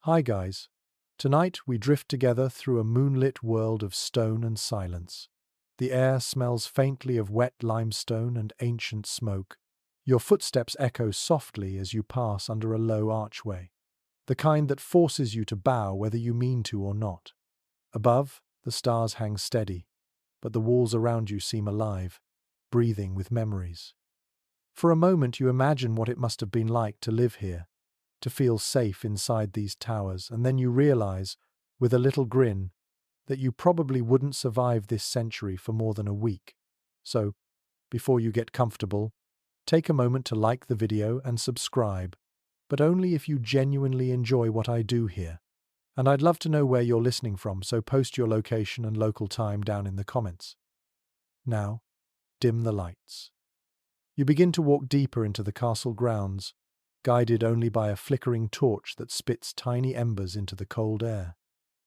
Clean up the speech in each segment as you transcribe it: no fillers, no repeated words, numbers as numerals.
Hi guys. Tonight we drift together through a moonlit world of stone and silence. The air smells faintly of wet limestone and ancient smoke. Your footsteps echo softly as you pass under a low archway, the kind that forces you to bow whether you mean to or not. Above, the stars hang steady, but the walls around you seem alive, breathing with memories. For a moment you imagine what it must have been like to live here, to feel safe inside these towers, and then you realize, with a little grin, that you probably wouldn't survive this century for more than a week. So, before you get comfortable, take a moment to like the video and subscribe, but only if you genuinely enjoy what I do here. And I'd love to know where you're listening from, so post your location and local time down in the comments. Now, dim the lights. You begin to walk deeper into the castle grounds, guided only by a flickering torch that spits tiny embers into the cold air.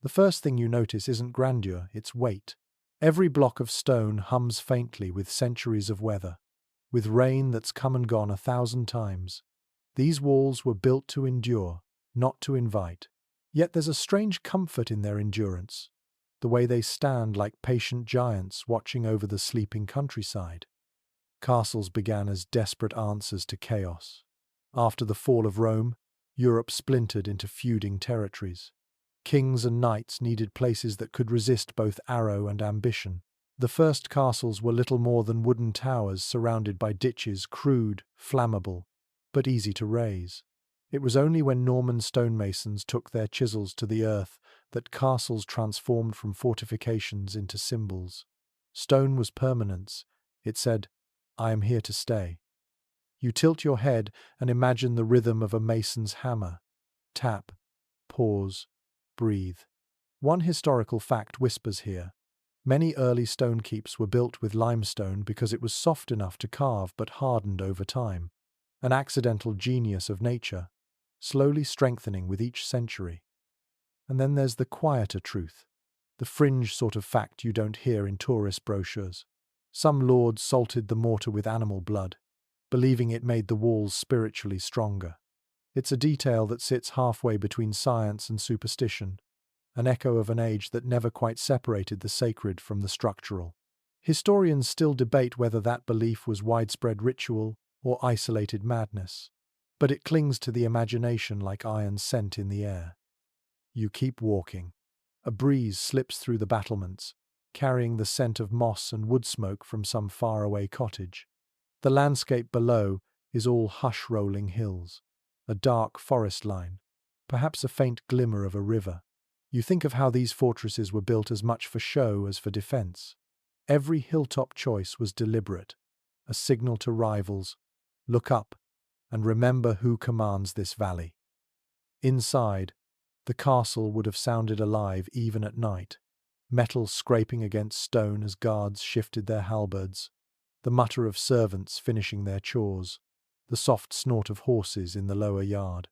The first thing you notice isn't grandeur, it's weight. Every block of stone hums faintly with centuries of weather, with rain that's come and gone 1,000 times. These walls were built to endure, not to invite. Yet there's a strange comfort in their endurance, the way they stand like patient giants watching over the sleeping countryside. Castles began as desperate answers to chaos. After the fall of Rome, Europe splintered into feuding territories. Kings and knights needed places that could resist both arrow and ambition. The first castles were little more than wooden towers surrounded by ditches, crude, flammable, but easy to raise. It was only when Norman stonemasons took their chisels to the earth that castles transformed from fortifications into symbols. Stone was permanence. It said, "I am here to stay." You tilt your head and imagine the rhythm of a mason's hammer. Tap, pause, breathe. One historical fact whispers here. Many early stone keeps were built with limestone because it was soft enough to carve but hardened over time. An accidental genius of nature, slowly strengthening with each century. And then there's the quieter truth, the fringe sort of fact you don't hear in tourist brochures. Some lords salted the mortar with animal blood, believing it made the walls spiritually stronger. It's a detail that sits halfway between science and superstition, an echo of an age that never quite separated the sacred from the structural. Historians still debate whether that belief was widespread ritual or isolated madness, but it clings to the imagination like iron scent in the air. You keep walking. A breeze slips through the battlements, carrying the scent of moss and wood smoke from some faraway cottage. The landscape below is all hush-rolling hills, a dark forest line, perhaps a faint glimmer of a river. You think of how these fortresses were built as much for show as for defense. Every hilltop choice was deliberate, a signal to rivals. Look up and remember who commands this valley. Inside, the castle would have sounded alive even at night, metal scraping against stone as guards shifted their halberds, the mutter of servants finishing their chores, the soft snort of horses in the lower yard.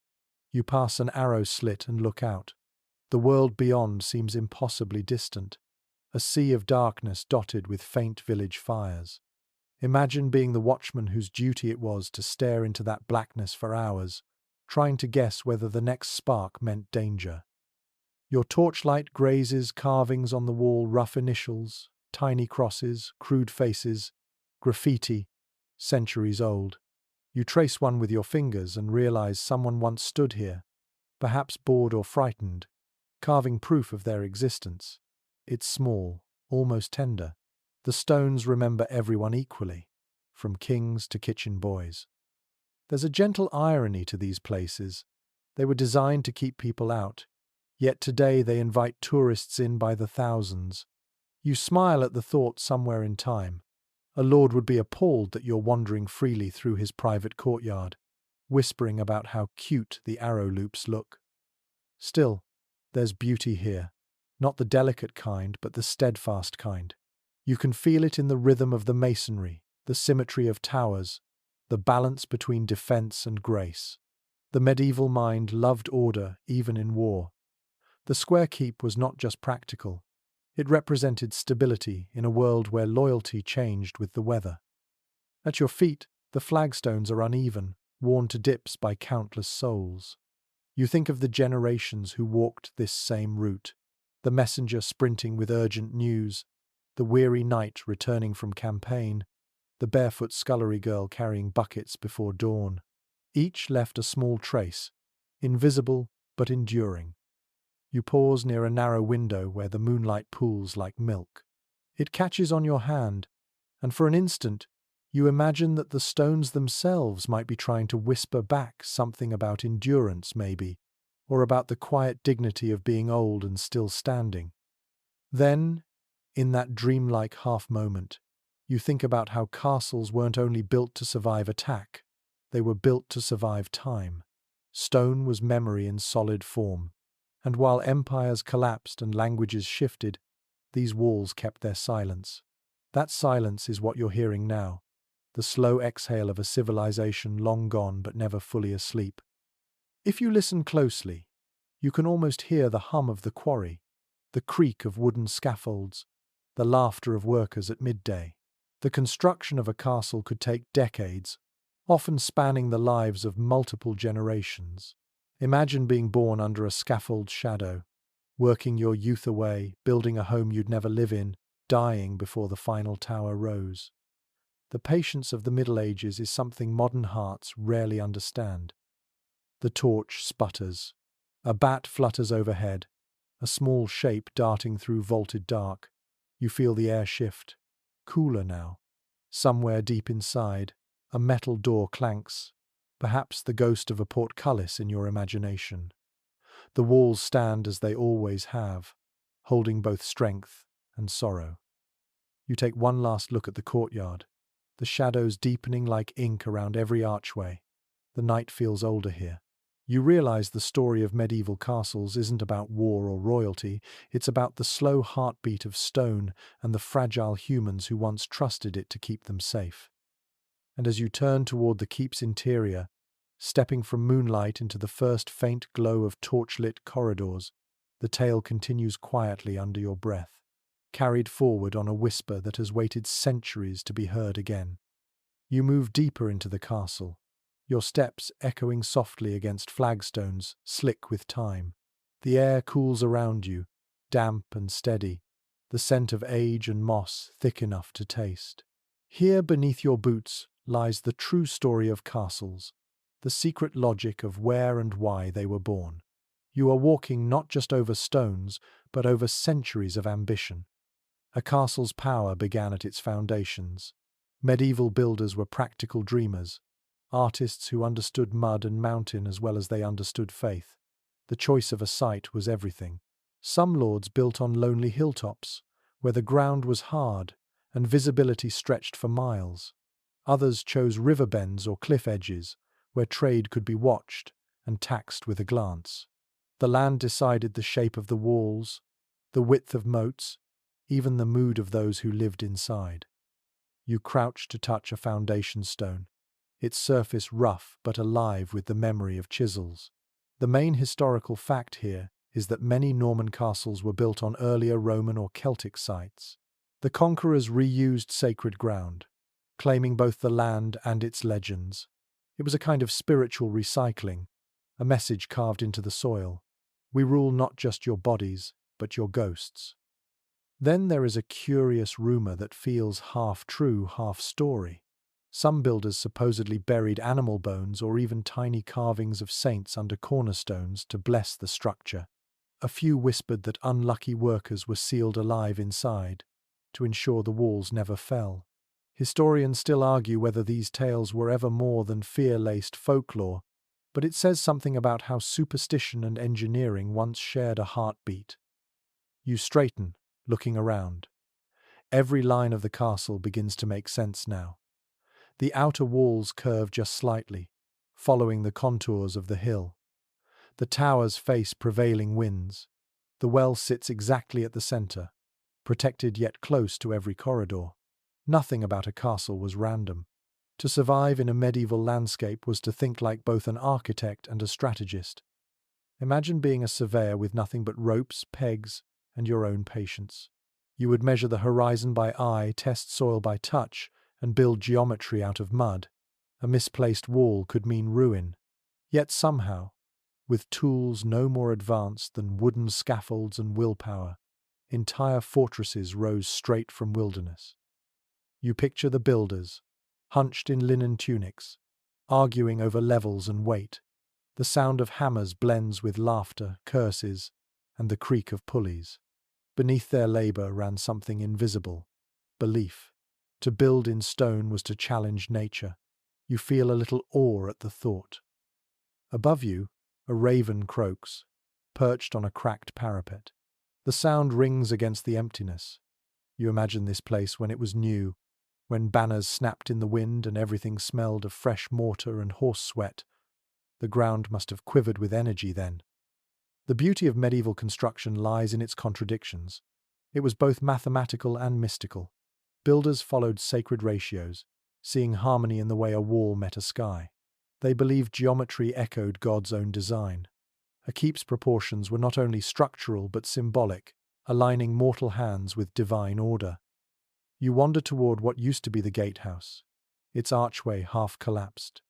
You pass an arrow slit and look out. The world beyond seems impossibly distant, a sea of darkness dotted with faint village fires. Imagine being the watchman whose duty it was to stare into that blackness for hours, trying to guess whether the next spark meant danger. Your torchlight grazes carvings on the wall, rough initials, tiny crosses, crude faces, graffiti, centuries old. You trace one with your fingers and realize someone once stood here, perhaps bored or frightened, carving proof of their existence. It's small, almost tender. The stones remember everyone equally, from kings to kitchen boys. There's a gentle irony to these places. They were designed to keep people out, yet today they invite tourists in by the thousands. You smile at the thought somewhere in time. A lord would be appalled that you're wandering freely through his private courtyard, whispering about how cute the arrow loops look. Still, there's beauty here, not the delicate kind, but the steadfast kind. You can feel it in the rhythm of the masonry, the symmetry of towers, the balance between defense and grace. The medieval mind loved order even in war. The square keep was not just practical. It represented stability in a world where loyalty changed with the weather. At your feet, the flagstones are uneven, worn to dips by countless souls. You think of the generations who walked this same route, the messenger sprinting with urgent news, the weary knight returning from campaign, the barefoot scullery girl carrying buckets before dawn. Each left a small trace, invisible but enduring. You pause near a narrow window where the moonlight pools like milk. It catches on your hand, and for an instant, you imagine that the stones themselves might be trying to whisper back something about endurance, maybe, or about the quiet dignity of being old and still standing. Then, in that dreamlike half-moment, you think about how castles weren't only built to survive attack, they were built to survive time. Stone was memory in solid form, and while empires collapsed and languages shifted, these walls kept their silence. That silence is what you're hearing now, the slow exhale of a civilization long gone but never fully asleep. If you listen closely, you can almost hear the hum of the quarry, the creak of wooden scaffolds, the laughter of workers at midday. The construction of a castle could take decades, often spanning the lives of multiple generations. Imagine being born under a scaffold shadow, working your youth away, building a home you'd never live in, dying before the final tower rose. The patience of the Middle Ages is something modern hearts rarely understand. The torch sputters. A bat flutters overhead, a small shape darting through vaulted dark. You feel the air shift. Cooler now. Somewhere deep inside, a metal door clanks, perhaps the ghost of a portcullis in your imagination. The walls stand as they always have, holding both strength and sorrow. You take one last look at the courtyard, the shadows deepening like ink around every archway. The night feels older here. You realize the story of medieval castles isn't about war or royalty, it's about the slow heartbeat of stone and the fragile humans who once trusted it to keep them safe. And as you turn toward the keep's interior, stepping from moonlight into the first faint glow of torchlit corridors, the tale continues quietly under your breath, carried forward on a whisper that has waited centuries to be heard again. You move deeper into the castle, your steps echoing softly against flagstones slick with time. The air cools around you, damp and steady, the scent of age and moss thick enough to taste. Here beneath your boots lies the true story of castles, the secret logic of where and why they were born. You are walking not just over stones, but over centuries of ambition. A castle's power began at its foundations. Medieval builders were practical dreamers, artists who understood mud and mountain as well as they understood faith. The choice of a site was everything. Some lords built on lonely hilltops, where the ground was hard and visibility stretched for miles. Others chose river bends or cliff edges, where trade could be watched and taxed with a glance. The land decided the shape of the walls, the width of moats, even the mood of those who lived inside. You crouch to touch a foundation stone, its surface rough but alive with the memory of chisels. The main historical fact here is that many Norman castles were built on earlier Roman or Celtic sites. The conquerors reused sacred ground, claiming both the land and its legends. It was a kind of spiritual recycling, a message carved into the soil. We rule not just your bodies, but your ghosts. Then there is a curious rumor that feels half true, half story. Some builders supposedly buried animal bones or even tiny carvings of saints under cornerstones to bless the structure. A few whispered that unlucky workers were sealed alive inside, to ensure the walls never fell. Historians still argue whether these tales were ever more than fear-laced folklore, but it says something about how superstition and engineering once shared a heartbeat. You straighten, looking around. Every line of the castle begins to make sense now. The outer walls curve just slightly, following the contours of the hill. The towers face prevailing winds. The well sits exactly at the center, protected yet close to every corridor. Nothing about a castle was random. To survive in a medieval landscape was to think like both an architect and a strategist. Imagine being a surveyor with nothing but ropes, pegs, and your own patience. You would measure the horizon by eye, test soil by touch, and build geometry out of mud. A misplaced wall could mean ruin. Yet somehow, with tools no more advanced than wooden scaffolds and willpower. Entire fortresses rose straight from wilderness. You picture the builders, hunched in linen tunics, arguing over levels and weight. The sound of hammers blends with laughter, curses, and the creak of pulleys. Beneath their labor ran something invisible: belief. To build in stone was to challenge nature. You feel a little awe at the thought. Above you, a raven croaks, perched on a cracked parapet. The sound rings against the emptiness. You imagine this place when it was new, when banners snapped in the wind and everything smelled of fresh mortar and horse sweat. The ground must have quivered with energy then. The beauty of medieval construction lies in its contradictions. It was both mathematical and mystical. Builders followed sacred ratios, seeing harmony in the way a wall met a sky. They believed geometry echoed God's own design. A keep's proportions were not only structural but symbolic, aligning mortal hands with divine order. You wander toward what used to be the Gatehouse, its archway half collapsed,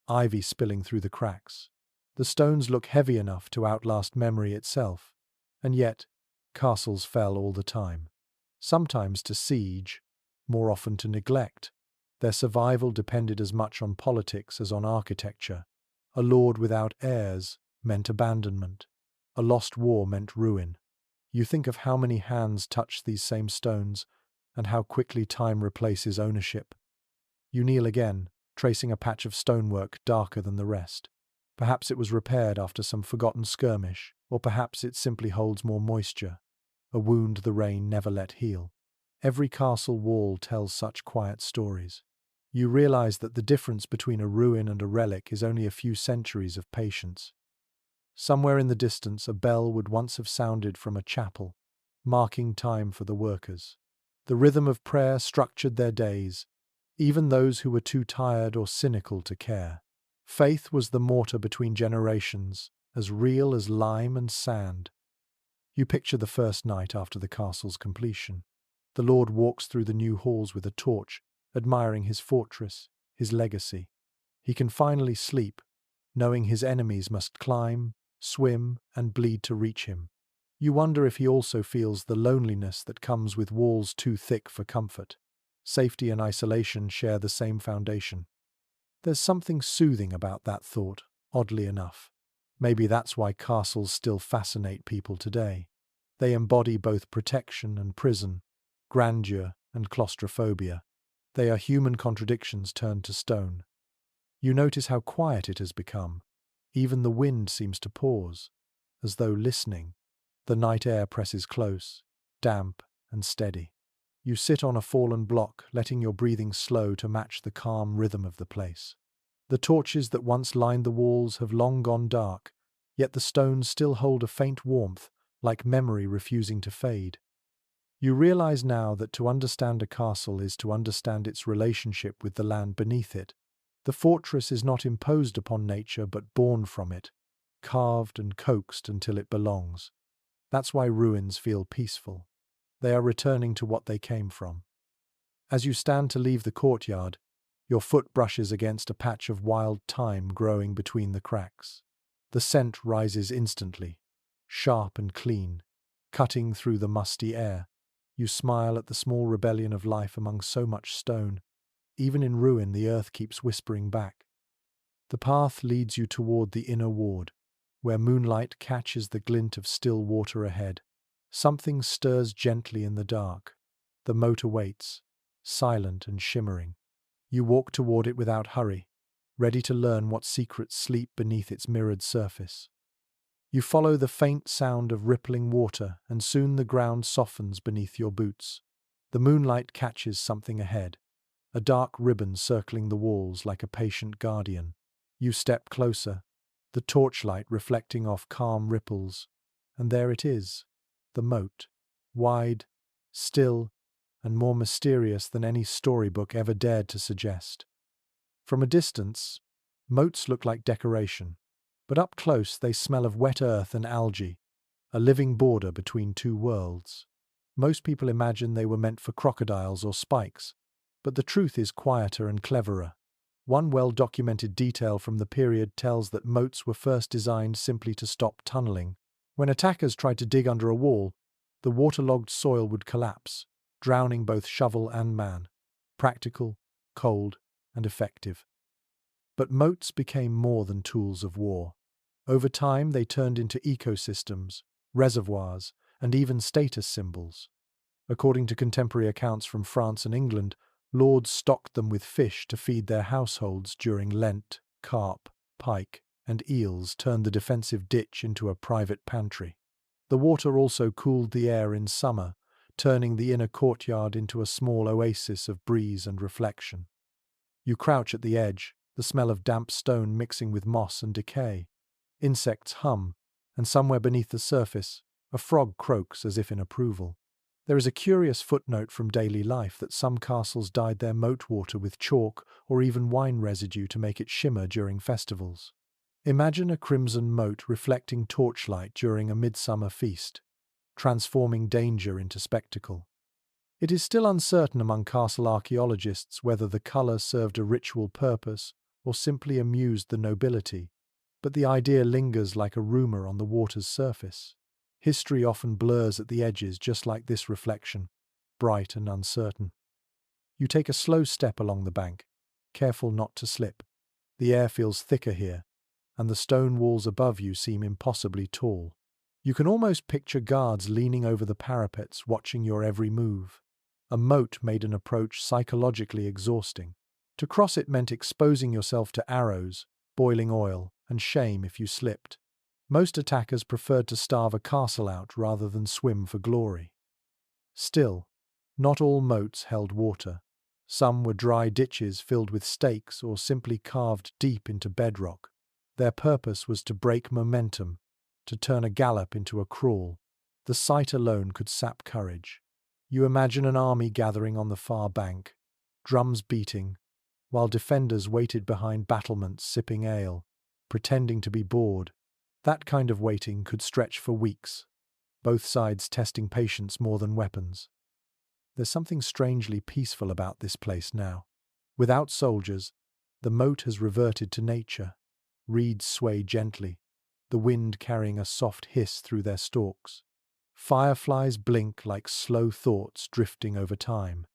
ivy spilling through the cracks. The stones look heavy enough to outlast memory itself, and yet castles fell all the time. Sometimes to siege, more often to neglect. Their survival depended as much on politics as on architecture. A lord without heirs meant abandonment. A lost war meant ruin. You think of how many hands touched these same stones, and how quickly time replaces ownership. You kneel again, tracing a patch of stonework darker than the rest. Perhaps it was repaired after some forgotten skirmish, or perhaps it simply holds more moisture, a wound the rain never let heal. Every castle wall tells such quiet stories. You realize that the difference between a ruin and a relic is only a few centuries of patience. Somewhere in the distance, a bell would once have sounded from a chapel, marking time for the workers. The rhythm of prayer structured their days, even those who were too tired or cynical to care. Faith was the mortar between generations, as real as lime and sand. You picture the first night after the castle's completion. The Lord walks through the new halls with a torch, admiring his fortress, his legacy. He can finally sleep, knowing his enemies must climb, swim, and bleed to reach him. You wonder if he also feels the loneliness that comes with walls too thick for comfort. Safety and isolation share the same foundation. There's something soothing about that thought, oddly enough. Maybe that's why castles still fascinate people today. They embody both protection and prison, grandeur and claustrophobia. They are human contradictions turned to stone. You notice how quiet it has become. Even the wind seems to pause, as though listening. The night air presses close, damp and steady. You sit on a fallen block, letting your breathing slow to match the calm rhythm of the place. The torches that once lined the walls have long gone dark, yet the stones still hold a faint warmth, like memory refusing to fade. You realize now that to understand a castle is to understand its relationship with the land beneath it. The fortress is not imposed upon nature but born from it, carved and coaxed until it belongs. That's why ruins feel peaceful. They are returning to what they came from. As you stand to leave the courtyard, your foot brushes against a patch of wild thyme growing between the cracks. The scent rises instantly, sharp and clean, cutting through the musty air. You smile at the small rebellion of life among so much stone. Even in ruin, the earth keeps whispering back. The path leads you toward the inner ward, where moonlight catches the glint of still water ahead. Something stirs gently in the dark. The moat awaits, silent and shimmering. You walk toward it without hurry, ready to learn what secrets sleep beneath its mirrored surface. You follow the faint sound of rippling water, and soon the ground softens beneath your boots. The moonlight catches something ahead, a dark ribbon circling the walls like a patient guardian. You step closer, the torchlight reflecting off calm ripples, and there it is, the moat, wide, still, and more mysterious than any storybook ever dared to suggest. From a distance, moats look like decoration, but up close they smell of wet earth and algae, a living border between two worlds. Most people imagine they were meant for crocodiles or spikes, but the truth is quieter and cleverer. One well-documented detail from the period tells that moats were first designed simply to stop tunneling. When attackers tried to dig under a wall, the waterlogged soil would collapse, drowning both shovel and man. Practical, cold, and effective. But moats became more than tools of war. Over time, they turned into ecosystems, reservoirs, and even status symbols. According to contemporary accounts from France and England, lords stocked them with fish to feed their households during Lent. Carp, pike, and eels turned the defensive ditch into a private pantry. The water also cooled the air in summer, turning the inner courtyard into a small oasis of breeze and reflection. You crouch at the edge, the smell of damp stone mixing with moss and decay. Insects hum, and somewhere beneath the surface, a frog croaks as if in approval. There is a curious footnote from daily life that some castles dyed their moat water with chalk or even wine residue to make it shimmer during festivals. Imagine a crimson moat reflecting torchlight during a midsummer feast, transforming danger into spectacle. It is still uncertain among castle archaeologists whether the colour served a ritual purpose or simply amused the nobility, but the idea lingers like a rumour on the water's surface. History often blurs at the edges just like this reflection, bright and uncertain. You take a slow step along the bank, careful not to slip. The air feels thicker here, and the stone walls above you seem impossibly tall. You can almost picture guards leaning over the parapets watching your every move. A moat made an approach psychologically exhausting. To cross it meant exposing yourself to arrows, boiling oil, and shame if you slipped. Most attackers preferred to starve a castle out rather than swim for glory. Still, not all moats held water. Some were dry ditches filled with stakes or simply carved deep into bedrock. Their purpose was to break momentum, to turn a gallop into a crawl. The sight alone could sap courage. You imagine an army gathering on the far bank, drums beating, while defenders waited behind battlements sipping ale, pretending to be bored. That kind of waiting could stretch for weeks, both sides testing patience more than weapons. There's something strangely peaceful about this place now. Without soldiers, the moat has reverted to nature. Reeds sway gently, the wind carrying a soft hiss through their stalks. Fireflies blink like slow thoughts drifting over time.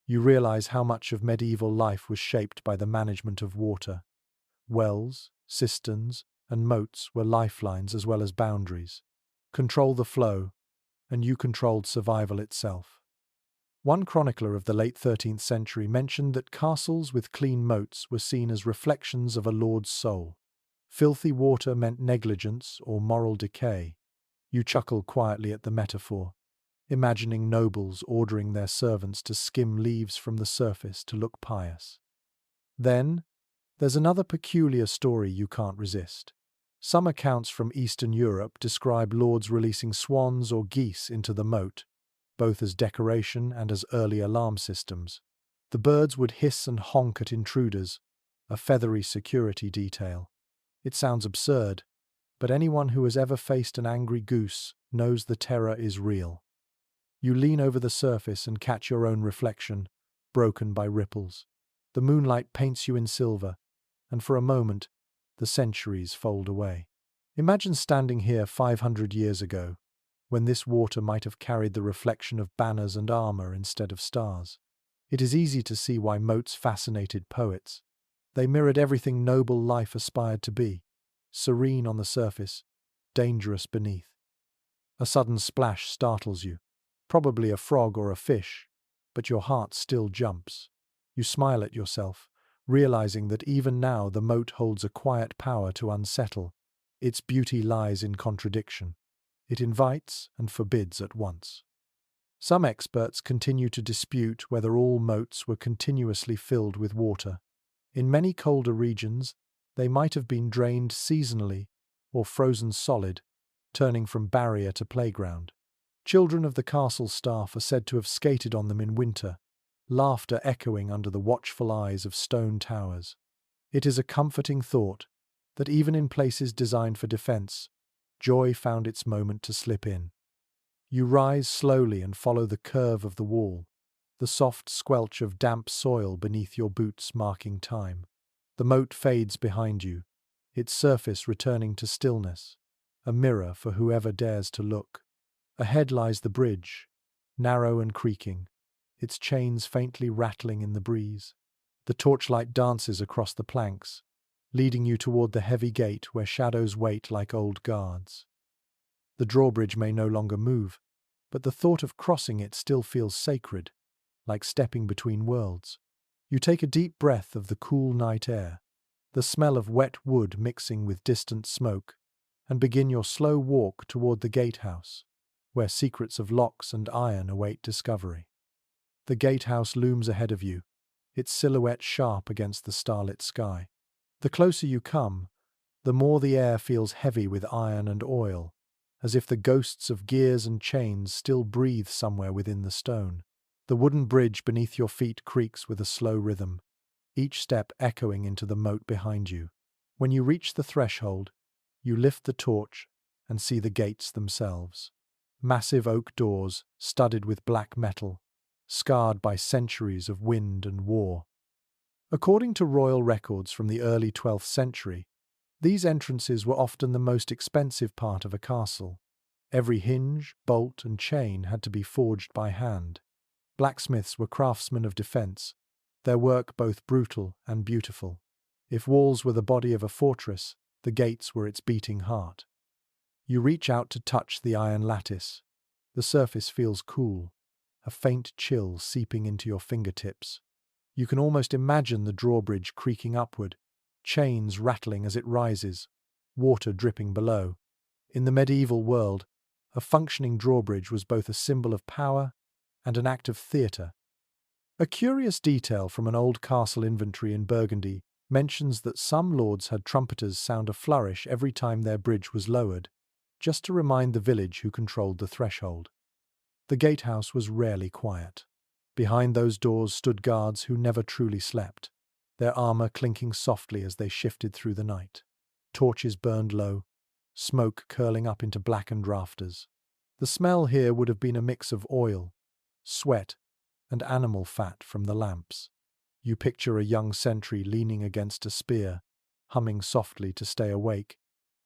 You realize how much of medieval life was shaped by the management of water. Wells, cisterns, and moats were lifelines as well as boundaries. Control the flow, and you controlled survival itself. One chronicler of the late 13th century mentioned that castles with clean moats were seen as reflections of a lord's soul. Filthy water meant negligence or moral decay. You chuckle quietly at the metaphor, imagining nobles ordering their servants to skim leaves from the surface to look pious. Then, there's another peculiar story you can't resist. Some accounts from Eastern Europe describe lords releasing swans or geese into the moat, both as decoration and as early alarm systems. The birds would hiss and honk at intruders, a feathery security detail. It sounds absurd, but anyone who has ever faced an angry goose knows the terror is real. You lean over the surface and catch your own reflection, broken by ripples. The moonlight paints you in silver, and for a moment, the centuries fold away. Imagine standing here 500 years ago, when this water might have carried the reflection of banners and armor instead of stars. It is easy to see why moats fascinated poets. They mirrored everything noble life aspired to be, serene on the surface, dangerous beneath. A sudden splash startles you, probably a frog or a fish, but your heart still jumps. You smile at yourself, realizing that even now the moat holds a quiet power to unsettle. Its beauty lies in contradiction. It invites and forbids at once. Some experts continue to dispute whether all moats were continuously filled with water. In many colder regions, they might have been drained seasonally or frozen solid, turning from barrier to playground. Children of the castle staff are said to have skated on them in winter, laughter echoing under the watchful eyes of stone towers. It is a comforting thought that even in places designed for defense, joy found its moment to slip in. You rise slowly and follow the curve of the wall, the soft squelch of damp soil beneath your boots marking time. The moat fades behind you, its surface returning to stillness, a mirror for whoever dares to look. Ahead lies the bridge, narrow and creaking, its chains faintly rattling in the breeze. The torchlight dances across the planks, leading you toward the heavy gate where shadows wait like old guards. The drawbridge may no longer move, but the thought of crossing it still feels sacred, like stepping between worlds. You take a deep breath of the cool night air, the smell of wet wood mixing with distant smoke, and begin your slow walk toward the gatehouse, where secrets of locks and iron await discovery. The gatehouse looms ahead of you, its silhouette sharp against the starlit sky. The closer you come, the more the air feels heavy with iron and oil, as if the ghosts of gears and chains still breathe somewhere within the stone. The wooden bridge beneath your feet creaks with a slow rhythm, each step echoing into the moat behind you. When you reach the threshold, you lift the torch and see the gates themselves. Massive oak doors, studded with black metal, scarred by centuries of wind and war. According to royal records from the early 12th century, these entrances were often the most expensive part of a castle. Every hinge, bolt, and chain had to be forged by hand. Blacksmiths were craftsmen of defense, their work both brutal and beautiful. If walls were the body of a fortress, the gates were its beating heart. You reach out to touch the iron lattice. The surface feels cool, a faint chill seeping into your fingertips. You can almost imagine the drawbridge creaking upward, chains rattling as it rises, water dripping below. In the medieval world, a functioning drawbridge was both a symbol of power and an act of theatre. A curious detail from an old castle inventory in Burgundy mentions that some lords had trumpeters sound a flourish every time their bridge was lowered, just to remind the village who controlled the threshold. The gatehouse was rarely quiet. Behind those doors stood guards who never truly slept, their armor clinking softly as they shifted through the night. Torches burned low, smoke curling up into blackened rafters. The smell here would have been a mix of oil, sweat, and animal fat from the lamps. You picture a young sentry leaning against a spear, humming softly to stay awake,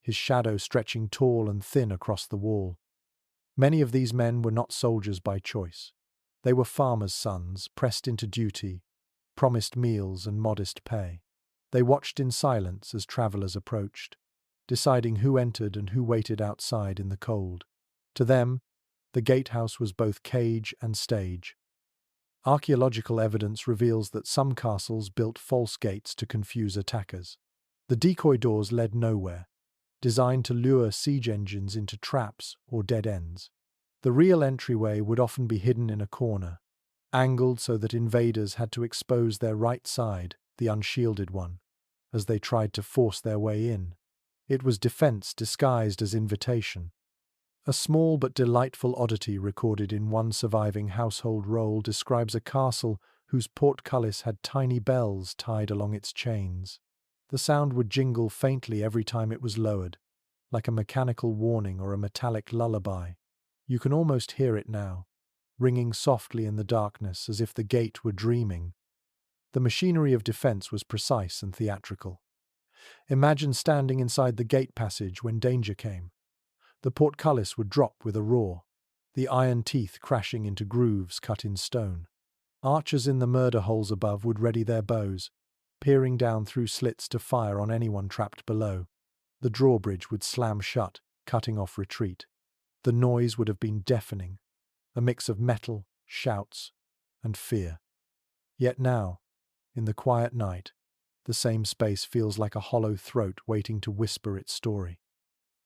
his shadow stretching tall and thin across the wall. Many of these men were not soldiers by choice. They were farmers' sons, pressed into duty, promised meals and modest pay. They watched in silence as travelers approached, deciding who entered and who waited outside in the cold. To them, the gatehouse was both cage and stage. Archaeological evidence reveals that some castles built false gates to confuse attackers. The decoy doors led nowhere, designed to lure siege engines into traps or dead ends. The real entryway would often be hidden in a corner, angled so that invaders had to expose their right side, the unshielded one, as they tried to force their way in. It was defense disguised as invitation. A small but delightful oddity recorded in one surviving household roll describes a castle whose portcullis had tiny bells tied along its chains. The sound would jingle faintly every time it was lowered, like a mechanical warning or a metallic lullaby. You can almost hear it now, ringing softly in the darkness as if the gate were dreaming. The machinery of defense was precise and theatrical. Imagine standing inside the gate passage when danger came. The portcullis would drop with a roar, the iron teeth crashing into grooves cut in stone. Archers in the murder holes above would ready their bows, peering down through slits to fire on anyone trapped below. The drawbridge would slam shut, cutting off retreat. The noise would have been deafening, a mix of metal, shouts, and fear. Yet now, in the quiet night, the same space feels like a hollow throat waiting to whisper its story.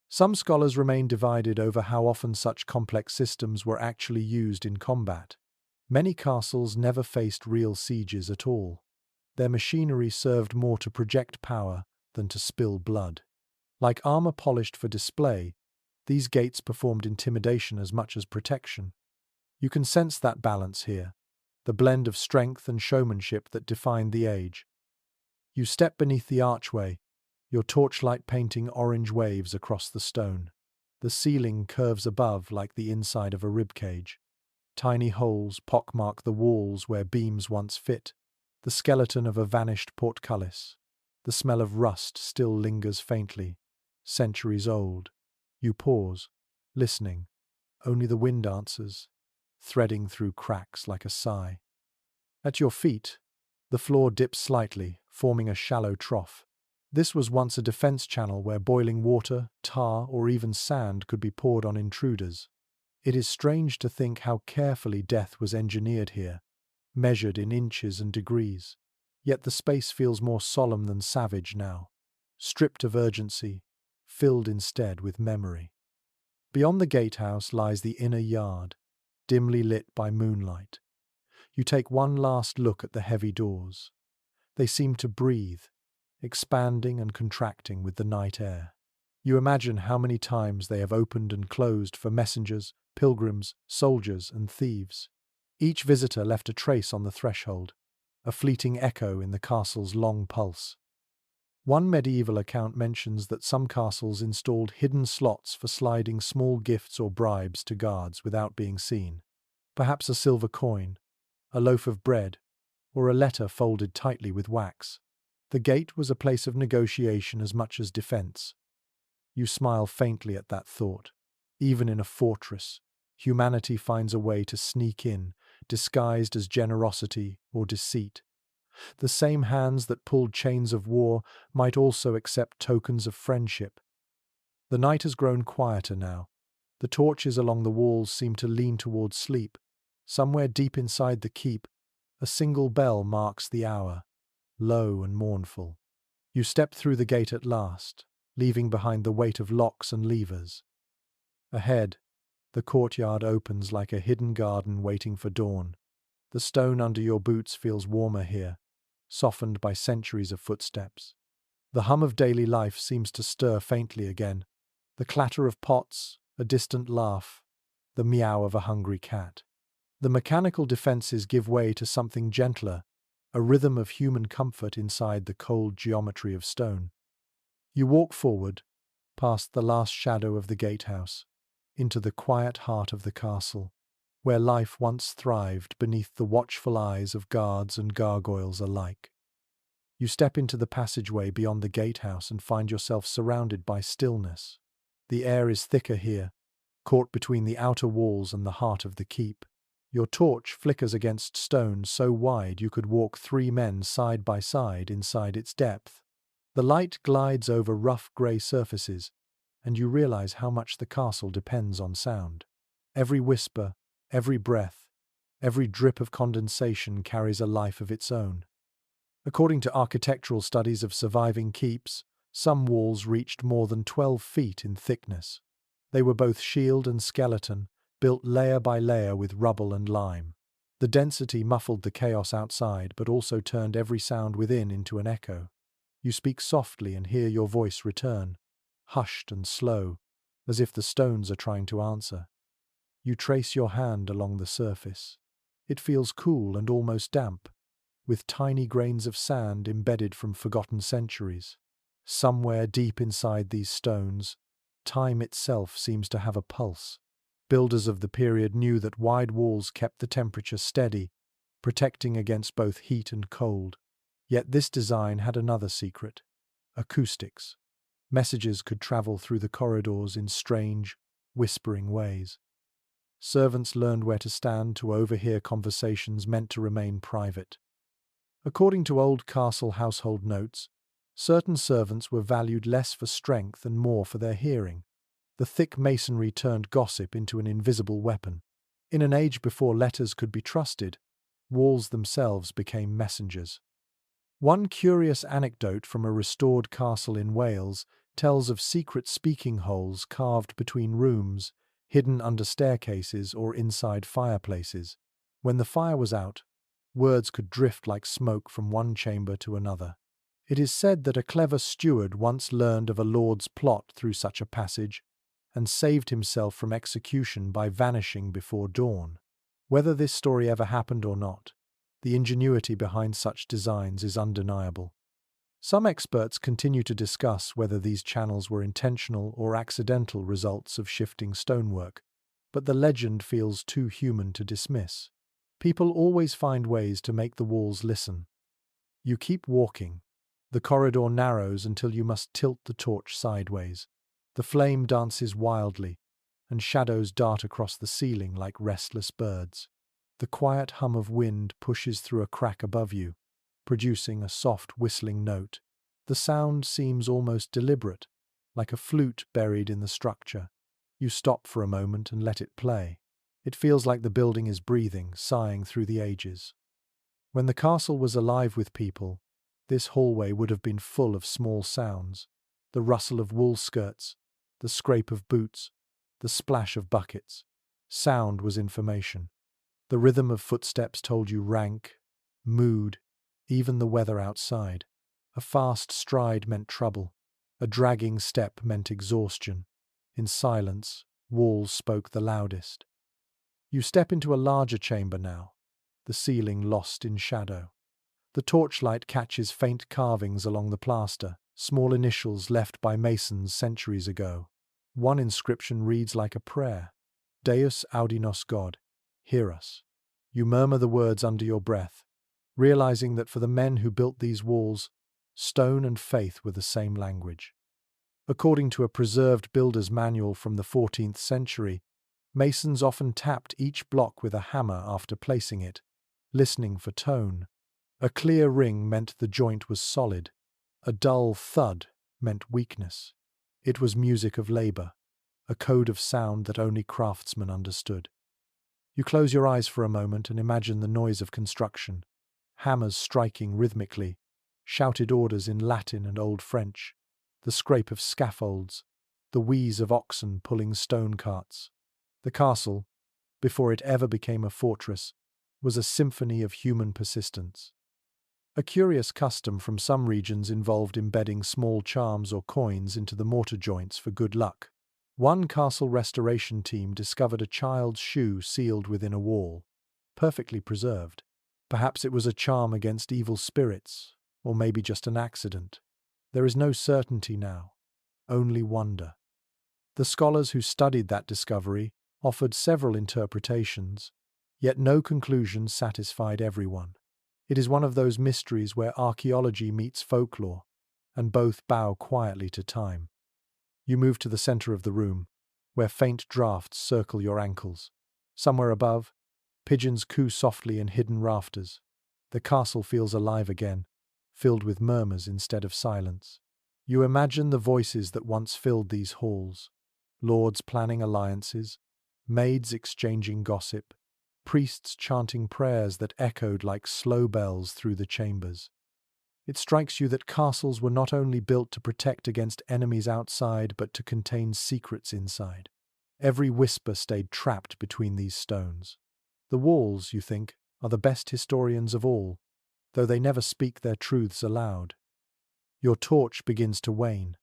Some scholars remain divided over how often such complex systems were actually used in combat. Many castles never faced real sieges at all. Their machinery served more to project power than to spill blood. Like armor polished for display, these gates performed intimidation as much as protection. You can sense that balance here, the blend of strength and showmanship that defined the age. You step beneath the archway, your torchlight painting orange waves across the stone. The ceiling curves above like the inside of a ribcage. Tiny holes pockmark the walls where beams once fit, the skeleton of a vanished portcullis. The smell of rust still lingers faintly, centuries old. You pause, listening. Only the wind answers, threading through cracks like a sigh. At your feet, the floor dips slightly, forming a shallow trough. This was once a defense channel where boiling water, tar, or even sand could be poured on intruders. It is strange to think how carefully death was engineered here, measured in inches and degrees. Yet the space feels more solemn than savage now, stripped of urgency, filled instead with memory. Beyond the gatehouse lies the inner yard, dimly lit by moonlight. You take one last look at the heavy doors. They seem to breathe, expanding and contracting with the night air. You imagine how many times they have opened and closed for messengers, pilgrims, soldiers, and thieves. Each visitor left a trace on the threshold, a fleeting echo in the castle's long pulse. One medieval account mentions that some castles installed hidden slots for sliding small gifts or bribes to guards without being seen. Perhaps a silver coin, a loaf of bread, or a letter folded tightly with wax. The gate was a place of negotiation as much as defense. You smile faintly at that thought. Even in a fortress, humanity finds a way to sneak in, disguised as generosity or deceit. The same hands that pulled chains of war might also accept tokens of friendship. The night has grown quieter now. The torches along the walls seem to lean towards sleep. Somewhere deep inside the keep, a single bell marks the hour, low and mournful. You step through the gate at last, leaving behind the weight of locks and levers. Ahead, the courtyard opens like a hidden garden waiting for dawn. The stone under your boots feels warmer here, softened by centuries of footsteps. The hum of daily life seems to stir faintly again. The clatter of pots, a distant laugh, the meow of a hungry cat. The mechanical defenses give way to something gentler, a rhythm of human comfort inside the cold geometry of stone. You walk forward, past the last shadow of the gatehouse, into the quiet heart of the castle, where life once thrived beneath the watchful eyes of guards and gargoyles alike. You step into the passageway beyond the gatehouse and find yourself surrounded by stillness. The air is thicker here, caught between the outer walls and the heart of the keep. Your torch flickers against stone so wide you could walk 3 men side by side inside its depth. The light glides over rough grey surfaces, and you realize how much the castle depends on sound. Every whisper, every breath, every drip of condensation carries a life of its own. According to architectural studies of surviving keeps, some walls reached more than 12 feet in thickness. They were both shield and skeleton, built layer by layer with rubble and lime. The density muffled the chaos outside, but also turned every sound within into an echo. You speak softly and hear your voice return, hushed and slow, as if the stones are trying to answer. You trace your hand along the surface. It feels cool and almost damp, with tiny grains of sand embedded from forgotten centuries. Somewhere deep inside these stones, time itself seems to have a pulse. Builders of the period knew that wide walls kept the temperature steady, protecting against both heat and cold. Yet this design had another secret: acoustics. Messages could travel through the corridors in strange, whispering ways. Servants learned where to stand to overhear conversations meant to remain private. According to old castle household notes, certain servants were valued less for strength and more for their hearing. The thick masonry turned gossip into an invisible weapon. In an age before letters could be trusted, walls themselves became messengers. One curious anecdote from a restored castle in Wales tells of secret speaking holes carved between rooms, hidden under staircases or inside fireplaces. When the fire was out, words could drift like smoke from one chamber to another. It is said that a clever steward once learned of a lord's plot through such a passage and saved himself from execution by vanishing before dawn. Whether this story ever happened or not, the ingenuity behind such designs is undeniable. Some experts continue to discuss whether these channels were intentional or accidental results of shifting stonework, but the legend feels too human to dismiss. People always find ways to make the walls listen. You keep walking, The corridor narrows until you must tilt the torch sideways. The flame dances wildly, and shadows dart across the ceiling like restless birds. The quiet hum of wind pushes through a crack above you, producing a soft whistling note. The sound seems almost deliberate, like a flute buried in the structure. You stop for a moment and let it play. It feels like the building is breathing, sighing through the ages. When the castle was alive with people, this hallway would have been full of small sounds. The rustle of wool skirts, the scrape of boots, the splash of buckets. Sound was information. The rhythm of footsteps told you rank, mood, even the weather outside. A fast stride meant trouble. A dragging step meant exhaustion. In silence, walls spoke the loudest. You step into a larger chamber now, the ceiling lost in shadow. The torchlight catches faint carvings along the plaster, small initials left by masons centuries ago. One inscription reads like a prayer. Deus audinos God, hear us. You murmur the words under your breath, realizing that for the men who built these walls, stone and faith were the same language. According to a preserved builder's manual from the 14th century, masons often tapped each block with a hammer after placing it, listening for tone. A clear ring meant the joint was solid. A dull thud meant weakness. It was music of labor, a code of sound that only craftsmen understood. You close your eyes for a moment and imagine the noise of construction. Hammers striking rhythmically, shouted orders in Latin and Old French, the scrape of scaffolds, the wheeze of oxen pulling stone carts. The castle, before it ever became a fortress, was a symphony of human persistence. A curious custom from some regions involved embedding small charms or coins into the mortar joints for good luck. One castle restoration team discovered a child's shoe sealed within a wall, perfectly preserved. Perhaps it was a charm against evil spirits, or maybe just an accident. There is no certainty now, only wonder. The scholars who studied that discovery offered several interpretations, yet no conclusion satisfied everyone. It is one of those mysteries where archaeology meets folklore, and both bow quietly to time. You move to the center of the room, where faint drafts circle your ankles. Somewhere above, pigeons coo softly in hidden rafters. The castle feels alive again, filled with murmurs instead of silence. You imagine the voices that once filled these halls, lords planning alliances, maids exchanging gossip, priests chanting prayers that echoed like slow bells through the chambers. It strikes you that castles were not only built to protect against enemies outside, but to contain secrets inside. Every whisper stayed trapped between these stones. The walls, you think, are the best historians of all, though they never speak their truths aloud. Your torch begins to wane.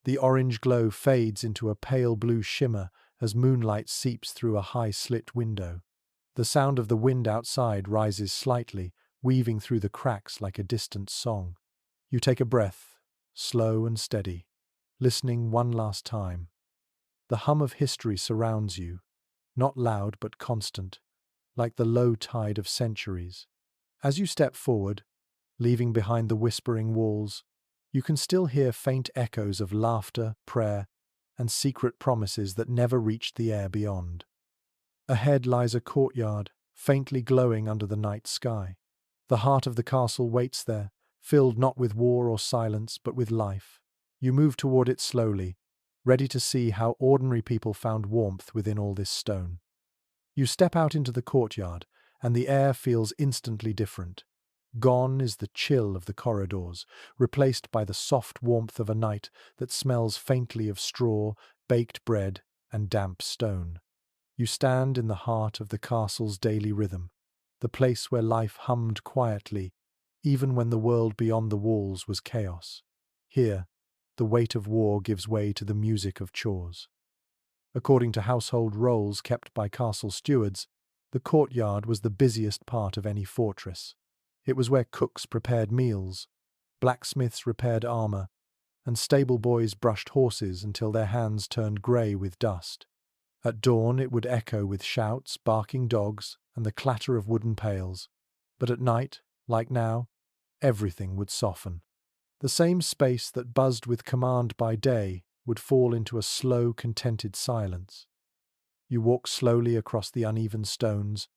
The orange glow fades into a pale blue shimmer as moonlight seeps through a high-slit window. The sound of the wind outside rises slightly, weaving through the cracks like a distant song. You take a breath, slow and steady, listening one last time. The hum of history surrounds you, not loud but constant, like the low tide of centuries. As you step forward, leaving behind the whispering walls, you can still hear faint echoes of laughter, prayer, and secret promises that never reached the air beyond. Ahead lies a courtyard, faintly glowing under the night sky. The heart of the castle waits there, filled not with war or silence, but with life. You move toward it slowly, ready to see how ordinary people found warmth within all this stone. You step out into the courtyard, and the air feels instantly different. Gone is the chill of the corridors, replaced by the soft warmth of a night that smells faintly of straw, baked bread, and damp stone. You stand in the heart of the castle's daily rhythm, the place where life hummed quietly, even when the world beyond the walls was chaos. Here, the weight of war gives way to the music of chores. According to household rolls kept by castle stewards, the courtyard was the busiest part of any fortress. It was where cooks prepared meals, blacksmiths repaired armor, and stable boys brushed horses until their hands turned grey with dust. At dawn it would echo with shouts, barking dogs, and the clatter of wooden pails. But at night, like now, everything would soften. The same space that buzzed with command by day would fall into a slow, contented silence. You walk slowly across the uneven stones,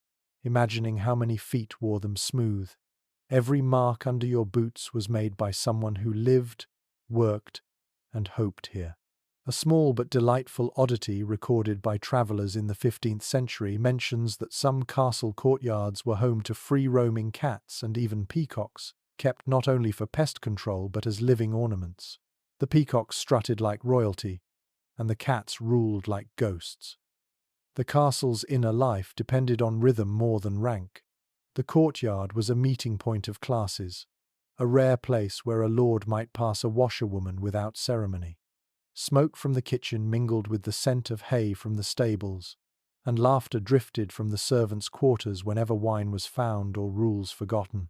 imagining how many feet wore them smooth. Every mark under your boots was made by someone who lived, worked, and hoped here. A small but delightful oddity recorded by travellers in the 15th century mentions that some castle courtyards were home to free-roaming cats and even peacocks, kept not only for pest control but as living ornaments. The peacocks strutted like royalty, and the cats ruled like ghosts. The castle's inner life depended on rhythm more than rank. The courtyard was a meeting point of classes, a rare place where a lord might pass a washerwoman without ceremony. Smoke from the kitchen mingled with the scent of hay from the stables, and laughter drifted from the servants' quarters whenever wine was found or rules forgotten.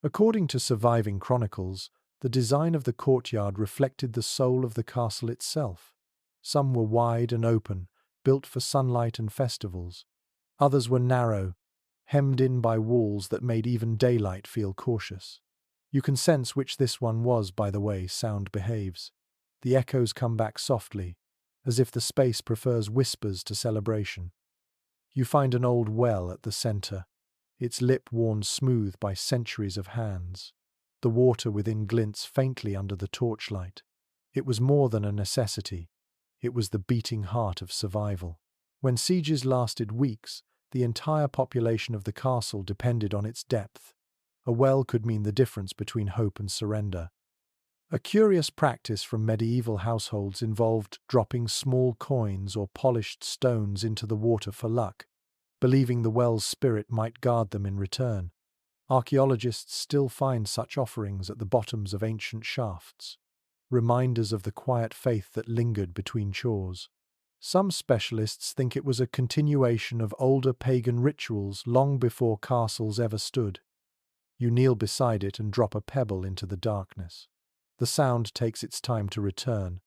According to surviving chronicles, the design of the courtyard reflected the soul of the castle itself. Some were wide and open, built for sunlight and festivals. Others were narrow, hemmed in by walls that made even daylight feel cautious. You can sense which this one was by the way sound behaves. The echoes come back softly, as if the space prefers whispers to celebration. You find an old well at the centre, its lip worn smooth by centuries of hands. The water within glints faintly under the torchlight. It was more than a necessity. It was the beating heart of survival. When sieges lasted weeks, the entire population of the castle depended on its depth. A well could mean the difference between hope and surrender. A curious practice from medieval households involved dropping small coins or polished stones into the water for luck, believing the well's spirit might guard them in return. Archaeologists still find such offerings at the bottoms of ancient shafts, reminders of the quiet faith that lingered between chores. Some specialists think it was a continuation of older pagan rituals long before castles ever stood. You kneel beside it and drop a pebble into the darkness. The sound takes its time to return,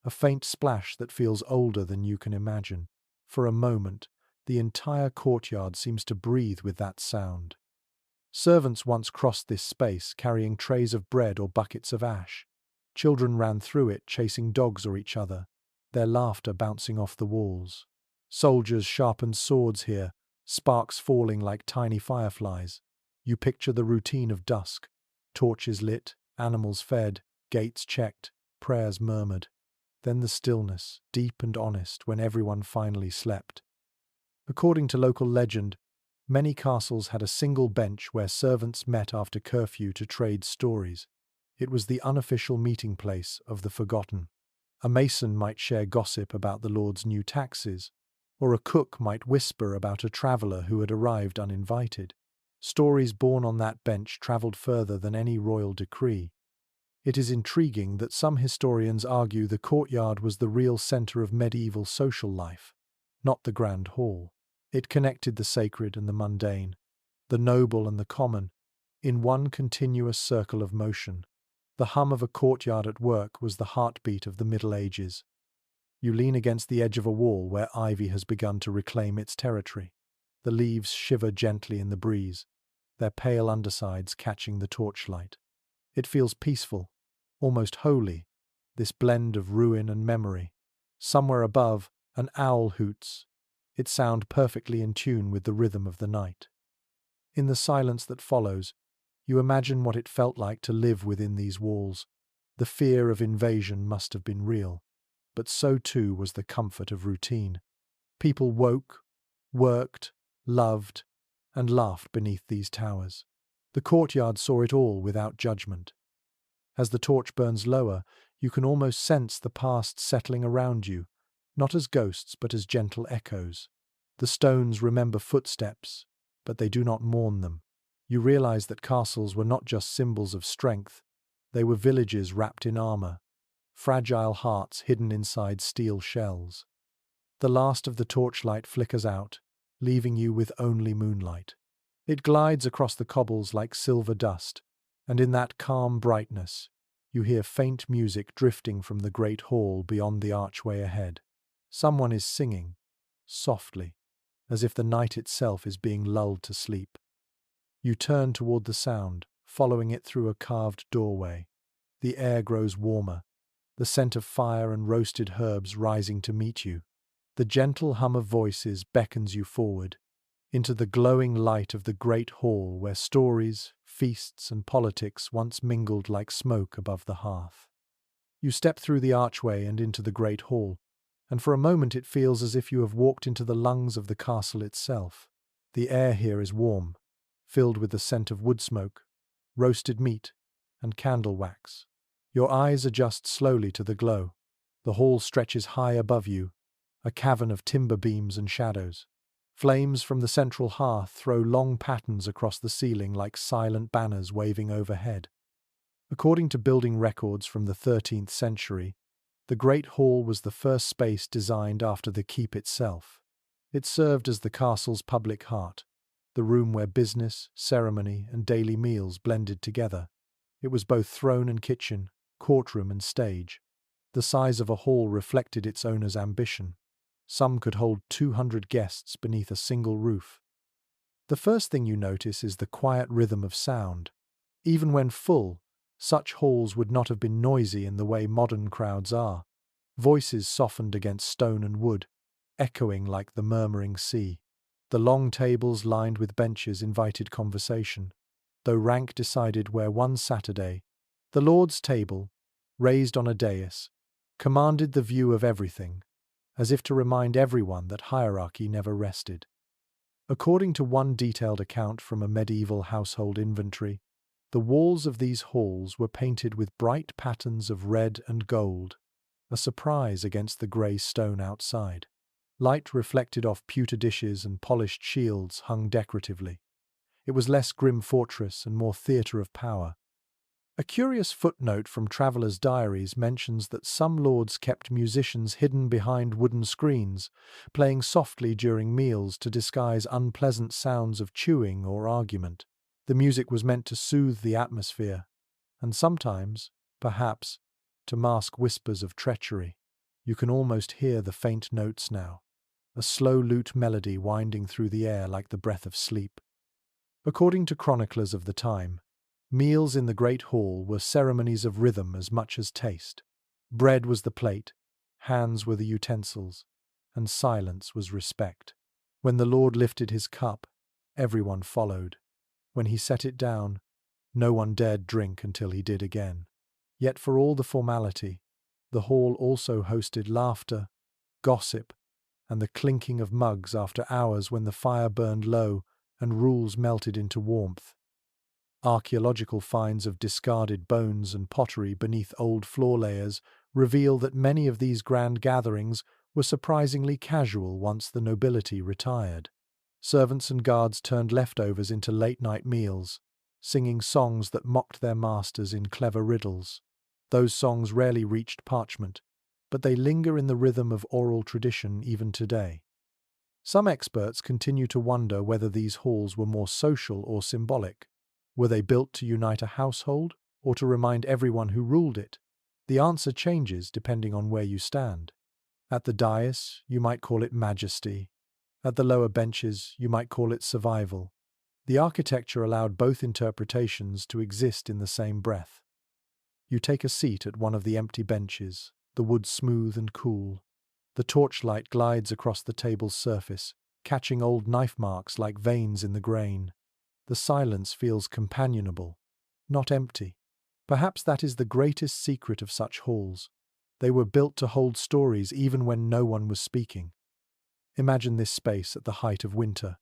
a faint splash that feels older than you can imagine. For a moment, the entire courtyard seems to breathe with that sound. Servants once crossed this space carrying trays of bread or buckets of ash. Children ran through it chasing dogs or each other, their laughter bouncing off the walls. Soldiers sharpened swords here, sparks falling like tiny fireflies. You picture the routine of dusk. Torches lit, animals fed, gates checked, prayers murmured. Then the stillness, deep and honest, when everyone finally slept. According to local legend, many castles had a single bench where servants met after curfew to trade stories. It was the unofficial meeting place of the forgotten. A mason might share gossip about the lord's new taxes, or a cook might whisper about a traveller who had arrived uninvited. Stories born on that bench travelled further than any royal decree. It is intriguing that some historians argue the courtyard was the real centre of medieval social life, not the grand hall. It connected the sacred and the mundane, the noble and the common, in one continuous circle of motion. The hum of a courtyard at work was the heartbeat of the Middle Ages. You lean against the edge of a wall where ivy has begun to reclaim its territory. The leaves shiver gently in the breeze, their pale undersides catching the torchlight. It feels peaceful, almost holy, this blend of ruin and memory. Somewhere above, an owl hoots, its sound perfectly in tune with the rhythm of the night. In the silence that follows, you imagine what it felt like to live within these walls. The fear of invasion must have been real, but so too was the comfort of routine. People woke, worked, loved, and laughed beneath these towers. The courtyard saw it all without judgment. As the torch burns lower, you can almost sense the past settling around you, not as ghosts but as gentle echoes. The stones remember footsteps, but they do not mourn them. You realize that castles were not just symbols of strength, they were villages wrapped in armor, fragile hearts hidden inside steel shells. The last of the torchlight flickers out, leaving you with only moonlight. It glides across the cobbles like silver dust, and in that calm brightness, you hear faint music drifting from the great hall beyond the archway ahead. Someone is singing, softly, as if the night itself is being lulled to sleep. You turn toward the sound, following it through a carved doorway. The air grows warmer, the scent of fire and roasted herbs rising to meet you. The gentle hum of voices beckons you forward, into the glowing light of the great hall where stories, feasts, and politics once mingled like smoke above the hearth. You step through the archway and into the great hall, and for a moment it feels as if you have walked into the lungs of the castle itself. The air here is warm, filled with the scent of wood smoke, roasted meat, and candle wax. Your eyes adjust slowly to the glow. The hall stretches high above you, a cavern of timber beams and shadows. Flames from the central hearth throw long patterns across the ceiling like silent banners waving overhead. According to building records from the 13th century, the Great Hall was the first space designed after the keep itself. It served as the castle's public heart, the room where business, ceremony, and daily meals blended together. It was both throne and kitchen, courtroom and stage. The size of a hall reflected its owner's ambition. Some could hold 200 guests beneath a single roof. The first thing you notice is the quiet rhythm of sound. Even when full, such halls would not have been noisy in the way modern crowds are. Voices softened against stone and wood, echoing like the murmuring sea. The long tables lined with benches invited conversation, though rank decided where one Saturday, the Lord's table, raised on a dais, commanded the view of everything, as if to remind everyone that hierarchy never rested. According to one detailed account from a medieval household inventory, the walls of these halls were painted with bright patterns of red and gold, a surprise against the grey stone outside. Light reflected off pewter dishes and polished shields hung decoratively. It was less grim fortress and more theatre of power. A curious footnote from travellers' diaries mentions that some lords kept musicians hidden behind wooden screens, playing softly during meals to disguise unpleasant sounds of chewing or argument. The music was meant to soothe the atmosphere, and sometimes, perhaps, to mask whispers of treachery. You can almost hear the faint notes now, a slow lute melody winding through the air like the breath of sleep. According to chroniclers of the time, meals in the Great Hall were ceremonies of rhythm as much as taste. Bread was the plate, hands were the utensils, and silence was respect. When the Lord lifted his cup, everyone followed. When he set it down, no one dared drink until he did again. Yet for all the formality, the hall also hosted laughter, gossip, and the clinking of mugs after hours when the fire burned low and rules melted into warmth. Archaeological finds of discarded bones and pottery beneath old floor layers reveal that many of these grand gatherings were surprisingly casual once the nobility retired. Servants and guards turned leftovers into late-night meals, singing songs that mocked their masters in clever riddles. Those songs rarely reached parchment, but they linger in the rhythm of oral tradition even today. Some experts continue to wonder whether these halls were more social or symbolic. Were they built to unite a household, or to remind everyone who ruled it? The answer changes depending on where you stand. At the dais, you might call it majesty. At the lower benches, you might call it survival. The architecture allowed both interpretations to exist in the same breath. You take a seat at one of the empty benches, the wood smooth and cool. The torchlight glides across the table's surface, catching old knife marks like veins in the grain. The silence feels companionable, not empty. Perhaps that is the greatest secret of such halls. They were built to hold stories even when no one was speaking. Imagine this space at the height of winter.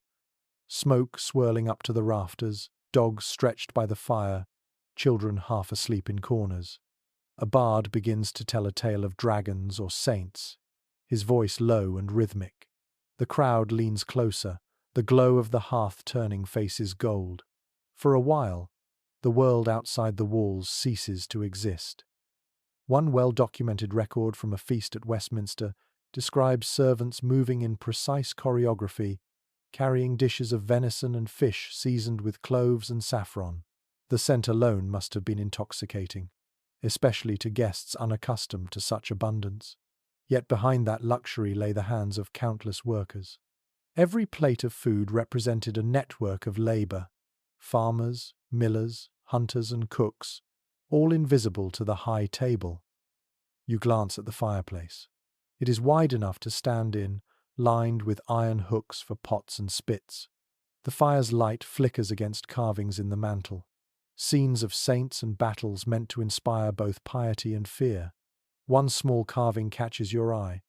Smoke swirling up to the rafters, dogs stretched by the fire, children half asleep in corners. A bard begins to tell a tale of dragons or saints, his voice low and rhythmic. The crowd leans closer, the glow of the hearth turning faces gold. For a while, the world outside the walls ceases to exist. One well-documented record from a feast at Westminster describes servants moving in precise choreography, carrying dishes of venison and fish seasoned with cloves and saffron. The scent alone must have been intoxicating, especially to guests unaccustomed to such abundance. Yet behind that luxury lay the hands of countless workers. Every plate of food represented a network of labor. Farmers, millers, hunters, and cooks, all invisible to the high table. You glance at the fireplace. It is wide enough to stand in, lined with iron hooks for pots and spits. The fire's light flickers against carvings in the mantel, scenes of saints and battles meant to inspire both piety and fear. One small carving catches your eye,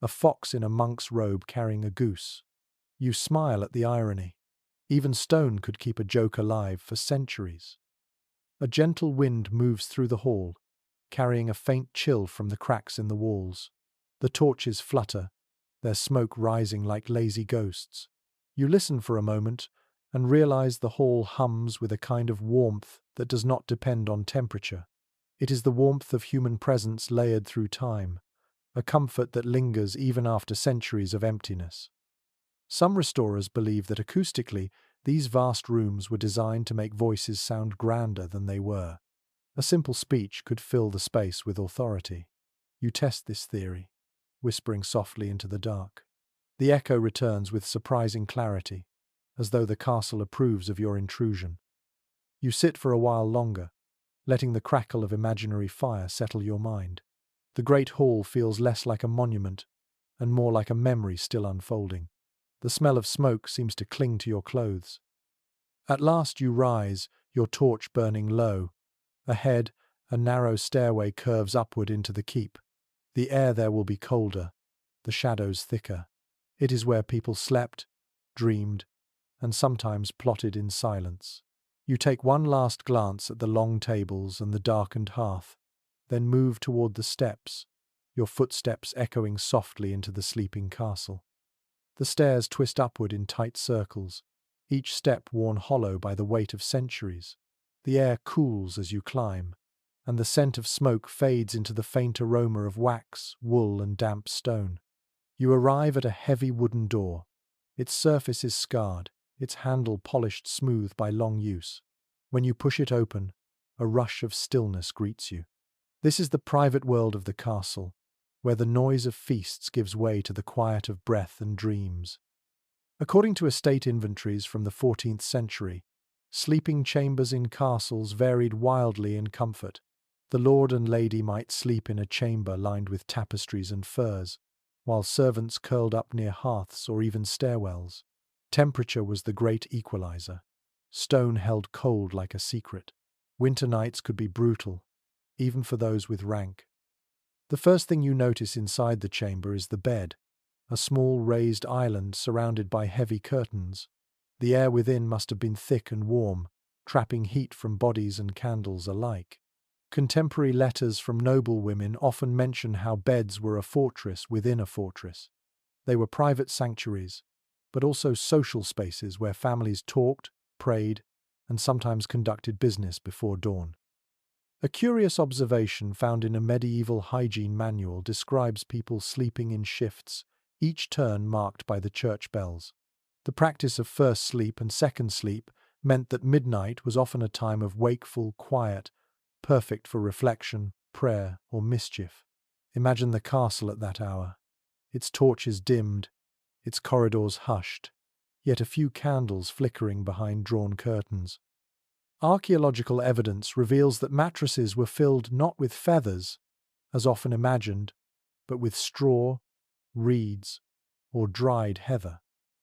a fox in a monk's robe carrying a goose. You smile at the irony. Even stone could keep a joke alive for centuries. A gentle wind moves through the hall, carrying a faint chill from the cracks in the walls. The torches flutter, their smoke rising like lazy ghosts. You listen for a moment and realize the hall hums with a kind of warmth that does not depend on temperature. It is the warmth of human presence layered through time, a comfort that lingers even after centuries of emptiness. Some restorers believe that acoustically, these vast rooms were designed to make voices sound grander than they were. A simple speech could fill the space with authority. You test this theory, whispering softly into the dark. The echo returns with surprising clarity, as though the castle approves of your intrusion. You sit for a while longer, letting the crackle of imaginary fire settle your mind. The great hall feels less like a monument and more like a memory still unfolding. The smell of smoke seems to cling to your clothes. At last you rise, your torch burning low. Ahead, a narrow stairway curves upward into the keep. The air there will be colder, the shadows thicker. It is where people slept, dreamed, and sometimes plotted in silence. You take one last glance at the long tables and the darkened hearth, then move toward the steps, your footsteps echoing softly into the sleeping castle. The stairs twist upward in tight circles, each step worn hollow by the weight of centuries. The air cools as you climb, and the scent of smoke fades into the faint aroma of wax, wool, and damp stone. You arrive at a heavy wooden door. Its surface is scarred, its handle polished smooth by long use. When you push it open, a rush of stillness greets you. This is the private world of the castle, where the noise of feasts gives way to the quiet of breath and dreams. According to estate inventories from the 14th century, sleeping chambers in castles varied wildly in comfort. The lord and lady might sleep in a chamber lined with tapestries and furs, while servants curled up near hearths or even stairwells. Temperature was the great equalizer. Stone held cold like a secret. Winter nights could be brutal, even for those with rank. The first thing you notice inside the chamber is the bed, a small raised island surrounded by heavy curtains. The air within must have been thick and warm, trapping heat from bodies and candles alike. Contemporary letters from noble women often mention how beds were a fortress within a fortress. They were private sanctuaries, but also social spaces where families talked, prayed, and sometimes conducted business before dawn. A curious observation found in a medieval hygiene manual describes people sleeping in shifts, each turn marked by the church bells. The practice of first sleep and second sleep meant that midnight was often a time of wakeful quiet, perfect for reflection, prayer, or mischief. Imagine the castle at that hour. Its torches dimmed, its corridors hushed, yet a few candles flickering behind drawn curtains. Archaeological evidence reveals that mattresses were filled not with feathers, as often imagined, but with straw, reeds, or dried heather.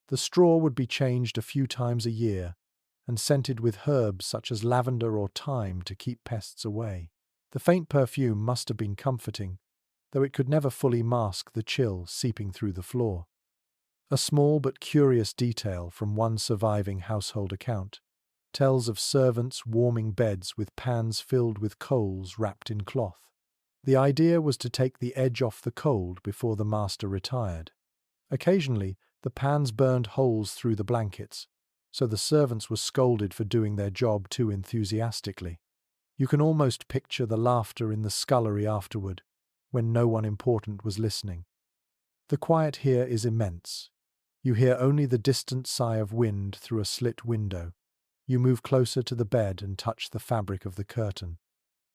The straw would be changed a few times a year and scented with herbs such as lavender or thyme to keep pests away. The faint perfume must have been comforting, though it could never fully mask the chill seeping through the floor. A small but curious detail from one surviving household account tells of servants warming beds with pans filled with coals wrapped in cloth. The idea was to take the edge off the cold before the master retired. Occasionally, the pans burned holes through the blankets, so the servants were scolded for doing their job too enthusiastically. You can almost picture the laughter in the scullery afterward, when no one important was listening. The quiet here is immense. You hear only the distant sigh of wind through a slit window. You move closer to the bed and touch the fabric of the curtain.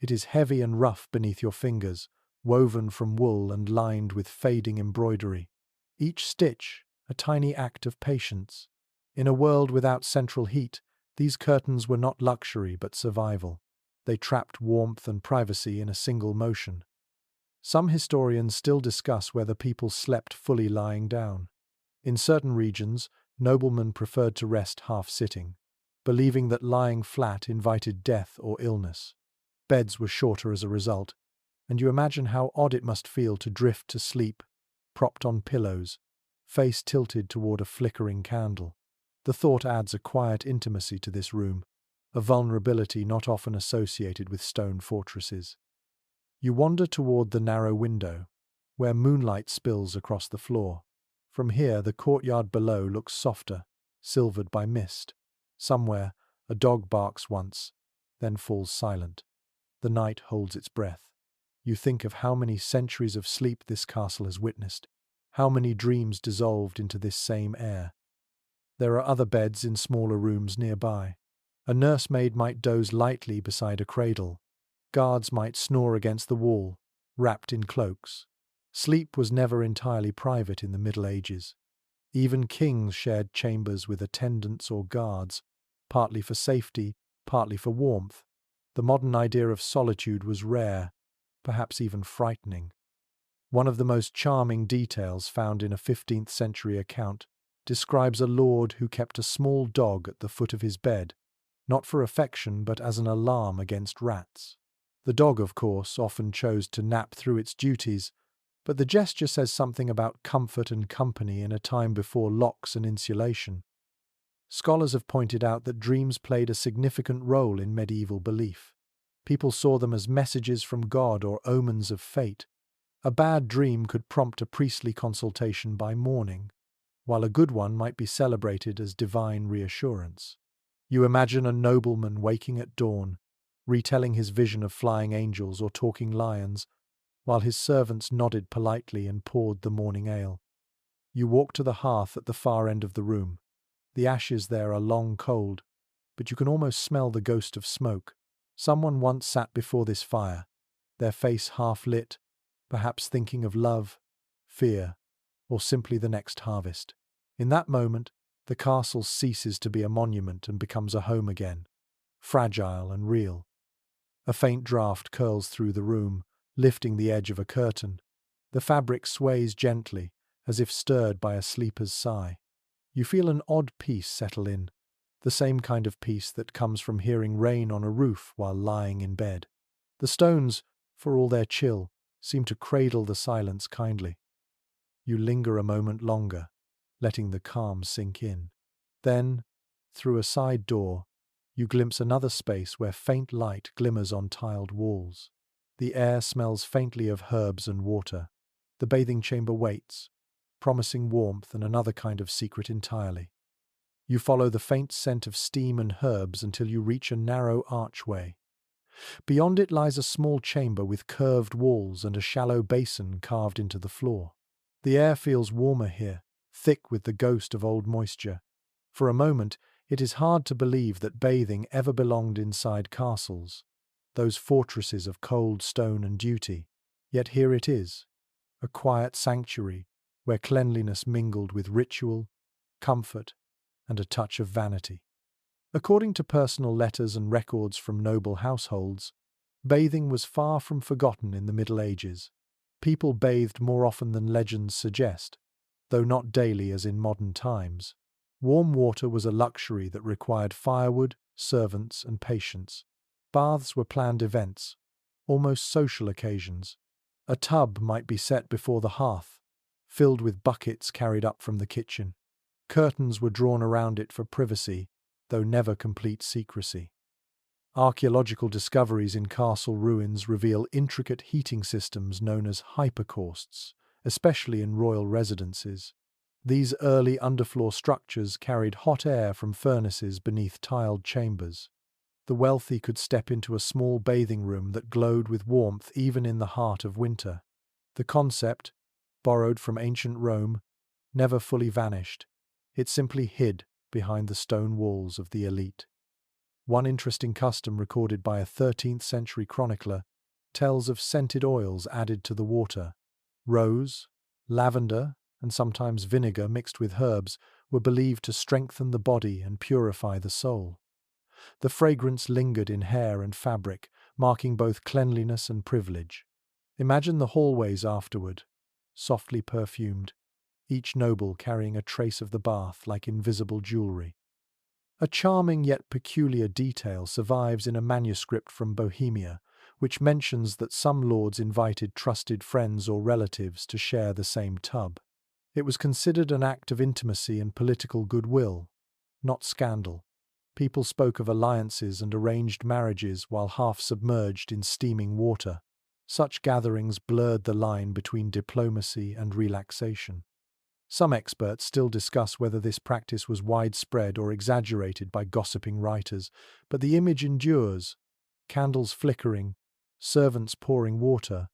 It is heavy and rough beneath your fingers, woven from wool and lined with fading embroidery. Each stitch, a tiny act of patience. In a world without central heat, these curtains were not luxury but survival. They trapped warmth and privacy in a single motion. Some historians still discuss whether people slept fully lying down. In certain regions, noblemen preferred to rest half-sitting, believing that lying flat invited death or illness. Beds were shorter as a result, and you imagine how odd it must feel to drift to sleep, propped on pillows, face tilted toward a flickering candle. The thought adds a quiet intimacy to this room, a vulnerability not often associated with stone fortresses. You wander toward the narrow window, where moonlight spills across the floor. From here, the courtyard below looks softer, silvered by mist. Somewhere, a dog barks once, then falls silent. The night holds its breath. You think of how many centuries of sleep this castle has witnessed, how many dreams dissolved into this same air. There are other beds in smaller rooms nearby. A nursemaid might doze lightly beside a cradle. Guards might snore against the wall, wrapped in cloaks. Sleep was never entirely private in the Middle Ages. Even kings shared chambers with attendants or guards, partly for safety, partly for warmth. The modern idea of solitude was rare, perhaps even frightening. One of the most charming details found in a 15th century account describes a lord who kept a small dog at the foot of his bed, not for affection but as an alarm against rats. The dog, of course, often chose to nap through its duties, but the gesture says something about comfort and company in a time before locks and insulation. Scholars have pointed out that dreams played a significant role in medieval belief. People saw them as messages from God or omens of fate. A bad dream could prompt a priestly consultation by morning, while a good one might be celebrated as divine reassurance. You imagine a nobleman waking at dawn, retelling his vision of flying angels or talking lions, while his servants nodded politely and poured the morning ale. You walk to the hearth at the far end of the room. The ashes there are long cold, but you can almost smell the ghost of smoke. Someone once sat before this fire, their face half lit, perhaps thinking of love, fear, or simply the next harvest. In that moment, the castle ceases to be a monument and becomes a home again, fragile and real. A faint draught curls through the room, lifting the edge of a curtain. The fabric sways gently, as if stirred by a sleeper's sigh. You feel an odd peace settle in, the same kind of peace that comes from hearing rain on a roof while lying in bed. The stones, for all their chill, seem to cradle the silence kindly. You linger a moment longer, letting the calm sink in. Then, through a side door, you glimpse another space where faint light glimmers on tiled walls. The air smells faintly of herbs and water. The bathing chamber waits, promising warmth and another kind of secret entirely. You follow the faint scent of steam and herbs until you reach a narrow archway. Beyond it lies a small chamber with curved walls and a shallow basin carved into the floor. The air feels warmer here, thick with the ghost of old moisture. For a moment, it is hard to believe that bathing ever belonged inside castles, those fortresses of cold stone and duty. Yet here it is, a quiet sanctuary where cleanliness mingled with ritual, comfort, and a touch of vanity. According to personal letters and records from noble households, bathing was far from forgotten in the Middle Ages. People bathed more often than legends suggest, though not daily as in modern times. Warm water was a luxury that required firewood, servants, and patience. Baths were planned events, almost social occasions. A tub might be set before the hearth, filled with buckets carried up from the kitchen. Curtains were drawn around it for privacy, though never complete secrecy. Archaeological discoveries in castle ruins reveal intricate heating systems known as hypercausts, especially in royal residences. These early underfloor structures carried hot air from furnaces beneath tiled chambers. The wealthy could step into a small bathing room that glowed with warmth even in the heart of winter. The concept, borrowed from ancient Rome, never fully vanished. It simply hid behind the stone walls of the elite. One interesting custom recorded by a 13th century chronicler tells of scented oils added to the water. Rose, lavender, and sometimes vinegar mixed with herbs were believed to strengthen the body and purify the soul. The fragrance lingered in hair and fabric, marking both cleanliness and privilege. Imagine the hallways afterward, softly perfumed, each noble carrying a trace of the bath like invisible jewelry. A charming yet peculiar detail survives in a manuscript from Bohemia, which mentions that some lords invited trusted friends or relatives to share the same tub. It was considered an act of intimacy and political goodwill, not scandal. People spoke of alliances and arranged marriages while half submerged in steaming water. Such gatherings blurred the line between diplomacy and relaxation. Some experts still discuss whether this practice was widespread or exaggerated by gossiping writers, but the image endures: candles flickering, servants pouring water,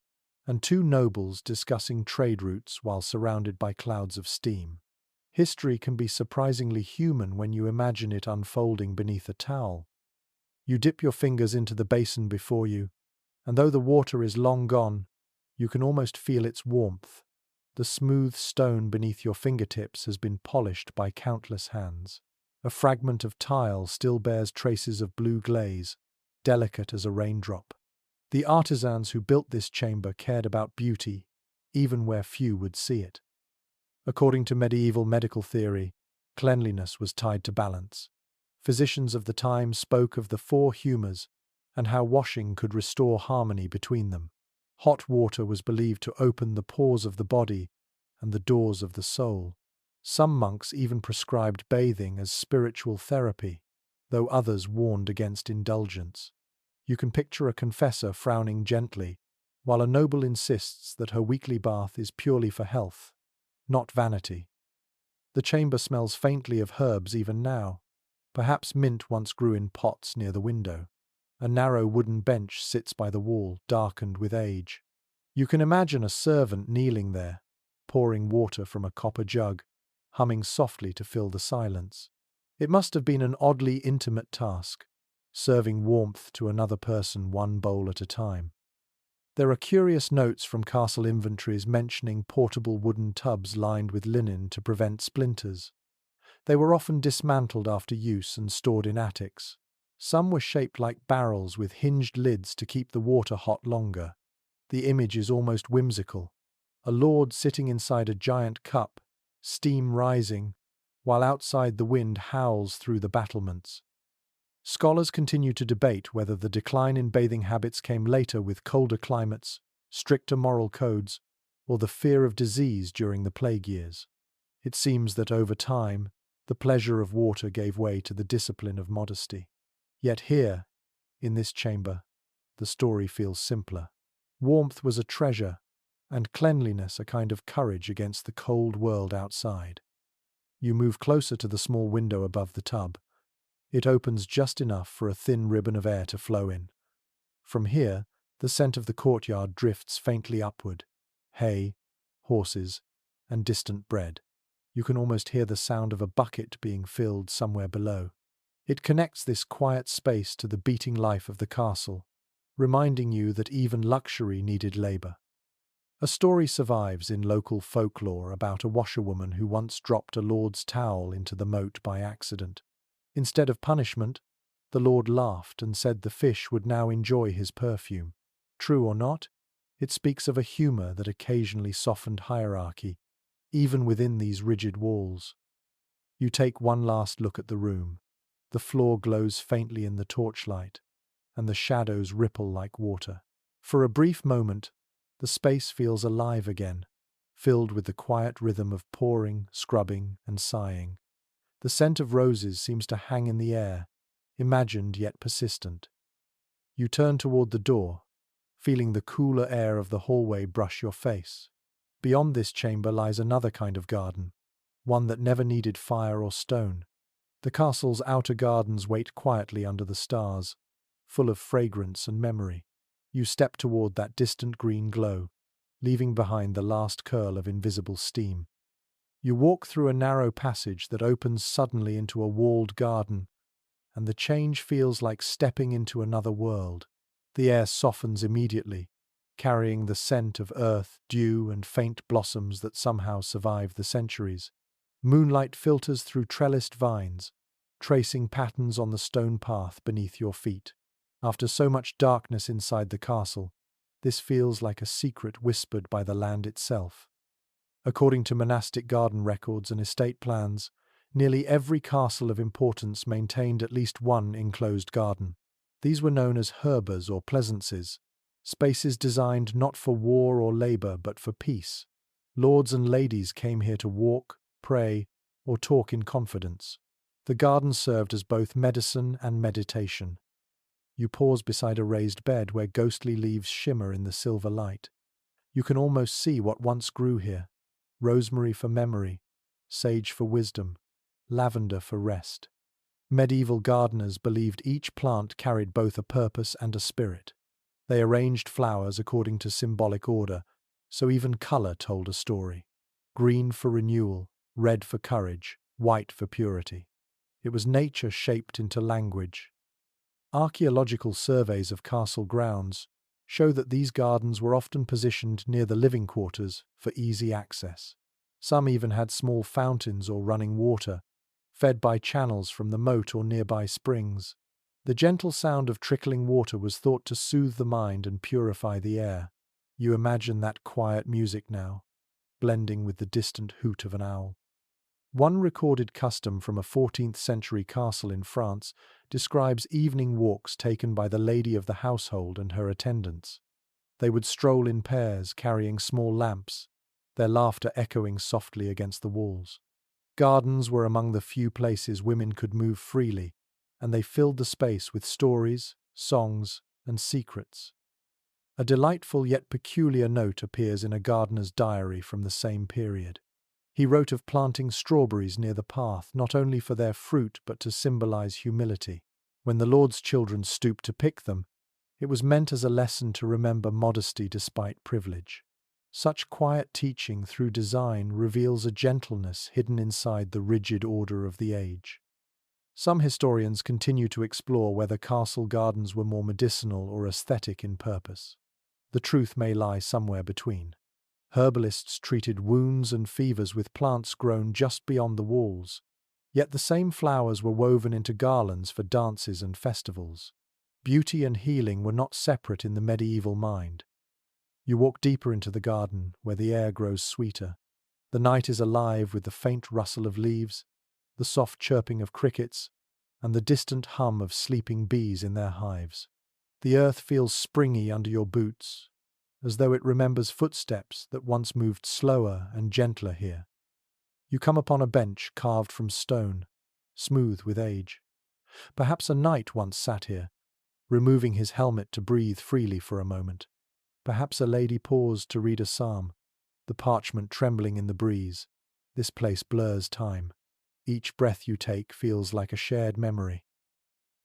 and two nobles discussing trade routes while surrounded by clouds of steam. History can be surprisingly human when you imagine it unfolding beneath a towel. You dip your fingers into the basin before you, and though the water is long gone, you can almost feel its warmth. The smooth stone beneath your fingertips has been polished by countless hands. A fragment of tile still bears traces of blue glaze, delicate as a raindrop. The artisans who built this chamber cared about beauty, even where few would see it. According to medieval medical theory, cleanliness was tied to balance. Physicians of the time spoke of the four humours and how washing could restore harmony between them. Hot water was believed to open the pores of the body and the doors of the soul. Some monks even prescribed bathing as spiritual therapy, though others warned against indulgence. You can picture a confessor frowning gently, while a noble insists that her weekly bath is purely for health, not vanity. The chamber smells faintly of herbs even now. Perhaps mint once grew in pots near the window. A narrow wooden bench sits by the wall, darkened with age. You can imagine a servant kneeling there, pouring water from a copper jug, humming softly to fill the silence. It must have been an oddly intimate task, serving warmth to another person one bowl at a time. There are curious notes from castle inventories mentioning portable wooden tubs lined with linen to prevent splinters. They were often dismantled after use and stored in attics. Some were shaped like barrels with hinged lids to keep the water hot longer. The image is almost whimsical. A lord sitting inside a giant cup, steam rising, while outside the wind howls through the battlements. Scholars continue to debate whether the decline in bathing habits came later with colder climates, stricter moral codes, or the fear of disease during the plague years. It seems that over time, the pleasure of water gave way to the discipline of modesty. Yet here, in this chamber, the story feels simpler. Warmth was a treasure, and cleanliness a kind of courage against the cold world outside. You move closer to the small window above the tub. It opens just enough for a thin ribbon of air to flow in. From here, the scent of the courtyard drifts faintly upward. Hay, horses, and distant bread. You can almost hear the sound of a bucket being filled somewhere below. It connects this quiet space to the beating life of the castle, reminding you that even luxury needed labor. A story survives in local folklore about a washerwoman who once dropped a lord's towel into the moat by accident. Instead of punishment, the lord laughed and said the fish would now enjoy his perfume. True or not, it speaks of a humor that occasionally softened hierarchy, even within these rigid walls. You take one last look at the room. The floor glows faintly in the torchlight, and the shadows ripple like water. For a brief moment, the space feels alive again, filled with the quiet rhythm of pouring, scrubbing, and sighing. The scent of roses seems to hang in the air, imagined yet persistent. You turn toward the door, feeling the cooler air of the hallway brush your face. Beyond this chamber lies another kind of garden, one that never needed fire or stone. The castle's outer gardens wait quietly under the stars, full of fragrance and memory. You step toward that distant green glow, leaving behind the last curl of invisible steam. You walk through a narrow passage that opens suddenly into a walled garden, and the change feels like stepping into another world. The air softens immediately, carrying the scent of earth, dew, and faint blossoms that somehow survive the centuries. Moonlight filters through trellised vines, tracing patterns on the stone path beneath your feet. After so much darkness inside the castle, this feels like a secret whispered by the land itself. According to monastic garden records and estate plans, nearly every castle of importance maintained at least one enclosed garden. These were known as herbers or pleasaunces, spaces designed not for war or labor but for peace. Lords and ladies came here to walk, pray, or talk in confidence. The garden served as both medicine and meditation. You pause beside a raised bed where ghostly leaves shimmer in the silver light. You can almost see what once grew here: rosemary for memory, sage for wisdom, lavender for rest. Medieval gardeners believed each plant carried both a purpose and a spirit. They arranged flowers according to symbolic order, so even color told a story. Green for renewal, red for courage, white for purity. It was nature shaped into language. Archaeological surveys of castle grounds show that these gardens were often positioned near the living quarters for easy access. Some even had small fountains or running water, fed by channels from the moat or nearby springs. The gentle sound of trickling water was thought to soothe the mind and purify the air. You imagine that quiet music now, blending with the distant hoot of an owl. One recorded custom from a 14th century castle in France describes evening walks taken by the lady of the household and her attendants. They would stroll in pairs, carrying small lamps, their laughter echoing softly against the walls. Gardens were among the few places women could move freely, and they filled the space with stories, songs, and secrets. A delightful yet peculiar note appears in a gardener's diary from the same period. He wrote of planting strawberries near the path, not only for their fruit but to symbolize humility. When the Lord's children stooped to pick them, it was meant as a lesson to remember modesty despite privilege. Such quiet teaching through design reveals a gentleness hidden inside the rigid order of the age. Some historians continue to explore whether castle gardens were more medicinal or aesthetic in purpose. The truth may lie somewhere between. Herbalists treated wounds and fevers with plants grown just beyond the walls, yet the same flowers were woven into garlands for dances and festivals. Beauty and healing were not separate in the medieval mind. You walk deeper into the garden, where the air grows sweeter. The night is alive with the faint rustle of leaves, the soft chirping of crickets, and the distant hum of sleeping bees in their hives. The earth feels springy under your boots, as though it remembers footsteps that once moved slower and gentler here. You come upon a bench carved from stone, smooth with age. Perhaps a knight once sat here, removing his helmet to breathe freely for a moment. Perhaps a lady paused to read a psalm, the parchment trembling in the breeze. This place blurs time. Each breath you take feels like a shared memory.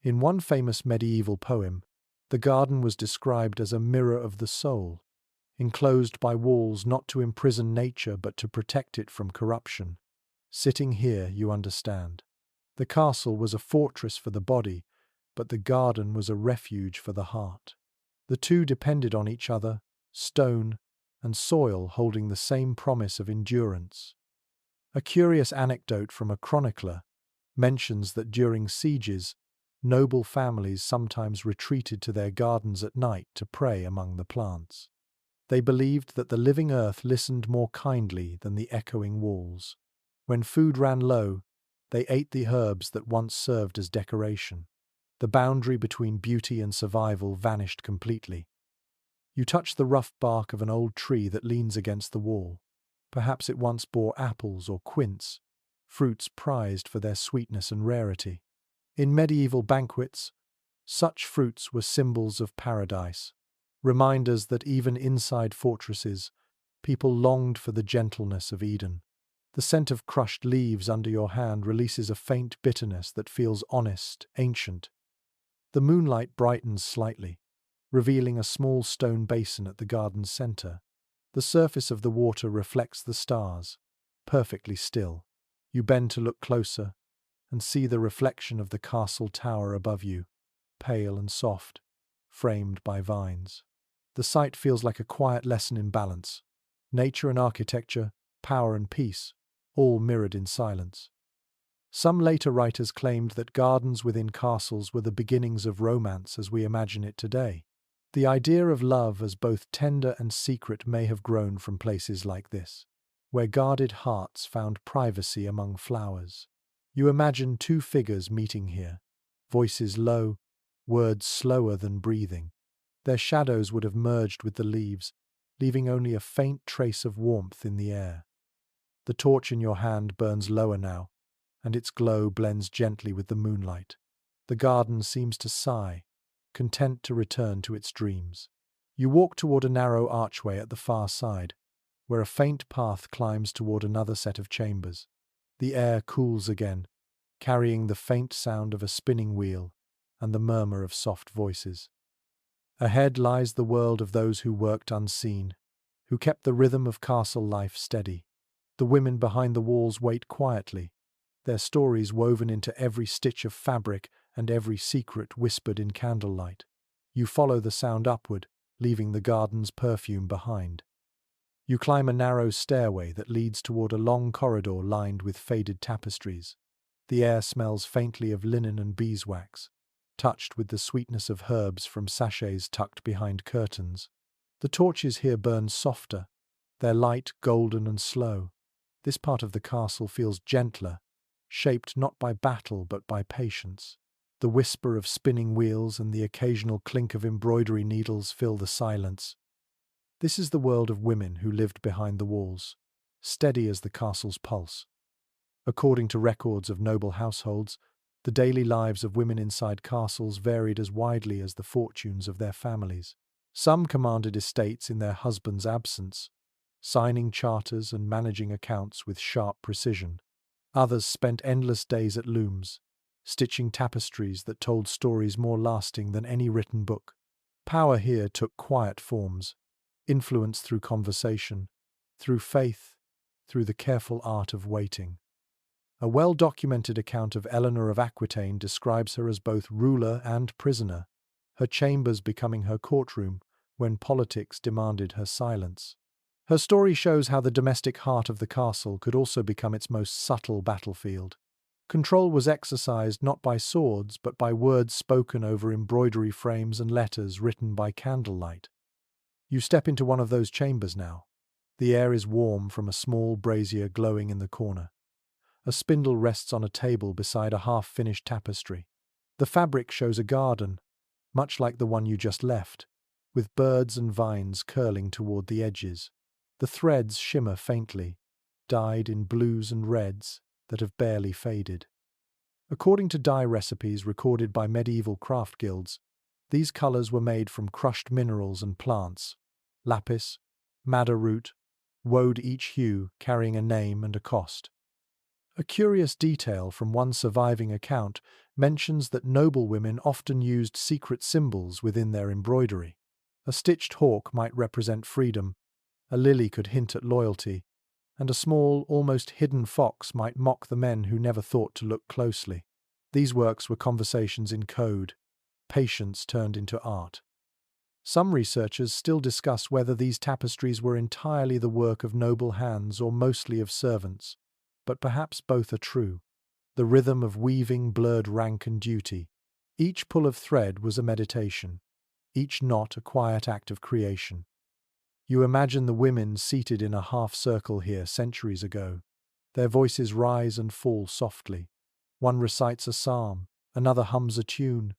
In one famous medieval poem, the garden was described as a mirror of the soul, enclosed by walls not to imprison nature but to protect it from corruption. Sitting here, you understand. The castle was a fortress for the body, but the garden was a refuge for the heart. The two depended on each other, stone and soil holding the same promise of endurance. A curious anecdote from a chronicler mentions that during sieges, noble families sometimes retreated to their gardens at night to pray among the plants. They believed that the living earth listened more kindly than the echoing walls. When food ran low, they ate the herbs that once served as decoration. The boundary between beauty and survival vanished completely. You touch the rough bark of an old tree that leans against the wall. Perhaps it once bore apples or quince, fruits prized for their sweetness and rarity. In medieval banquets, such fruits were symbols of paradise, reminders that even inside fortresses, people longed for the gentleness of Eden. The scent of crushed leaves under your hand releases a faint bitterness that feels honest, ancient. The moonlight brightens slightly, revealing a small stone basin at the garden's center. The surface of the water reflects the stars, perfectly still. You bend to look closer and see the reflection of the castle tower above you, pale and soft, framed by vines. The sight feels like a quiet lesson in balance. Nature and architecture, power and peace, all mirrored in silence. Some later writers claimed that gardens within castles were the beginnings of romance as we imagine it today. The idea of love as both tender and secret may have grown from places like this, where guarded hearts found privacy among flowers. You imagine two figures meeting here, voices low, words slower than breathing. Their shadows would have merged with the leaves, leaving only a faint trace of warmth in the air. The torch in your hand burns lower now, and its glow blends gently with the moonlight. The garden seems to sigh, content to return to its dreams. You walk toward a narrow archway at the far side, where a faint path climbs toward another set of chambers. The air cools again, carrying the faint sound of a spinning wheel and the murmur of soft voices. Ahead lies the world of those who worked unseen, who kept the rhythm of castle life steady. The women behind the walls wait quietly, their stories woven into every stitch of fabric and every secret whispered in candlelight. You follow the sound upward, leaving the garden's perfume behind. You climb a narrow stairway that leads toward a long corridor lined with faded tapestries. The air smells faintly of linen and beeswax, touched with the sweetness of herbs from sachets tucked behind curtains. The torches here burn softer, their light golden and slow. This part of the castle feels gentler, shaped not by battle but by patience. The whisper of spinning wheels and the occasional clink of embroidery needles fill the silence. This is the world of women who lived behind the walls, steady as the castle's pulse. According to records of noble households, the daily lives of women inside castles varied as widely as the fortunes of their families. Some commanded estates in their husband's absence, signing charters and managing accounts with sharp precision. Others spent endless days at looms, stitching tapestries that told stories more lasting than any written book. Power here took quiet forms, influence through conversation, through faith, through the careful art of waiting. A well-documented account of Eleanor of Aquitaine describes her as both ruler and prisoner, her chambers becoming her courtroom when politics demanded her silence. Her story shows how the domestic heart of the castle could also become its most subtle battlefield. Control was exercised not by swords but by words spoken over embroidery frames and letters written by candlelight. You step into one of those chambers now. The air is warm from a small brazier glowing in the corner. A spindle rests on a table beside a half-finished tapestry. The fabric shows a garden, much like the one you just left, with birds and vines curling toward the edges. The threads shimmer faintly, dyed in blues and reds that have barely faded. According to dye recipes recorded by medieval craft guilds, these colors were made from crushed minerals and plants. Lapis, madder root, wode each hue carrying a name and a cost. A curious detail from one surviving account mentions that noblewomen often used secret symbols within their embroidery. A stitched hawk might represent freedom, a lily could hint at loyalty, and a small, almost hidden fox might mock the men who never thought to look closely. These works were conversations in code, patience turned into art. Some researchers still discuss whether these tapestries were entirely the work of noble hands or mostly of servants, but perhaps both are true. The rhythm of weaving blurred rank and duty. Each pull of thread was a meditation, each knot a quiet act of creation. You imagine the women seated in a half-circle here centuries ago. Their voices rise and fall softly. One recites a psalm, another hums a tune,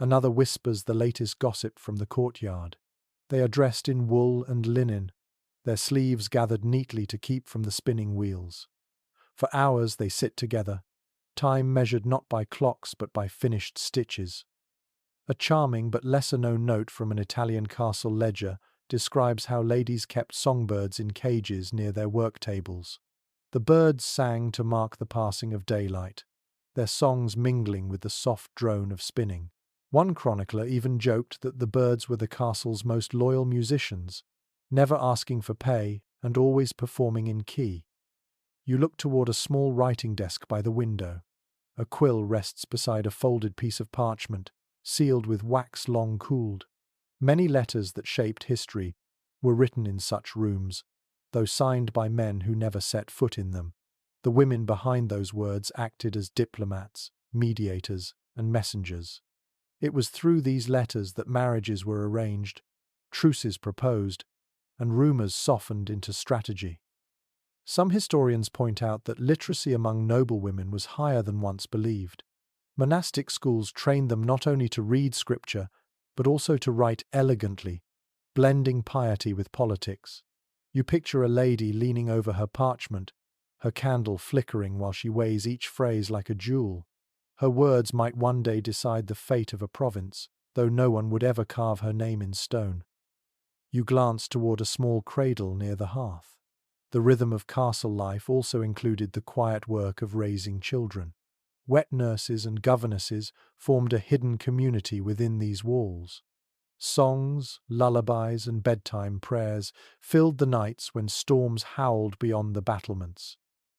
another whispers the latest gossip from the courtyard. They are dressed in wool and linen, their sleeves gathered neatly to keep from the spinning wheels. For hours they sit together, time measured not by clocks but by finished stitches. A charming but lesser-known note from an Italian castle ledger describes how ladies kept songbirds in cages near their work tables. The birds sang to mark the passing of daylight, their songs mingling with the soft drone of spinning. One chronicler even joked that the birds were the castle's most loyal musicians, never asking for pay and always performing in key. You look toward a small writing desk by the window. A quill rests beside a folded piece of parchment, sealed with wax long cooled. Many letters that shaped history were written in such rooms, though signed by men who never set foot in them. The women behind those words acted as diplomats, mediators, and messengers. It was through these letters that marriages were arranged, truces proposed, and rumors softened into strategy. Some historians point out that literacy among noblewomen was higher than once believed. Monastic schools trained them not only to read scripture, but also to write elegantly, blending piety with politics. You picture a lady leaning over her parchment, her candle flickering while she weighs each phrase like a jewel. Her words might one day decide the fate of a province, though no one would ever carve her name in stone. You glance toward a small cradle near the hearth. The rhythm of castle life also included the quiet work of raising children. Wet nurses and governesses formed a hidden community within these walls. Songs, lullabies, and bedtime prayers filled the nights when storms howled beyond the battlements.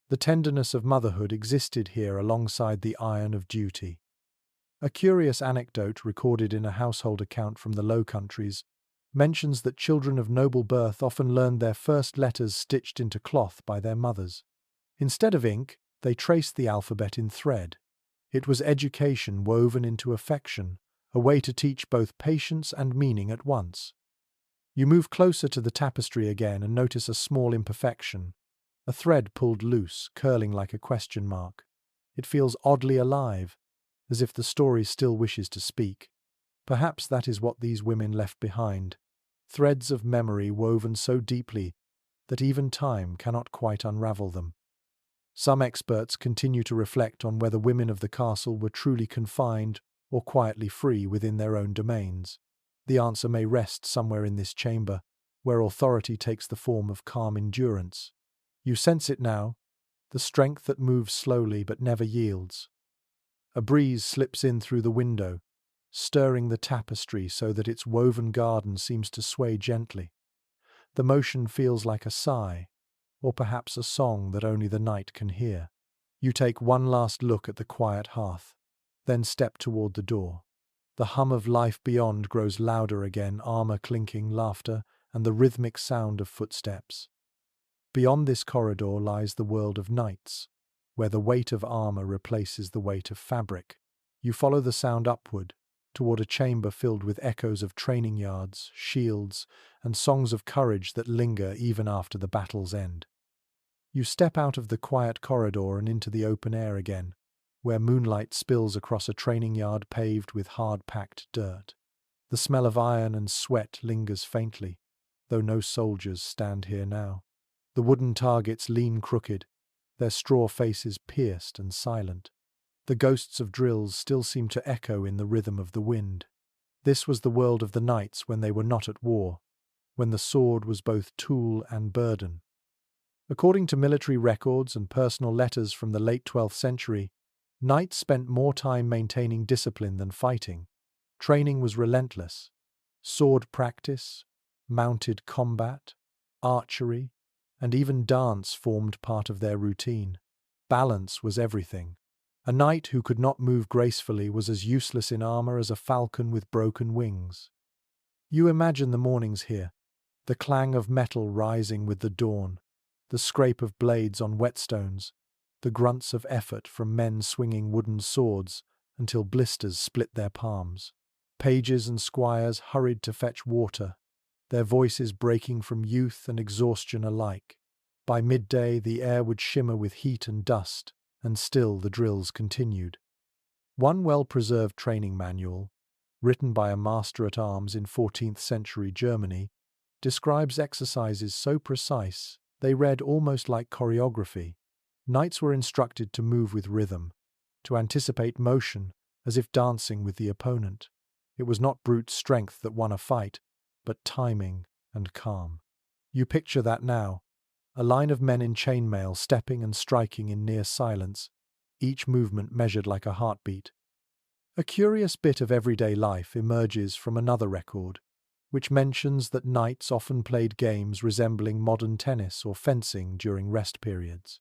The tenderness of motherhood existed here alongside the iron of duty. A curious anecdote recorded in a household account from the Low Countries mentions that children of noble birth often learned their first letters stitched into cloth by their mothers. Instead of ink, they traced the alphabet in thread. It was education woven into affection, a way to teach both patience and meaning at once. You move closer to the tapestry again and notice a small imperfection. A thread pulled loose, curling like a question mark. It feels oddly alive, as if the story still wishes to speak. Perhaps that is what these women left behind. Threads of memory woven so deeply that even time cannot quite unravel them. Some experts continue to reflect on whether women of the castle were truly confined or quietly free within their own domains. The answer may rest somewhere in this chamber, where authority takes the form of calm endurance. You sense it now, the strength that moves slowly but never yields. A breeze slips in through the window, stirring the tapestry so that its woven garden seems to sway gently. The motion feels like a sigh, or perhaps a song that only the night can hear. You take one last look at the quiet hearth, then step toward the door. The hum of life beyond grows louder again, armor clinking, laughter, and the rhythmic sound of footsteps. Beyond this corridor lies the world of knights, where the weight of armor replaces the weight of fabric. You follow the sound upward, toward a chamber filled with echoes of training yards, shields, and songs of courage that linger even after the battle's end. You step out of the quiet corridor and into the open air again, where moonlight spills across a training yard paved with hard-packed dirt. The smell of iron and sweat lingers faintly, though no soldiers stand here now. The wooden targets lean crooked, their straw faces pierced and silent. The ghosts of drills still seem to echo in the rhythm of the wind. This was the world of the knights when they were not at war, when the sword was both tool and burden. According to military records and personal letters from the late 12th century, knights spent more time maintaining discipline than fighting. Training was relentless. Sword practice, mounted combat, archery, and even dance formed part of their routine. Balance was everything. A knight who could not move gracefully was as useless in armor as a falcon with broken wings. You imagine the mornings here, the clang of metal rising with the dawn, the scrape of blades on whetstones, the grunts of effort from men swinging wooden swords until blisters split their palms. Pages and squires hurried to fetch water, their voices breaking from youth and exhaustion alike. By midday, the air would shimmer with heat and dust, and still the drills continued. One well-preserved training manual, written by a master-at-arms in 14th century Germany, describes exercises so precise they read almost like choreography. Knights were instructed to move with rhythm, to anticipate motion as if dancing with the opponent. It was not brute strength that won a fight, but timing and calm. You picture that now, a line of men in chainmail stepping and striking in near silence, each movement measured like a heartbeat. A curious bit of everyday life emerges from another record, which mentions that knights often played games resembling modern tennis or fencing during rest periods.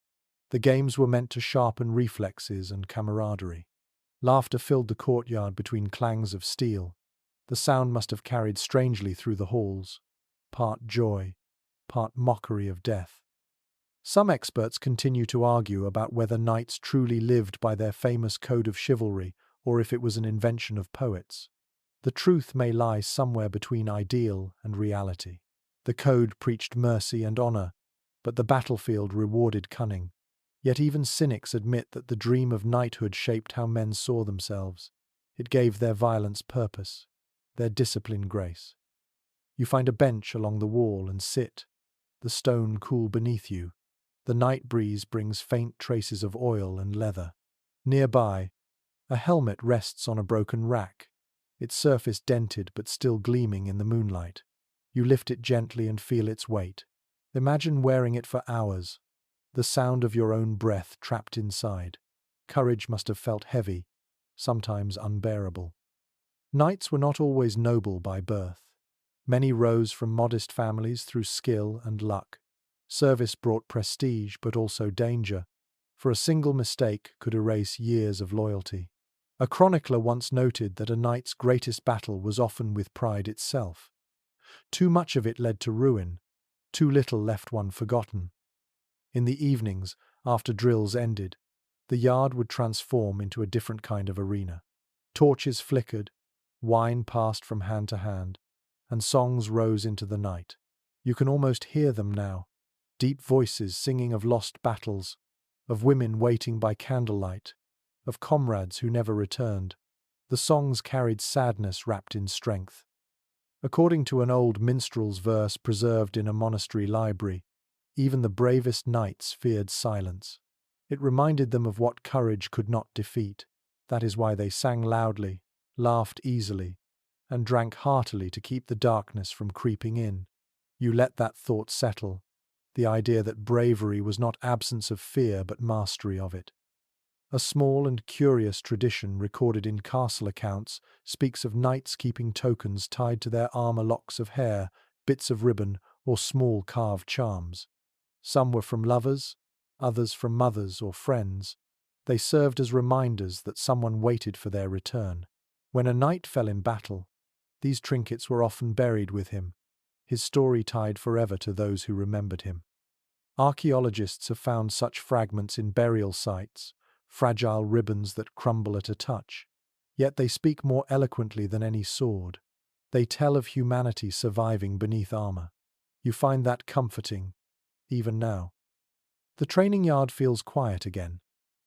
The games were meant to sharpen reflexes and camaraderie. Laughter filled the courtyard between clangs of steel. The sound must have carried strangely through the halls, part joy, part mockery of death. Some experts continue to argue about whether knights truly lived by their famous code of chivalry or if it was an invention of poets. The truth may lie somewhere between ideal and reality. The code preached mercy and honor, but the battlefield rewarded cunning. Yet even cynics admit that the dream of knighthood shaped how men saw themselves. It gave their violence purpose, their discipline grace. You find a bench along the wall and sit, the stone cool beneath you. The night breeze brings faint traces of oil and leather. Nearby, a helmet rests on a broken rack, its surface dented but still gleaming in the moonlight. You lift it gently and feel its weight. Imagine wearing it for hours, the sound of your own breath trapped inside. Courage must have felt heavy, sometimes unbearable. Knights were not always noble by birth. Many rose from modest families through skill and luck. Service brought prestige but also danger, for a single mistake could erase years of loyalty. A chronicler once noted that a knight's greatest battle was often with pride itself. Too much of it led to ruin, too little left one forgotten. In the evenings, after drills ended, the yard would transform into a different kind of arena. Torches flickered, wine passed from hand to hand, and songs rose into the night. You can almost hear them now, deep voices singing of lost battles, of women waiting by candlelight, of comrades who never returned. The songs carried sadness wrapped in strength. According to an old minstrel's verse preserved in a monastery library, even the bravest knights feared silence. It reminded them of what courage could not defeat. That is why they sang loudly, laughed easily, and drank heartily to keep the darkness from creeping in. You let that thought settle, the idea that bravery was not absence of fear but mastery of it. A small and curious tradition recorded in castle accounts speaks of knights keeping tokens tied to their armor, locks of hair, bits of ribbon, or small carved charms. Some were from lovers, others from mothers or friends. They served as reminders that someone waited for their return. When a knight fell in battle, these trinkets were often buried with him, his story tied forever to those who remembered him. Archaeologists have found such fragments in burial sites, fragile ribbons that crumble at a touch. Yet they speak more eloquently than any sword. They tell of humanity surviving beneath armor. You find that comforting, even now. The training yard feels quiet again.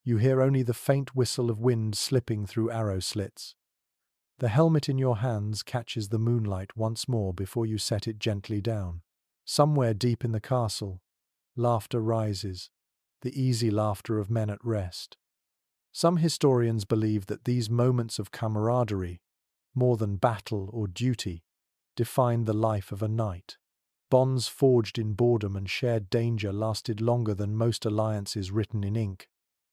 You hear only the faint whistle of wind slipping through arrow slits. The helmet in your hands catches the moonlight once more before you set it gently down. Somewhere deep in the castle, laughter rises, the easy laughter of men at rest. Some historians believe that these moments of camaraderie, more than battle or duty, defined the life of a knight. Bonds forged in boredom and shared danger lasted longer than most alliances written in ink.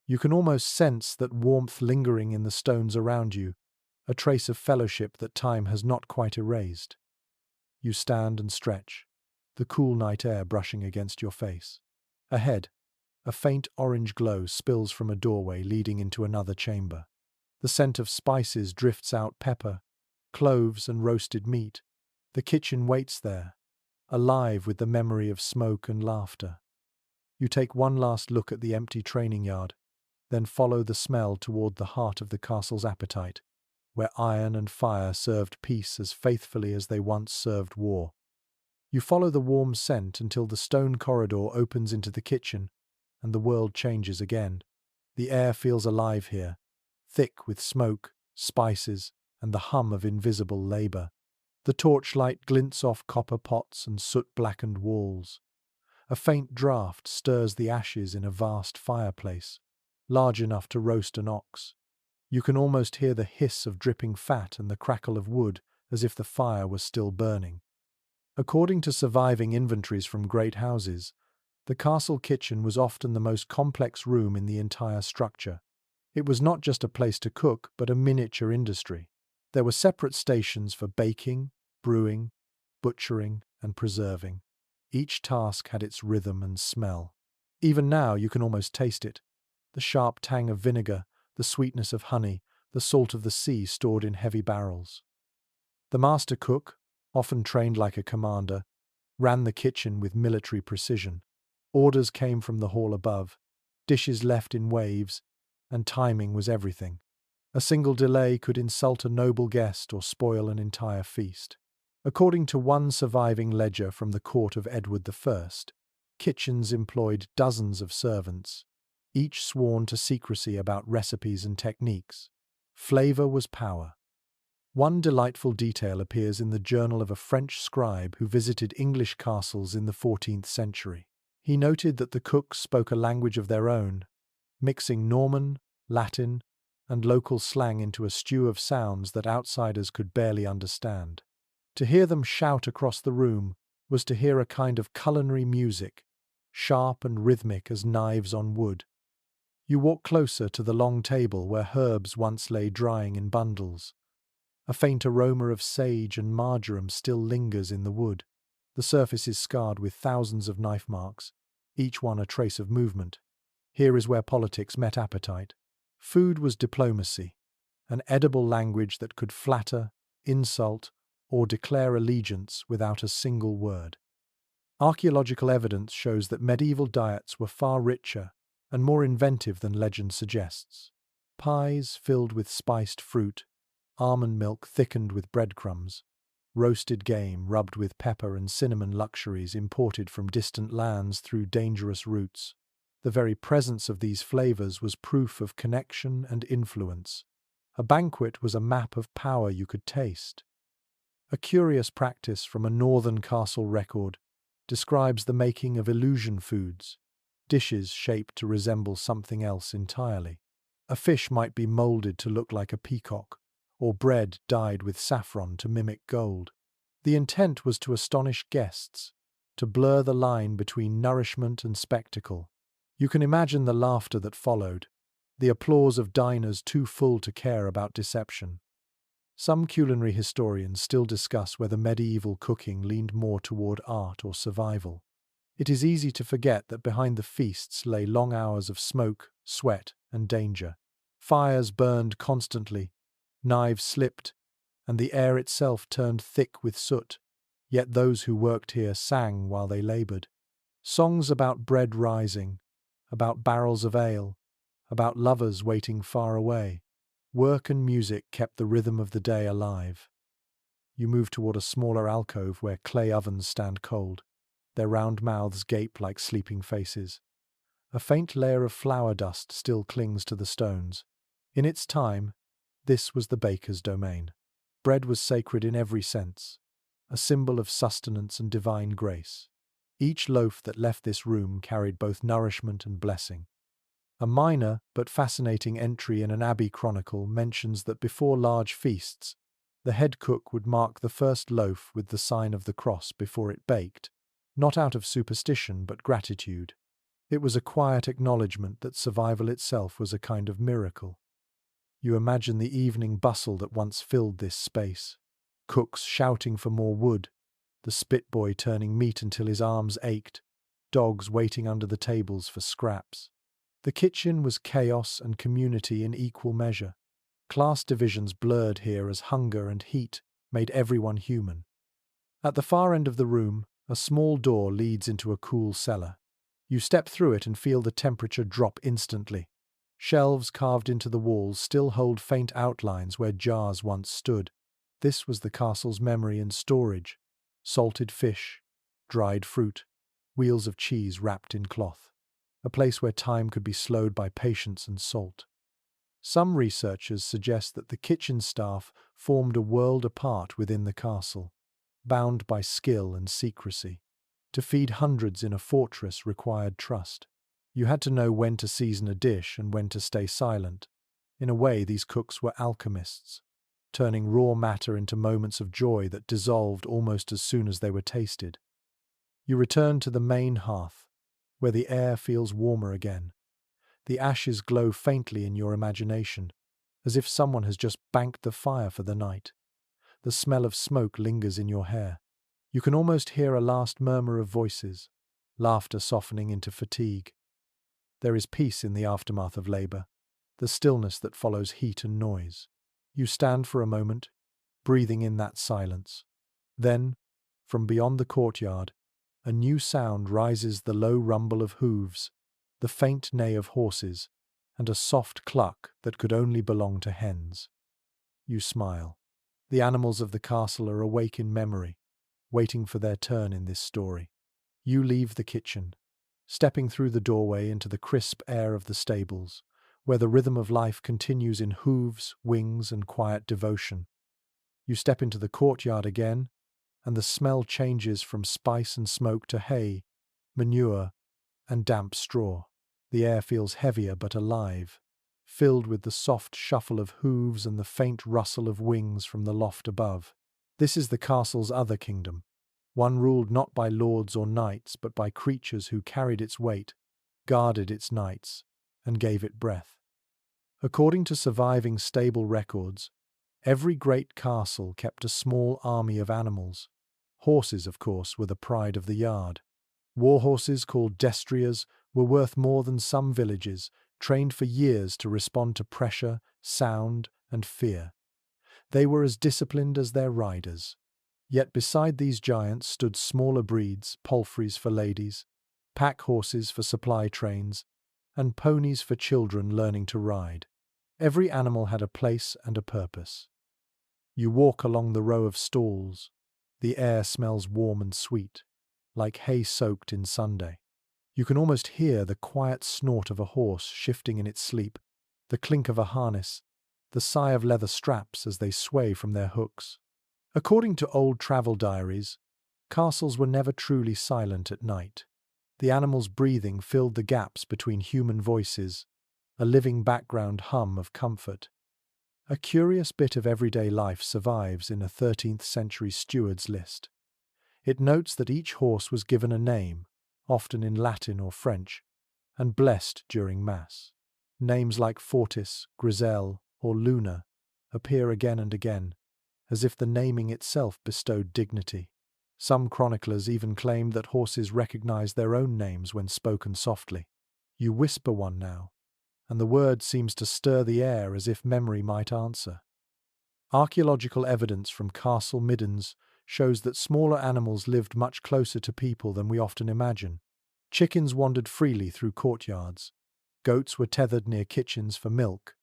You can almost sense that warmth lingering in the stones around you, a trace of fellowship that time has not quite erased. You stand and stretch, the cool night air brushing against your face. Ahead, a faint orange glow spills from a doorway leading into another chamber. The scent of spices drifts out: pepper, cloves, and roasted meat. The kitchen waits there, alive with the memory of smoke and laughter. You take one last look at the empty training yard, then follow the smell toward the heart of the castle's appetite, where iron and fire served peace as faithfully as they once served war. You follow the warm scent until the stone corridor opens into the kitchen, and the world changes again. The air feels alive here, thick with smoke, spices, and the hum of invisible labor. The torchlight glints off copper pots and soot-blackened walls. A faint draught stirs the ashes in a vast fireplace, large enough to roast an ox. You can almost hear the hiss of dripping fat and the crackle of wood as if the fire was still burning. According to surviving inventories from great houses, the castle kitchen was often the most complex room in the entire structure. It was not just a place to cook, but a miniature industry. There were separate stations for baking, brewing, butchering, and preserving. Each task had its rhythm and smell. Even now you can almost taste it. The sharp tang of vinegar, the sweetness of honey, the salt of the sea stored in heavy barrels. The master cook, often trained like a commander, ran the kitchen with military precision. Orders came from the hall above, dishes left in waves, and timing was everything. A single delay could insult a noble guest or spoil an entire feast. According to one surviving ledger from the court of Edward I, kitchens employed dozens of servants, each sworn to secrecy about recipes and techniques. Flavor was power. One delightful detail appears in the journal of a French scribe who visited English castles in the 14th century. He noted that the cooks spoke a language of their own, mixing Norman, Latin, and local slang into a stew of sounds that outsiders could barely understand. To hear them shout across the room was to hear a kind of culinary music, sharp and rhythmic as knives on wood. You walk closer to the long table where herbs once lay drying in bundles. A faint aroma of sage and marjoram still lingers in the wood. The surface is scarred with thousands of knife marks, each one a trace of movement. Here is where politics met appetite. Food was diplomacy, an edible language that could flatter, insult, or declare allegiance without a single word. Archaeological evidence shows that medieval diets were far richer and more inventive than legend suggests. Pies filled with spiced fruit, almond milk thickened with breadcrumbs, roasted game rubbed with pepper and cinnamon luxuries imported from distant lands through dangerous routes. The very presence of these flavors was proof of connection and influence. A banquet was a map of power you could taste. A curious practice from a northern castle record describes the making of illusion foods, dishes shaped to resemble something else entirely. A fish might be molded to look like a peacock, or bread dyed with saffron to mimic gold. The intent was to astonish guests, to blur the line between nourishment and spectacle. You can imagine the laughter that followed, the applause of diners too full to care about deception. Some culinary historians still discuss whether medieval cooking leaned more toward art or survival. It is easy to forget that behind the feasts lay long hours of smoke, sweat, and danger. Fires burned constantly, knives slipped, and the air itself turned thick with soot. Yet those who worked here sang while they labored. Songs about bread rising, about barrels of ale, about lovers waiting far away. Work and music kept the rhythm of the day alive. You move toward a smaller alcove where clay ovens stand cold. Their round mouths gape like sleeping faces. A faint layer of flour dust still clings to the stones. In its time, this was the baker's domain. Bread was sacred in every sense, a symbol of sustenance and divine grace. Each loaf that left this room carried both nourishment and blessing. A minor but fascinating entry in an abbey chronicle mentions that before large feasts, the head cook would mark the first loaf with the sign of the cross before it baked, not out of superstition but gratitude. It was a quiet acknowledgement that survival itself was a kind of miracle. You imagine the evening bustle that once filled this space. Cooks shouting for more wood, the spit boy turning meat until his arms ached, dogs waiting under the tables for scraps. The kitchen was chaos and community in equal measure. Class divisions blurred here as hunger and heat made everyone human. At the far end of the room, a small door leads into a cool cellar. You step through it and feel the temperature drop instantly. Shelves carved into the walls still hold faint outlines where jars once stood. This was the castle's memory and storage. Salted fish, dried fruit, wheels of cheese wrapped in cloth. A place where time could be slowed by patience and salt. Some researchers suggest that the kitchen staff formed a world apart within the castle, bound by skill and secrecy. To feed hundreds in a fortress required trust. You had to know when to season a dish and when to stay silent. In a way, these cooks were alchemists, turning raw matter into moments of joy that dissolved almost as soon as they were tasted. You return to the main hearth, where the air feels warmer again. The ashes glow faintly in your imagination, as if someone has just banked the fire for the night. The smell of smoke lingers in your hair. You can almost hear a last murmur of voices, laughter softening into fatigue. There is peace in the aftermath of labor, the stillness that follows heat and noise. You stand for a moment, breathing in that silence. Then, from beyond the courtyard, A new sound rises, the low rumble of hooves, the faint neigh of horses, and a soft cluck that could only belong to hens. You smile. The animals of the castle are awake in memory, waiting for their turn in this story. You leave the kitchen, stepping through the doorway into the crisp air of the stables, where the rhythm of life continues in hooves, wings, and quiet devotion. You step into the courtyard again, and the smell changes from spice and smoke to hay, manure, and damp straw. The air feels heavier but alive, filled with the soft shuffle of hooves and the faint rustle of wings from the loft above. This is the castle's other kingdom, one ruled not by lords or knights but by creatures who carried its weight, guarded its nights, and gave it breath. According to surviving stable records, every great castle kept a small army of animals. Horses, of course, were the pride of the yard. War horses called destriers were worth more than some villages, trained for years to respond to pressure, sound, and fear. They were as disciplined as their riders. Yet beside these giants stood smaller breeds, palfreys for ladies, pack horses for supply trains, and ponies for children learning to ride. Every animal had a place and a purpose. You walk along the row of stalls. The air smells warm and sweet, like hay soaked in Sunday. You can almost hear the quiet snort of a horse shifting in its sleep, the clink of a harness, the sigh of leather straps as they sway from their hooks. According to old travel diaries, castles were never truly silent at night. The animals' breathing filled the gaps between human voices, a living background hum of comfort. A curious bit of everyday life survives in a 13th century steward's list. It notes that each horse was given a name, often in Latin or French, and blessed during Mass. Names like Fortis, Griselle, or Luna appear again and again, as if the naming itself bestowed dignity. Some chroniclers even claim that horses recognize their own names when spoken softly. You whisper one now, and the word seems to stir the air as if memory might answer. Archaeological evidence from Castle Middens shows that smaller animals lived much closer to people than we often imagine. Chickens wandered freely through courtyards, goats were tethered near kitchens for milk,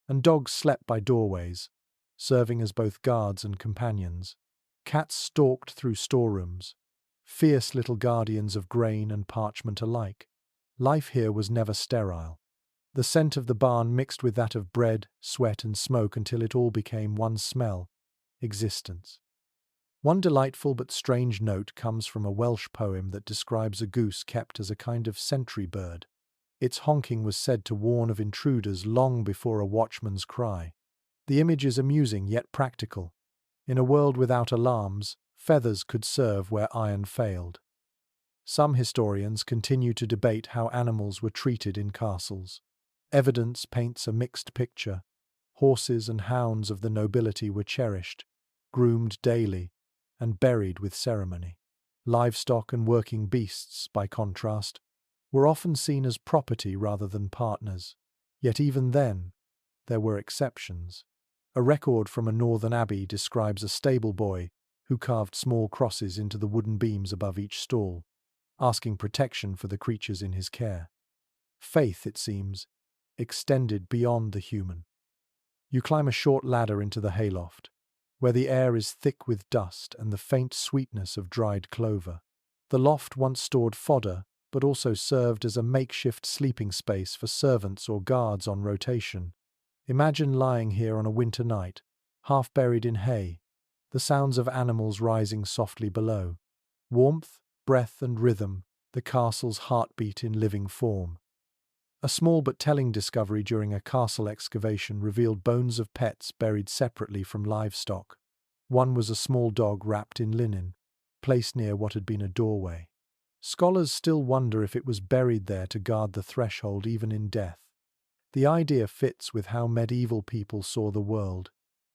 and dogs slept by doorways, serving as both guards and companions. Cats stalked through storerooms, fierce little guardians of grain and parchment alike. Life here was never sterile. The scent of the barn mixed with that of bread, sweat, and smoke until it all became one smell: existence. One delightful but strange note comes from a Welsh poem that describes a goose kept as a kind of sentry bird. Its honking was said to warn of intruders long before a watchman's cry. The image is amusing yet practical. In a world without alarms, feathers could serve where iron failed. Some historians continue to debate how animals were treated in castles. Evidence paints a mixed picture. Horses and hounds of the nobility were cherished, groomed daily, and buried with ceremony. Livestock and working beasts, by contrast, were often seen as property rather than partners. Yet even then, there were exceptions. A record from a northern abbey describes a stable boy who carved small crosses into the wooden beams above each stall, asking protection for the creatures in his care. Faith, it seems, extended beyond the human. You climb a short ladder into the hayloft, where the air is thick with dust and the faint sweetness of dried clover. The loft once stored fodder, but also served as a makeshift sleeping space for servants or guards on rotation. Imagine lying here on a winter night, half buried in hay, the sounds of animals rising softly below. Warmth, breath, and rhythm, the castle's heartbeat in living form. A small but telling discovery during a castle excavation revealed bones of pets buried separately from livestock. One was a small dog wrapped in linen, placed near what had been a doorway. Scholars still wonder if it was buried there to guard the threshold even in death. The idea fits with how medieval people saw the world,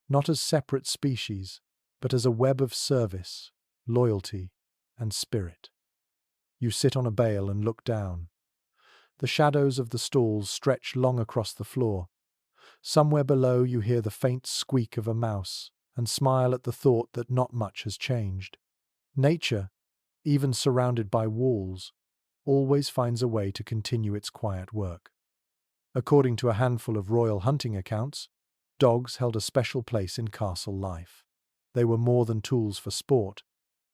not as separate species, but as a web of service, loyalty, and spirit. You sit on a bale and look down. The shadows of the stalls stretch long across the floor. Somewhere below you hear the faint squeak of a mouse and smile at the thought that not much has changed. Nature, even surrounded by walls, always finds a way to continue its quiet work. According to a handful of royal hunting accounts, dogs held a special place in castle life. They were more than tools for sport.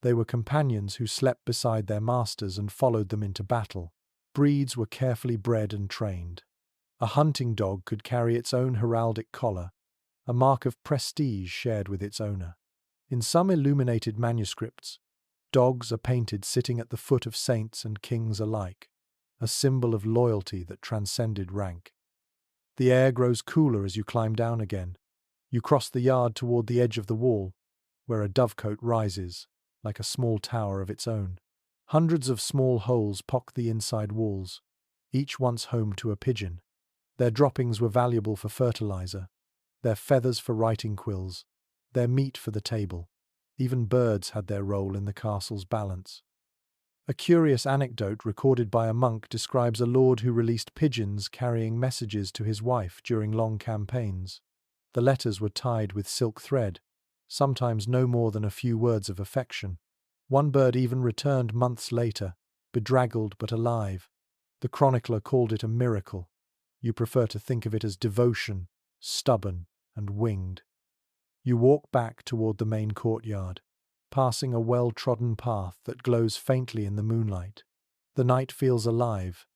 They were companions who slept beside their masters and followed them into battle. Breeds were carefully bred and trained. A hunting dog could carry its own heraldic collar, a mark of prestige shared with its owner. In some illuminated manuscripts, dogs are painted sitting at the foot of saints and kings alike, a symbol of loyalty that transcended rank. The air grows cooler as you climb down again. You cross the yard toward the edge of the wall, where a dovecote rises, like a small tower of its own. Hundreds of small holes pock the inside walls, each once home to a pigeon. Their droppings were valuable for fertilizer, their feathers for writing quills, their meat for the table. Even birds had their role in the castle's balance. A curious anecdote recorded by a monk describes a lord who released pigeons carrying messages to his wife during long campaigns. The letters were tied with silk thread, sometimes no more than a few words of affection. One bird even returned months later, bedraggled but alive. The chronicler called it a miracle. You prefer to think of it as devotion, stubborn and winged. You walk back toward the main courtyard, passing a well-trodden path that glows faintly in the moonlight. The night feels alive,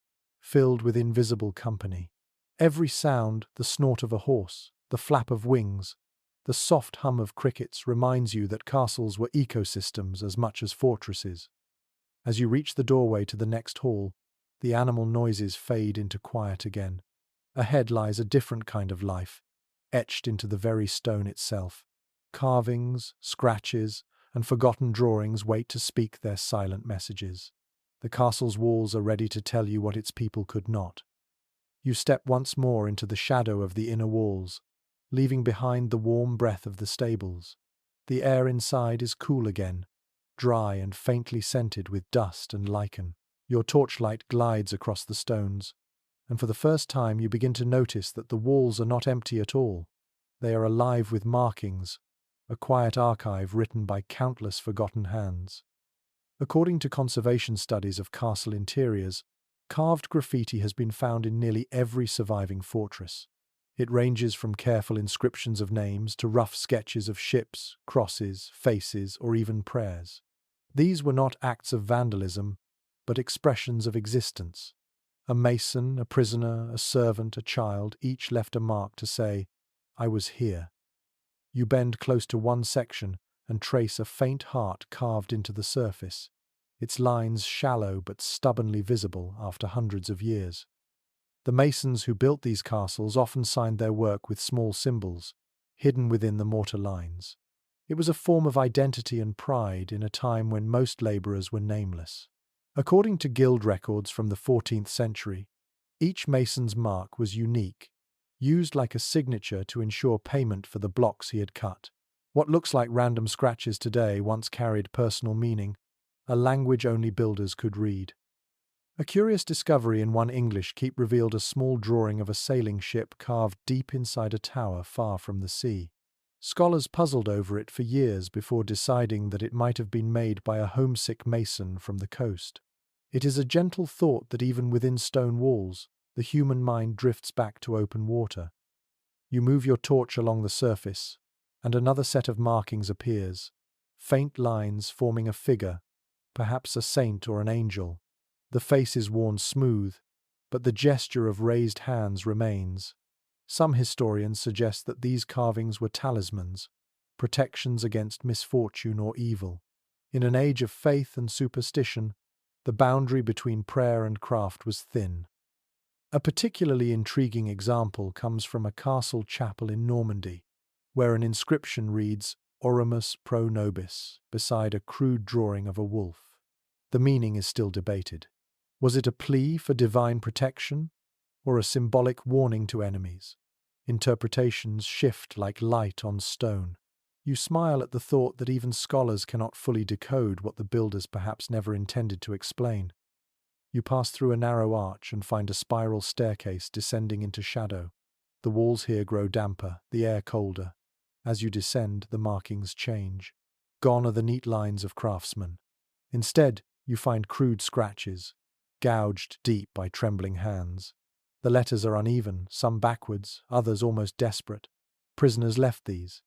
filled with invisible company. Every sound, the snort of a horse, the flap of wings, the soft hum of crickets reminds you that castles were ecosystems as much as fortresses. As you reach the doorway to the next hall, the animal noises fade into quiet again. Ahead lies a different kind of life, etched into the very stone itself. Carvings, scratches, and forgotten drawings wait to speak their silent messages. The castle's walls are ready to tell you what its people could not. You step once more into the shadow of the inner walls, leaving behind the warm breath of the stables. The air inside is cool again, dry and faintly scented with dust and lichen. Your torchlight glides across the stones, and for the first time you begin to notice that the walls are not empty at all. They are alive with markings, a quiet archive written by countless forgotten hands. According to conservation studies of castle interiors, carved graffiti has been found in nearly every surviving fortress. It ranges from careful inscriptions of names to rough sketches of ships, crosses, faces, or even prayers. These were not acts of vandalism, but expressions of existence. A mason, a prisoner, a servant, a child, each left a mark to say, "I was here." You bend close to one section and trace a faint heart carved into the surface, its lines shallow but stubbornly visible after hundreds of years. The masons who built these castles often signed their work with small symbols, hidden within the mortar lines. It was a form of identity and pride in a time when most labourers were nameless. According to guild records from the 14th century, each mason's mark was unique, used like a signature to ensure payment for the blocks he had cut. What looks like random scratches today once carried personal meaning, a language only builders could read. A curious discovery in one English keep revealed a small drawing of a sailing ship carved deep inside a tower far from the sea. Scholars puzzled over it for years before deciding that it might have been made by a homesick mason from the coast. It is a gentle thought that even within stone walls, the human mind drifts back to open water. You move your torch along the surface, and another set of markings appears, faint lines forming a figure, perhaps a saint or an angel. The face is worn smooth, but the gesture of raised hands remains. Some historians suggest that these carvings were talismans, protections against misfortune or evil. In an age of faith and superstition, the boundary between prayer and craft was thin. A particularly intriguing example comes from a castle chapel in Normandy, where an inscription reads Oremus pro nobis beside a crude drawing of a wolf. The meaning is still debated. Was it a plea for divine protection, or a symbolic warning to enemies? Interpretations shift like light on stone. You smile at the thought that even scholars cannot fully decode what the builders perhaps never intended to explain. You pass through a narrow arch and find a spiral staircase descending into shadow. The walls here grow damper, the air colder. As you descend, the markings change. Gone are the neat lines of craftsmen. Instead, you find crude scratches, gouged deep by trembling hands. The letters are uneven, some backwards, others almost desperate. Prisoners left these.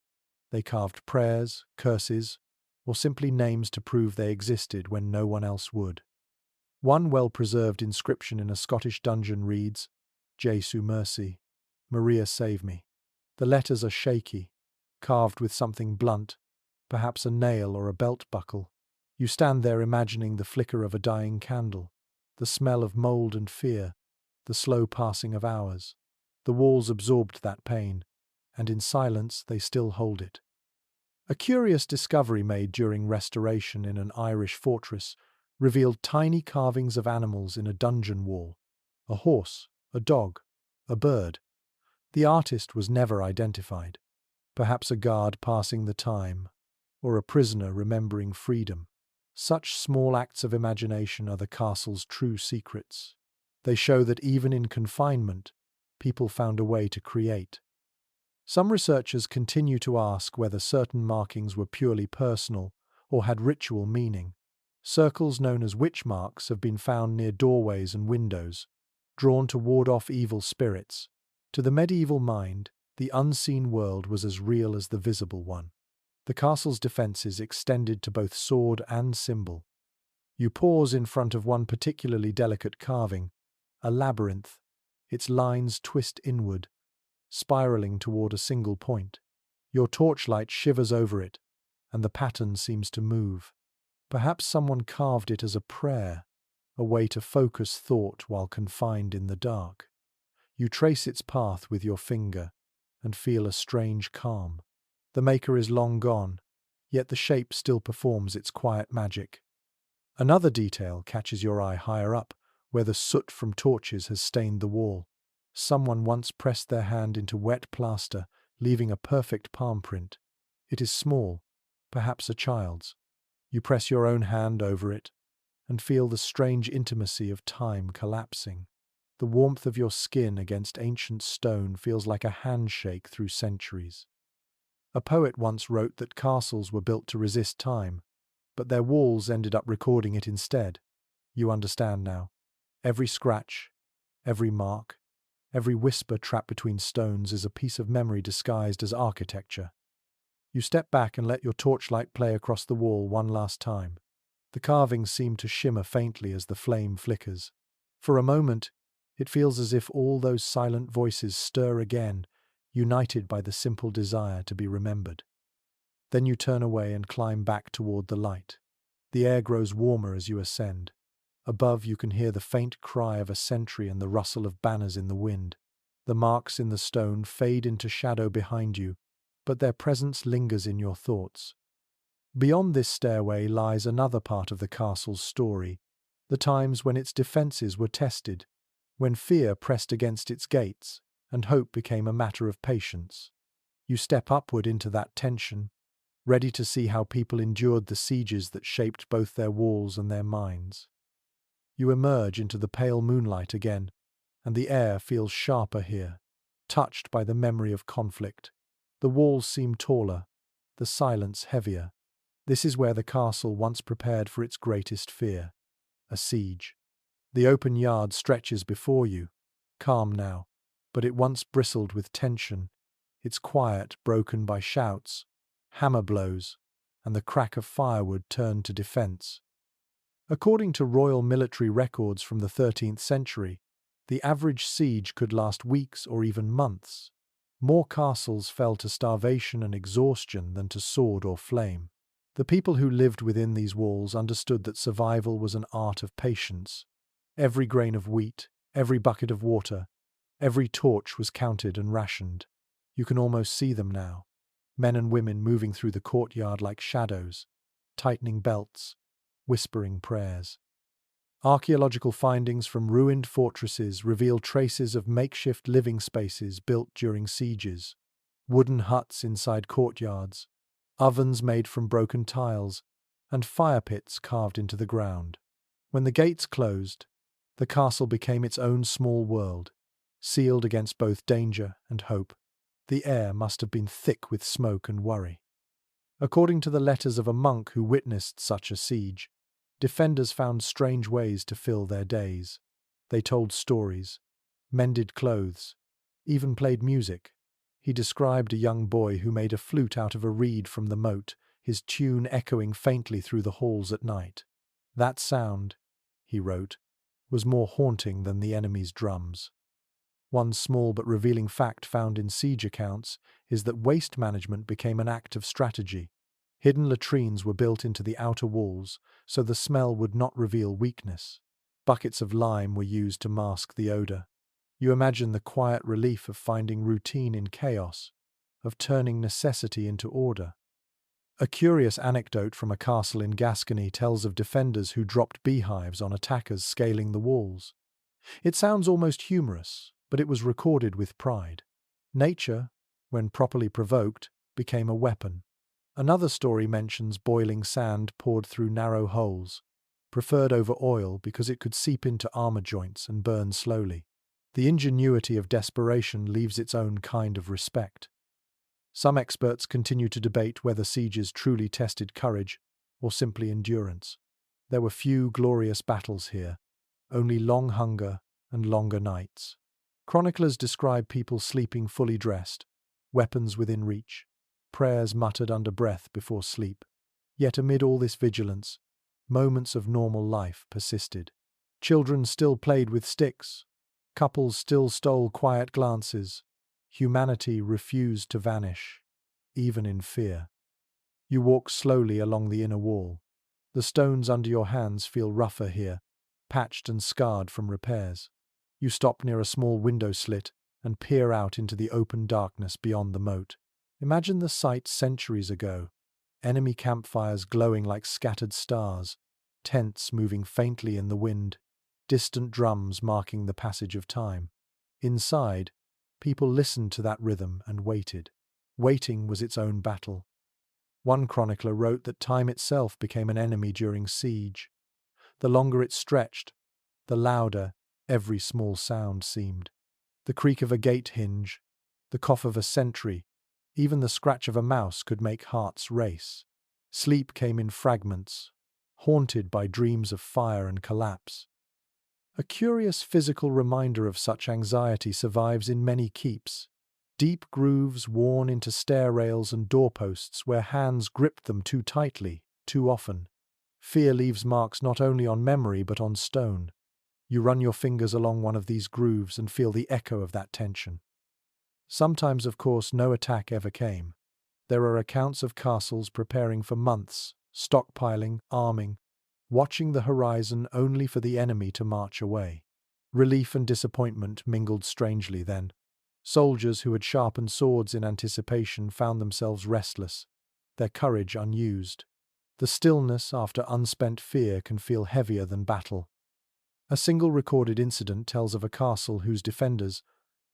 They carved prayers, curses, or simply names to prove they existed when no one else would. One well-preserved inscription in a Scottish dungeon reads, "Jesu mercy, Maria save me." The letters are shaky, carved with something blunt, perhaps a nail or a belt buckle. You stand there imagining the flicker of a dying candle, the smell of mould and fear, the slow passing of hours. The walls absorbed that pain, and in silence they still hold it. A curious discovery made during restoration in an Irish fortress revealed tiny carvings of animals in a dungeon wall. A horse, a dog, a bird. The artist was never identified. Perhaps a guard passing the time, or a prisoner remembering freedom. Such small acts of imagination are the castle's true secrets. They show that even in confinement, people found a way to create. Some researchers continue to ask whether certain markings were purely personal or had ritual meaning. Circles known as witch marks have been found near doorways and windows, drawn to ward off evil spirits. To the medieval mind, the unseen world was as real as the visible one. The castle's defences extended to both sword and symbol. You pause in front of one particularly delicate carving, a labyrinth. Its lines twist inward, spiraling toward a single point. Your torchlight shivers over it, and the pattern seems to move. Perhaps someone carved it as a prayer, a way to focus thought while confined in the dark. You trace its path with your finger and feel a strange calm. The maker is long gone, yet the shape still performs its quiet magic. Another detail catches your eye higher up, where the soot from torches has stained the wall. Someone once pressed their hand into wet plaster, leaving a perfect palm print. It is small, perhaps a child's. You press your own hand over it and feel the strange intimacy of time collapsing. The warmth of your skin against ancient stone feels like a handshake through centuries. A poet once wrote that castles were built to resist time, but their walls ended up recording it instead. You understand now. Every scratch, every mark, every whisper trapped between stones is a piece of memory disguised as architecture. You step back and let your torchlight play across the wall one last time. The carvings seem to shimmer faintly as the flame flickers. For a moment, it feels as if all those silent voices stir again, united by the simple desire to be remembered. Then you turn away and climb back toward the light. The air grows warmer as you ascend. Above you can hear the faint cry of a sentry and the rustle of banners in the wind. The marks in the stone fade into shadow behind you, but their presence lingers in your thoughts. Beyond this stairway lies another part of the castle's story, the times when its defences were tested, when fear pressed against its gates and hope became a matter of patience. You step upward into that tension, ready to see how people endured the sieges that shaped both their walls and their minds. You emerge into the pale moonlight again, and the air feels sharper here, touched by the memory of conflict. The walls seem taller, the silence heavier. This is where the castle once prepared for its greatest fear, a siege. The open yard stretches before you, calm now, but it once bristled with tension, its quiet broken by shouts, hammer blows, and the crack of firewood turned to defense. According to royal military records from the 13th century, the average siege could last weeks or even months. More castles fell to starvation and exhaustion than to sword or flame. The people who lived within these walls understood that survival was an art of patience. Every grain of wheat, every bucket of water, every torch was counted and rationed. You can almost see them now, men and women moving through the courtyard like shadows, tightening belts, whispering prayers. Archaeological findings from ruined fortresses reveal traces of makeshift living spaces built during sieges, wooden huts inside courtyards, ovens made from broken tiles, and fire pits carved into the ground. When the gates closed, the castle became its own small world, sealed against both danger and hope. The air must have been thick with smoke and worry. According to the letters of a monk who witnessed such a siege, Defenders found strange ways to fill their days. They told stories, mended clothes, even played music. He described a young boy who made a flute out of a reed from the moat, his tune echoing faintly through the halls at night. That sound, he wrote, was more haunting than the enemy's drums. One small but revealing fact found in siege accounts is that waste management became an act of strategy. Hidden latrines were built into the outer walls so the smell would not reveal weakness. Buckets of lime were used to mask the odor. You imagine the quiet relief of finding routine in chaos, of turning necessity into order. A curious anecdote from a castle in Gascony tells of defenders who dropped beehives on attackers scaling the walls. It sounds almost humorous, but it was recorded with pride. Nature, when properly provoked, became a weapon. Another story mentions boiling sand poured through narrow holes, preferred over oil because it could seep into armor joints and burn slowly. The ingenuity of desperation leaves its own kind of respect. Some experts continue to debate whether sieges truly tested courage or simply endurance. There were few glorious battles here, only long hunger and longer nights. Chroniclers describe people sleeping fully dressed, weapons within reach, prayers muttered under breath before sleep. Yet amid all this vigilance, moments of normal life persisted. Children still played with sticks. Couples still stole quiet glances. Humanity refused to vanish, even in fear. You walk slowly along the inner wall. The stones under your hands feel rougher here, patched and scarred from repairs. You stop near a small window slit and peer out into the open darkness beyond the moat. Imagine the sight centuries ago. Enemy campfires glowing like scattered stars, tents moving faintly in the wind, distant drums marking the passage of time. Inside, people listened to that rhythm and waited. Waiting was its own battle. One chronicler wrote that time itself became an enemy during siege. The longer it stretched, the louder every small sound seemed. The creak of a gate hinge, the cough of a sentry, even the scratch of a mouse could make hearts race. Sleep came in fragments, haunted by dreams of fire and collapse. A curious physical reminder of such anxiety survives in many keeps. Deep grooves worn into stair rails and doorposts where hands gripped them too tightly, too often. Fear leaves marks not only on memory but on stone. You run your fingers along one of these grooves and feel the echo of that tension. Sometimes, of course, no attack ever came. There are accounts of castles preparing for months, stockpiling, arming, watching the horizon only for the enemy to march away. Relief and disappointment mingled strangely then. Soldiers who had sharpened swords in anticipation found themselves restless, their courage unused. The stillness after unspent fear can feel heavier than battle. A single recorded incident tells of a castle whose defenders,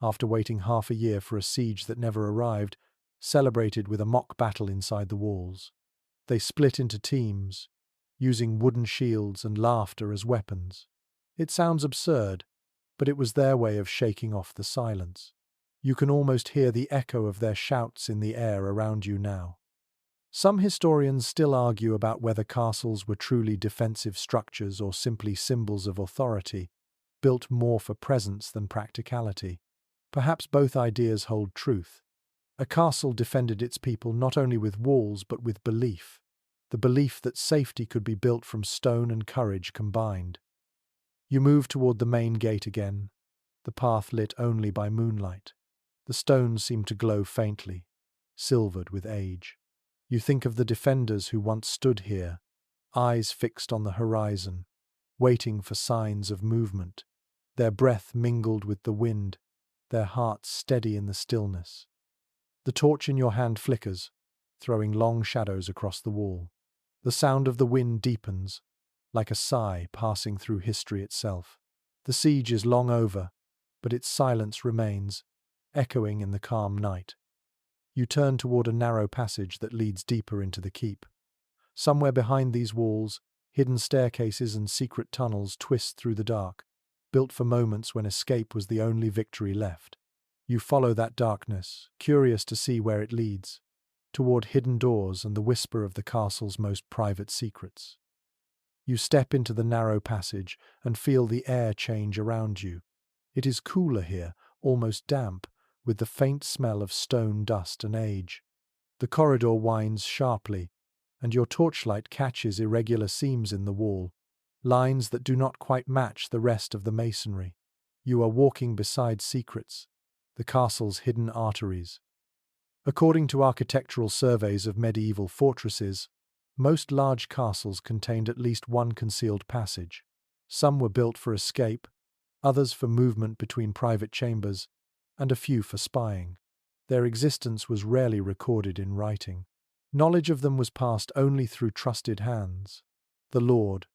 after waiting half a year for a siege that never arrived, celebrated with a mock battle inside the walls. They split into teams, using wooden shields and laughter as weapons. It sounds absurd, but it was their way of shaking off the silence. You can almost hear the echo of their shouts in the air around you now. Some historians still argue about whether castles were truly defensive structures or simply symbols of authority, built more for presence than practicality. Perhaps both ideas hold truth. A castle defended its people not only with walls but with belief, the belief that safety could be built from stone and courage combined. You move toward the main gate again, the path lit only by moonlight. The stones seem to glow faintly, silvered with age. You think of the defenders who once stood here, eyes fixed on the horizon, waiting for signs of movement, their breath mingled with the wind, their hearts steady in the stillness. The torch in your hand flickers, throwing long shadows across the wall. The sound of the wind deepens, like a sigh passing through history itself. The siege is long over, but its silence remains, echoing in the calm night. You turn toward a narrow passage that leads deeper into the keep. Somewhere behind these walls, hidden staircases and secret tunnels twist through the dark, built for moments when escape was the only victory left. You follow that darkness, curious to see where it leads, toward hidden doors and the whisper of the castle's most private secrets. You step into the narrow passage and feel the air change around you. It is cooler here, almost damp, with the faint smell of stone dust and age. The corridor winds sharply, and your torchlight catches irregular seams in the wall, lines that do not quite match the rest of the masonry. You are walking beside secrets, the castle's hidden arteries. According to architectural surveys of medieval fortresses, most large castles contained at least one concealed passage. Some were built for escape, others for movement between private chambers, and a few for spying. Their existence was rarely recorded in writing. Knowledge of them was passed only through trusted hands, the lord,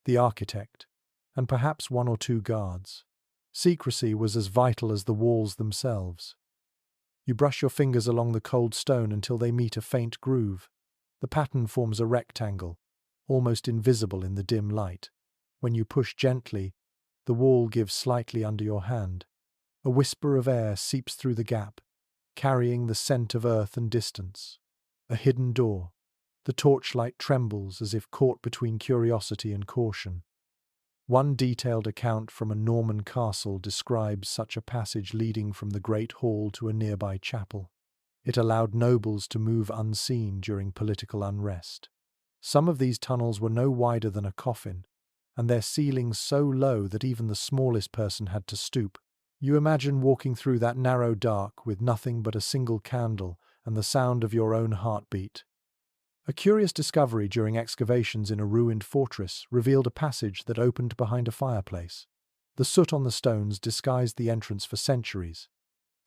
the architect, and perhaps one or two guards. Secrecy was as vital as the walls themselves. You brush your fingers along the cold stone until they meet a faint groove. The pattern forms a rectangle, almost invisible in the dim light. When you push gently, the wall gives slightly under your hand. A whisper of air seeps through the gap, carrying the scent of earth and distance. A hidden door. The torchlight trembles as if caught between curiosity and caution. One detailed account from a Norman castle describes such a passage leading from the great hall to a nearby chapel. It allowed nobles to move unseen during political unrest. Some of these tunnels were no wider than a coffin, and their ceilings so low that even the smallest person had to stoop. You imagine walking through that narrow dark with nothing but a single candle and the sound of your own heartbeat. A curious discovery during excavations in a ruined fortress revealed a passage that opened behind a fireplace. The soot on the stones disguised the entrance for centuries.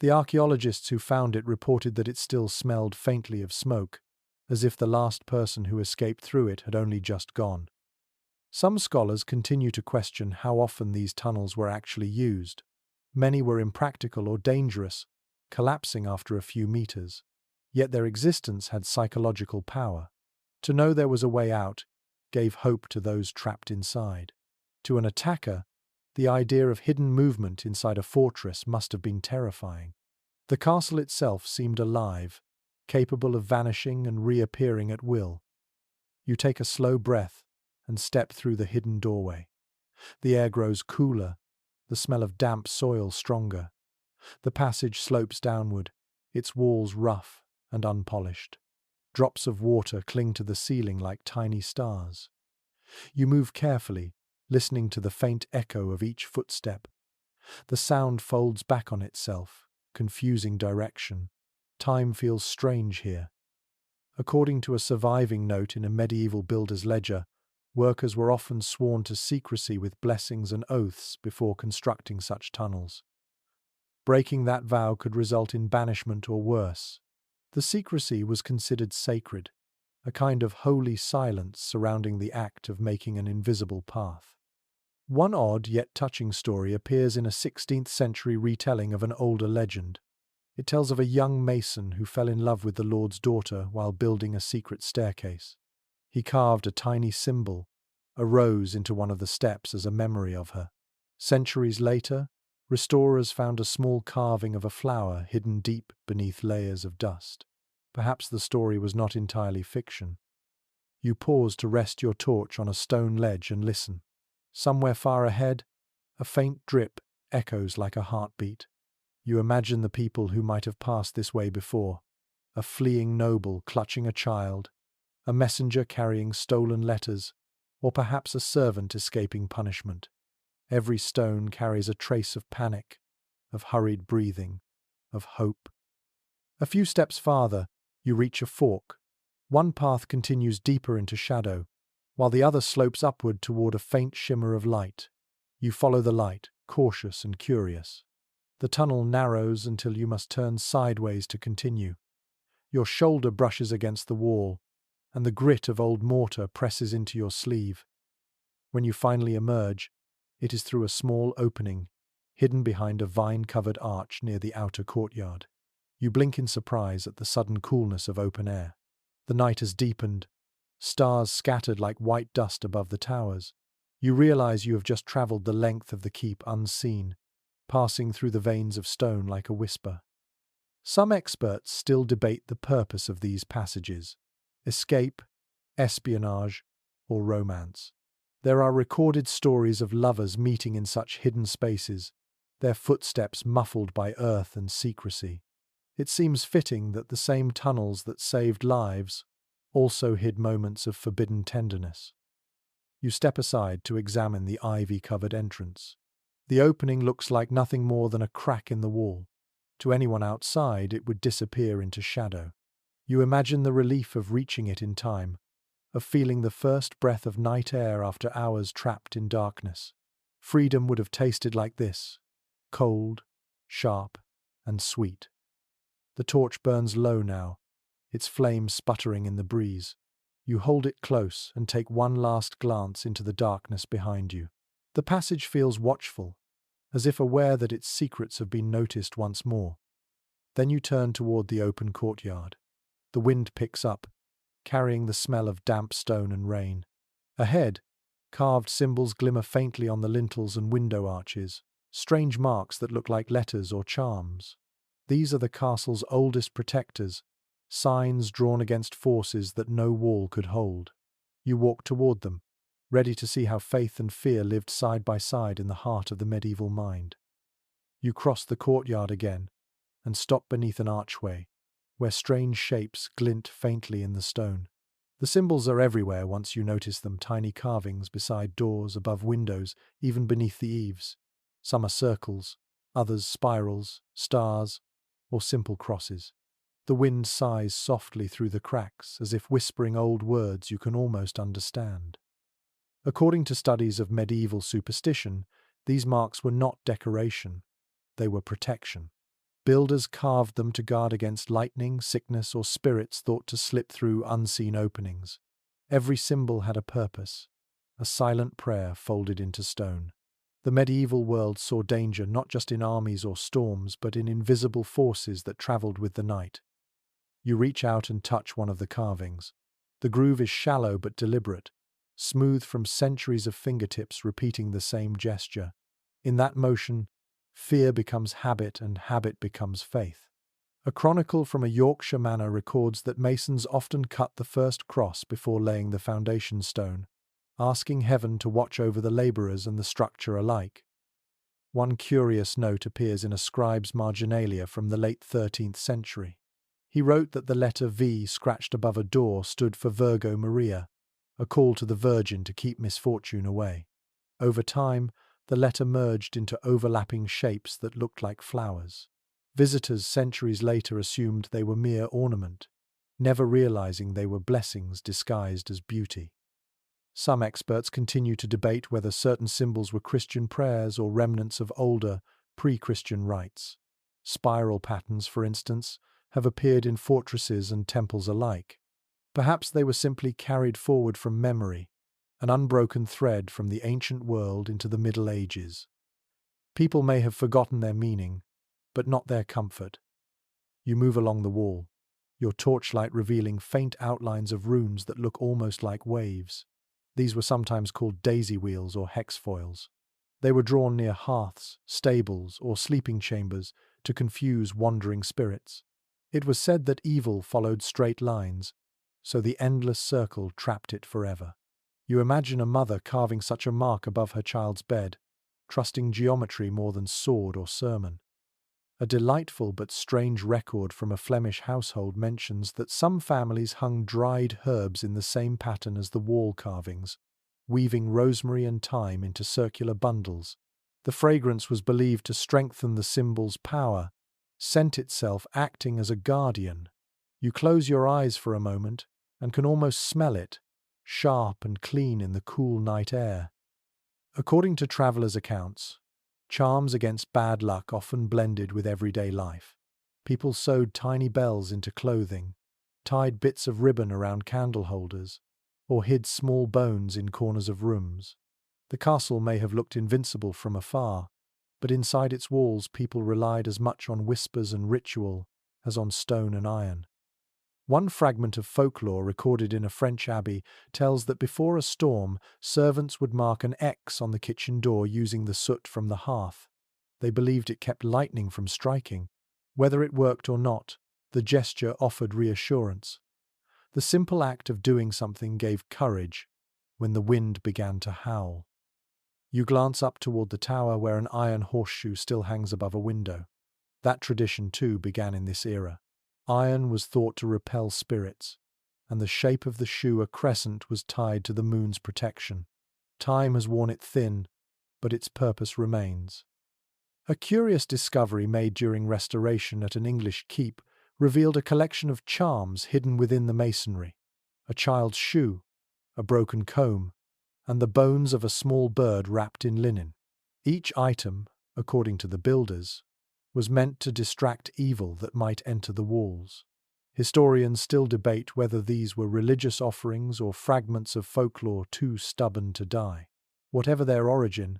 The archaeologists who found it reported that it still smelled faintly of smoke, as if the last person who escaped through it had only just gone. Some scholars continue to question how often these tunnels were actually used. Many were impractical or dangerous, collapsing after a few meters. Yet their existence had psychological power. To know there was a way out gave hope to those trapped inside. To an attacker, the idea of hidden movement inside a fortress must have been terrifying. The castle itself seemed alive, capable of vanishing and reappearing at will. You take a slow breath and step through the hidden doorway. The air grows cooler, the smell of damp soil stronger. The passage slopes downward, its walls rough and unpolished. Drops of water cling to the ceiling like tiny stars. You move carefully, listening to the faint echo of each footstep. The sound folds back on itself, confusing direction. Time feels strange here. According to a surviving note in a medieval builder's ledger, workers were often sworn to secrecy with blessings and oaths before constructing such tunnels. Breaking that vow could result in banishment or worse. The secrecy was considered sacred, a kind of holy silence surrounding the act of making an invisible path. One odd yet touching story appears in a 16th century retelling of an older legend. It tells of a young mason who fell in love with the Lord's daughter while building a secret staircase. He carved a tiny symbol, a rose, into one of the steps as a memory of her. Centuries later, restorers found a small carving of a flower hidden deep beneath layers of dust. Perhaps the story was not entirely fiction. You pause to rest your torch on a stone ledge and listen. Somewhere far ahead, a faint drip echoes like a heartbeat. You imagine the people who might have passed this way before. A fleeing noble clutching a child, a messenger carrying stolen letters, or perhaps a servant escaping punishment. Every stone carries a trace of panic, of hurried breathing, of hope. A few steps farther, you reach a fork. One path continues deeper into shadow, while the other slopes upward toward a faint shimmer of light. You follow the light, cautious and curious. The tunnel narrows until you must turn sideways to continue. Your shoulder brushes against the wall, and the grit of old mortar presses into your sleeve. When you finally emerge, it is through a small opening, hidden behind a vine-covered arch near the outer courtyard. You blink in surprise at the sudden coolness of open air. The night has deepened, stars scattered like white dust above the towers. You realize you have just traveled the length of the keep unseen, passing through the veins of stone like a whisper. Some experts still debate the purpose of these passages: escape, espionage, or romance. There are recorded stories of lovers meeting in such hidden spaces, their footsteps muffled by earth and secrecy. It seems fitting that the same tunnels that saved lives also hid moments of forbidden tenderness. You step aside to examine the ivy-covered entrance. The opening looks like nothing more than a crack in the wall. To anyone outside, it would disappear into shadow. You imagine the relief of reaching it in time, of feeling the first breath of night air after hours trapped in darkness. Freedom would have tasted like this: cold, sharp, and sweet. The torch burns low now, its flame sputtering in the breeze. You hold it close and take one last glance into the darkness behind you. The passage feels watchful, as if aware that its secrets have been noticed once more. Then you turn toward the open courtyard. The wind picks up, carrying the smell of damp stone and rain. Ahead, carved symbols glimmer faintly on the lintels and window arches, strange marks that look like letters or charms. These are the castle's oldest protectors, signs drawn against forces that no wall could hold. You walk toward them, ready to see how faith and fear lived side by side in the heart of the medieval mind. You cross the courtyard again and stop beneath an archway, where strange shapes glint faintly in the stone. The symbols are everywhere once you notice them: tiny carvings beside doors, above windows, even beneath the eaves. Some are circles, others spirals, stars, or simple crosses. The wind sighs softly through the cracks, as if whispering old words you can almost understand. According to studies of medieval superstition, these marks were not decoration, they were protection. Builders carved them to guard against lightning, sickness, or spirits thought to slip through unseen openings. Every symbol had a purpose, a silent prayer folded into stone. The medieval world saw danger not just in armies or storms, but in invisible forces that traveled with the night. You reach out and touch one of the carvings. The groove is shallow but deliberate, smooth from centuries of fingertips repeating the same gesture. In that motion, fear becomes habit and habit becomes faith. A chronicle from a Yorkshire manor records that masons often cut the first cross before laying the foundation stone, asking heaven to watch over the labourers and the structure alike. One curious note appears in a scribe's marginalia from the late 13th century. He wrote that the letter V scratched above a door stood for Virgo Maria, a call to the Virgin to keep misfortune away. Over time, the letter merged into overlapping shapes that looked like flowers. Visitors centuries later assumed they were mere ornament, never realizing they were blessings disguised as beauty. Some experts continue to debate whether certain symbols were Christian prayers or remnants of older, pre-Christian rites. Spiral patterns, for instance, have appeared in fortresses and temples alike. Perhaps they were simply carried forward from memory, an unbroken thread from the ancient world into the Middle Ages. People may have forgotten their meaning, but not their comfort. You move along the wall, your torchlight revealing faint outlines of runes that look almost like waves. These were sometimes called daisy wheels or hex foils. They were drawn near hearths, stables, or sleeping chambers to confuse wandering spirits. It was said that evil followed straight lines, so the endless circle trapped it forever. You imagine a mother carving such a mark above her child's bed, trusting geometry more than sword or sermon. A delightful but strange record from a Flemish household mentions that some families hung dried herbs in the same pattern as the wall carvings, weaving rosemary and thyme into circular bundles. The fragrance was believed to strengthen the symbol's power, scent itself acting as a guardian. You close your eyes for a moment and can almost smell it, sharp and clean in the cool night air. According to travelers' accounts, charms against bad luck often blended with everyday life. People sewed tiny bells into clothing, tied bits of ribbon around candle holders, or hid small bones in corners of rooms. The castle may have looked invincible from afar, but inside its walls people relied as much on whispers and ritual as on stone and iron. One fragment of folklore recorded in a French abbey tells that before a storm, servants would mark an X on the kitchen door using the soot from the hearth. They believed it kept lightning from striking. Whether it worked or not, the gesture offered reassurance. The simple act of doing something gave courage, when the wind began to howl. You glance up toward the tower where an iron horseshoe still hangs above a window. That tradition, too, began in this era. Iron was thought to repel spirits, and the shape of the shoe, a crescent, was tied to the moon's protection. Time has worn it thin, but its purpose remains. A curious discovery made during restoration at an English keep revealed a collection of charms hidden within the masonry. A child's shoe, a broken comb, and the bones of a small bird wrapped in linen. Each item, according to the builders, was meant to distract evil that might enter the walls. Historians still debate whether these were religious offerings or fragments of folklore too stubborn to die. Whatever their origin,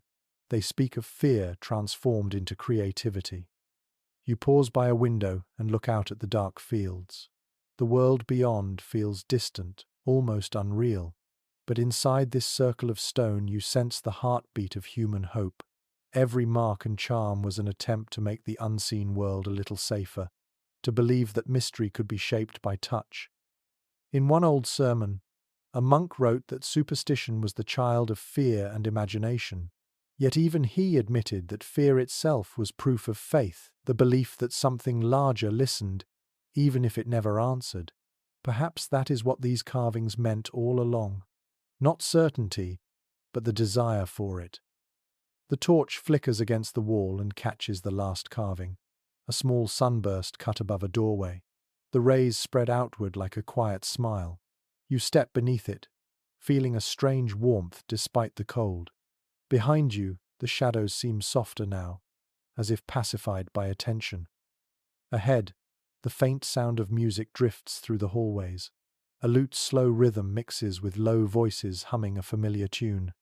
they speak of fear transformed into creativity. You pause by a window and look out at the dark fields. The world beyond feels distant, almost unreal, but inside this circle of stone you sense the heartbeat of human hope. Every mark and charm was an attempt to make the unseen world a little safer, to believe that mystery could be shaped by touch. In one old sermon, a monk wrote that superstition was the child of fear and imagination. Yet even he admitted that fear itself was proof of faith, the belief that something larger listened, even if it never answered. Perhaps that is what these carvings meant all along. Not certainty, but the desire for it. The torch flickers against the wall and catches the last carving. A small sunburst cut above a doorway. The rays spread outward like a quiet smile. You step beneath it, feeling a strange warmth despite the cold. Behind you, the shadows seem softer now, as if pacified by attention. Ahead, the faint sound of music drifts through the hallways. A lute's slow rhythm mixes with low voices humming a familiar tune.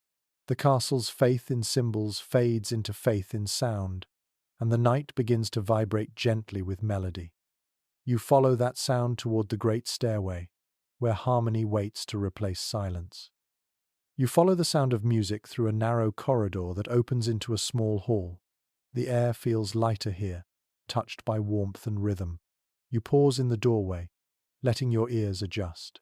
The castle's faith in symbols fades into faith in sound, and the night begins to vibrate gently with melody. You follow that sound toward the great stairway, where harmony waits to replace silence. You follow the sound of music through a narrow corridor that opens into a small hall. The air feels lighter here, touched by warmth and rhythm. You pause in the doorway, letting your ears adjust.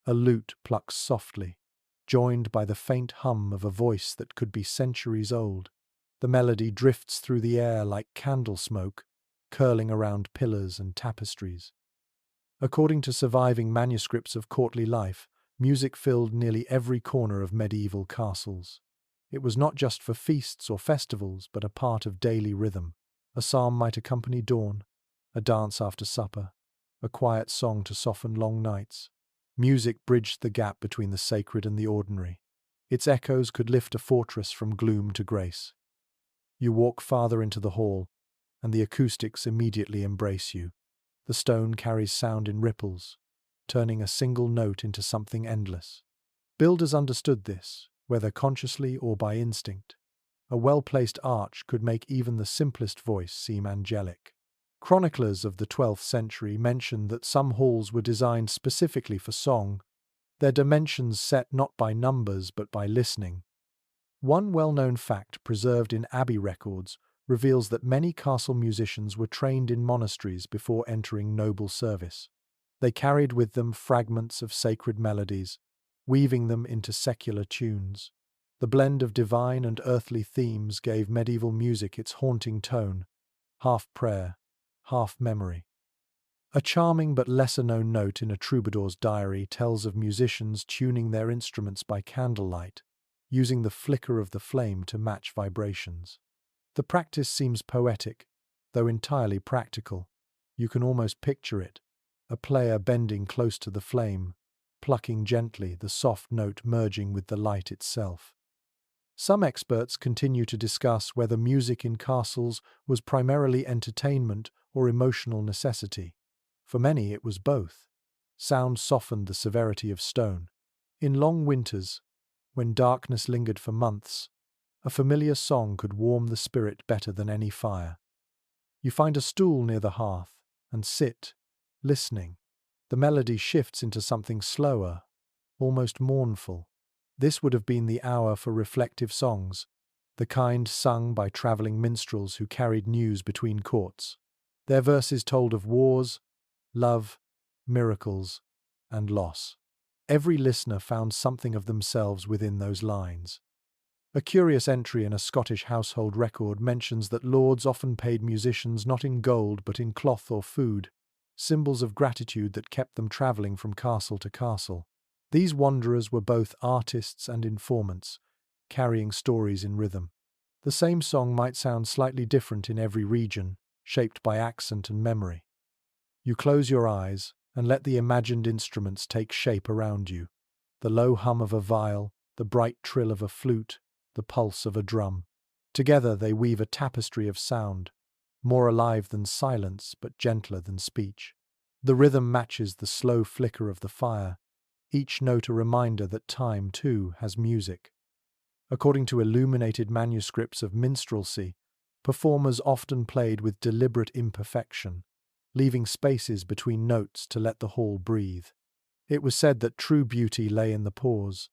A lute plucks softly, joined by the faint hum of a voice that could be centuries old. The melody drifts through the air like candle smoke, curling around pillars and tapestries. According to surviving manuscripts of courtly life, music filled nearly every corner of medieval castles. It was not just for feasts or festivals, but a part of daily rhythm. A psalm might accompany dawn, a dance after supper, a quiet song to soften long nights. Music bridged the gap between the sacred and the ordinary. Its echoes could lift a fortress from gloom to grace. You walk farther into the hall, and the acoustics immediately embrace you. The stone carries sound in ripples, turning a single note into something endless. Builders understood this, whether consciously or by instinct. A well-placed arch could make even the simplest voice seem angelic. Chroniclers of the 12th century mention that some halls were designed specifically for song, their dimensions set not by numbers but by listening. One well-known fact preserved in abbey records reveals that many castle musicians were trained in monasteries before entering noble service. They carried with them fragments of sacred melodies, weaving them into secular tunes. The blend of divine and earthly themes gave medieval music its haunting tone, half prayer, half memory. A charming but lesser-known note in a troubadour's diary tells of musicians tuning their instruments by candlelight, using the flicker of the flame to match vibrations. The practice seems poetic, though entirely practical. You can almost picture it, a player bending close to the flame, plucking gently, the soft note merging with the light itself. Some experts continue to discuss whether music in castles was primarily entertainment or emotional necessity. For many, it was both. Sound softened the severity of stone. In long winters, when darkness lingered for months, a familiar song could warm the spirit better than any fire. You find a stool near the hearth and sit, listening. The melody shifts into something slower, almost mournful. This would have been the hour for reflective songs, the kind sung by travelling minstrels who carried news between courts. Their verses told of wars, love, miracles, and loss. Every listener found something of themselves within those lines. A curious entry in a Scottish household record mentions that lords often paid musicians not in gold but in cloth or food, symbols of gratitude that kept them travelling from castle to castle. These wanderers were both artists and informants, carrying stories in rhythm. The same song might sound slightly different in every region, shaped by accent and memory. You close your eyes and let the imagined instruments take shape around you. The low hum of a viol, the bright trill of a flute, the pulse of a drum. Together they weave a tapestry of sound, more alive than silence but gentler than speech. The rhythm matches the slow flicker of the fire, each note a reminder that time, too, has music. According to illuminated manuscripts of minstrelsy, performers often played with deliberate imperfection, leaving spaces between notes to let the hall breathe. It was said that true beauty lay in the pause,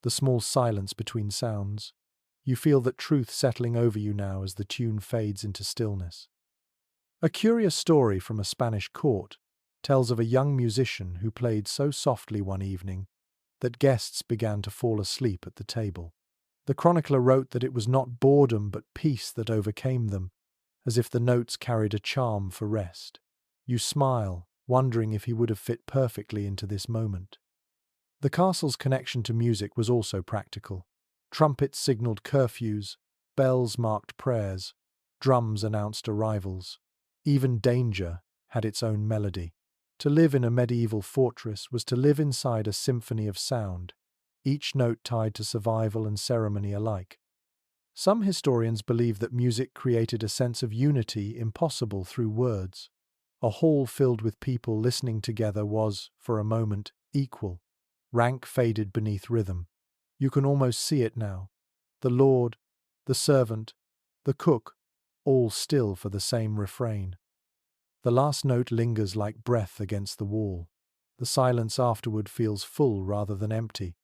the small silence between sounds. You feel that truth settling over you now as the tune fades into stillness. A curious story from a Spanish court tells of a young musician who played so softly one evening that guests began to fall asleep at the table. The chronicler wrote that it was not boredom but peace that overcame them, as if the notes carried a charm for rest. You smile, wondering if he would have fit perfectly into this moment. The castle's connection to music was also practical. Trumpets signaled curfews, bells marked prayers, drums announced arrivals. Even danger had its own melody. To live in a medieval fortress was to live inside a symphony of sound, each note tied to survival and ceremony alike. Some historians believe that music created a sense of unity impossible through words. A hall filled with people listening together was, for a moment, equal. Rank faded beneath rhythm. You can almost see it now. The lord, the servant, the cook, all still for the same refrain. The last note lingers like breath against the wall. The silence afterward feels full rather than empty,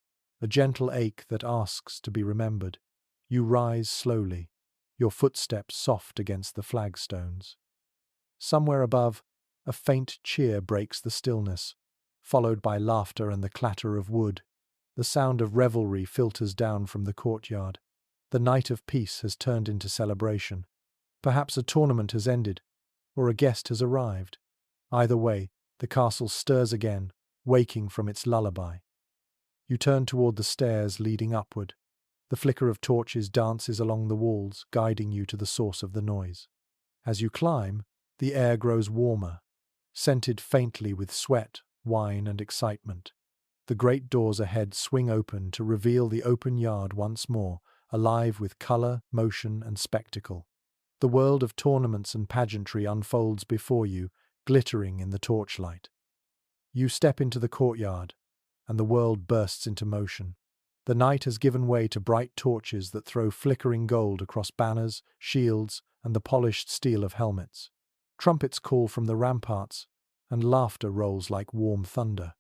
a gentle ache that asks to be remembered. You rise slowly, your footsteps soft against the flagstones. Somewhere above, a faint cheer breaks the stillness, followed by laughter and the clatter of wood. The sound of revelry filters down from the courtyard. The night of peace has turned into celebration. Perhaps a tournament has ended, or a guest has arrived. Either way, the castle stirs again, waking from its lullaby. You turn toward the stairs leading upward. The flicker of torches dances along the walls, guiding you to the source of the noise. As you climb, the air grows warmer, scented faintly with sweat, wine, and excitement. The great doors ahead swing open to reveal the open yard once more, alive with color, motion, and spectacle. The world of tournaments and pageantry unfolds before you, glittering in the torchlight. You step into the courtyard, and the world bursts into motion. The night has given way to bright torches that throw flickering gold across banners, shields, and the polished steel of helmets. Trumpets call from the ramparts, and laughter rolls like warm thunder.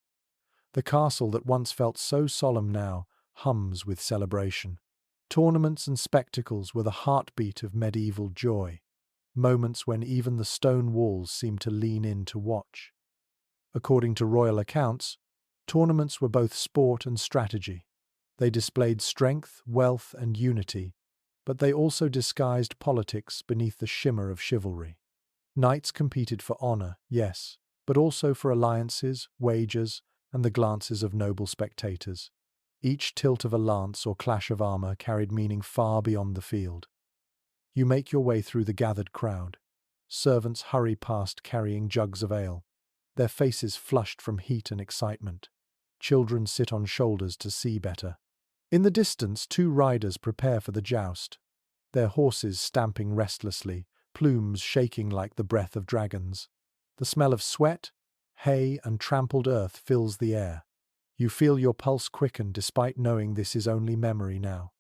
The castle that once felt so solemn now hums with celebration. Tournaments and spectacles were the heartbeat of medieval joy, moments when even the stone walls seemed to lean in to watch. According to royal accounts, tournaments were both sport and strategy. They displayed strength, wealth, and unity, but they also disguised politics beneath the shimmer of chivalry. Knights competed for honor, yes, but also for alliances, wagers, and the glances of noble spectators. Each tilt of a lance or clash of armor carried meaning far beyond the field. You make your way through the gathered crowd. Servants hurry past carrying jugs of ale, their faces flushed from heat and excitement. Children sit on shoulders to see better. In the distance, two riders prepare for the joust, their horses stamping restlessly, plumes shaking like the breath of dragons. The smell of sweat, hay, and trampled earth fills the air. You feel your pulse quicken despite knowing this is only memory now.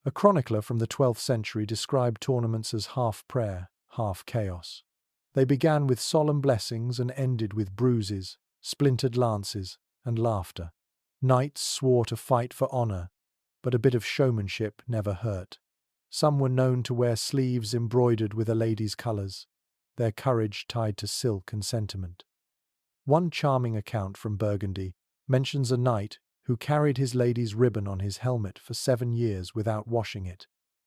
A chronicler from the 12th century described tournaments as half prayer, half chaos. They began with solemn blessings and ended with bruises, splintered lances, and laughter. Knights swore to fight for honor, but a bit of showmanship never hurt. Some were known to wear sleeves embroidered with a lady's colors, their courage tied to silk and sentiment. One charming account from Burgundy mentions a knight who carried his lady's ribbon on his helmet for 7 years without washing it,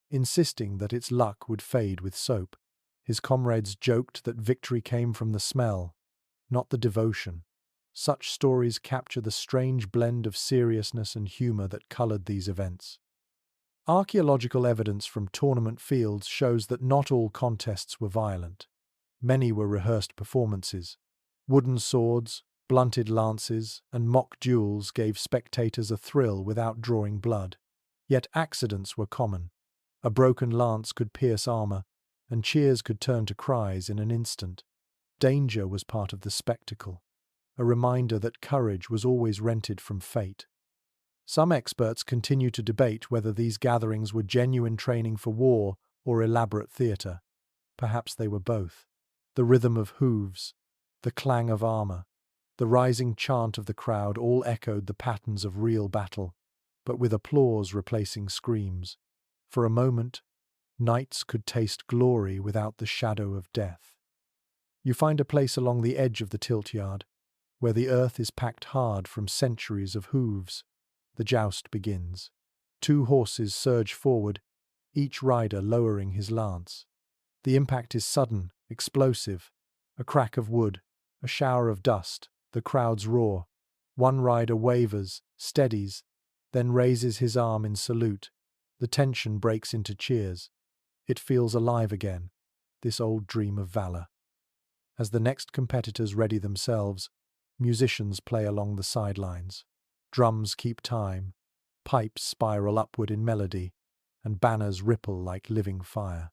insisting that its luck would fade with soap. His comrades joked that victory came from the smell, not the devotion. Such stories capture the strange blend of seriousness and humor that colored these events. Archaeological evidence from tournament fields shows that not all contests were violent. Many were rehearsed performances. Wooden swords, blunted lances, and mock duels gave spectators a thrill without drawing blood. Yet accidents were common. A broken lance could pierce armor, and cheers could turn to cries in an instant. Danger was part of the spectacle, a reminder that courage was always rented from fate. Some experts continue to debate whether these gatherings were genuine training for war or elaborate theatre. Perhaps they were both. The rhythm of hooves, the clang of armor, the rising chant of the crowd all echoed the patterns of real battle, but with applause replacing screams. For a moment, knights could taste glory without the shadow of death. You find a place along the edge of the tilt yard, where the earth is packed hard from centuries of hooves. The joust begins. 2 horses surge forward, each rider lowering his lance. The impact is sudden, explosive. A crack of wood, a shower of dust, the crowd's roar. One rider wavers, steadies, then raises his arm in salute. The tension breaks into cheers. It feels alive again, this old dream of valor. As the next competitors ready themselves, musicians play along the sidelines. Drums keep time, pipes spiral upward in melody, and banners ripple like living fire.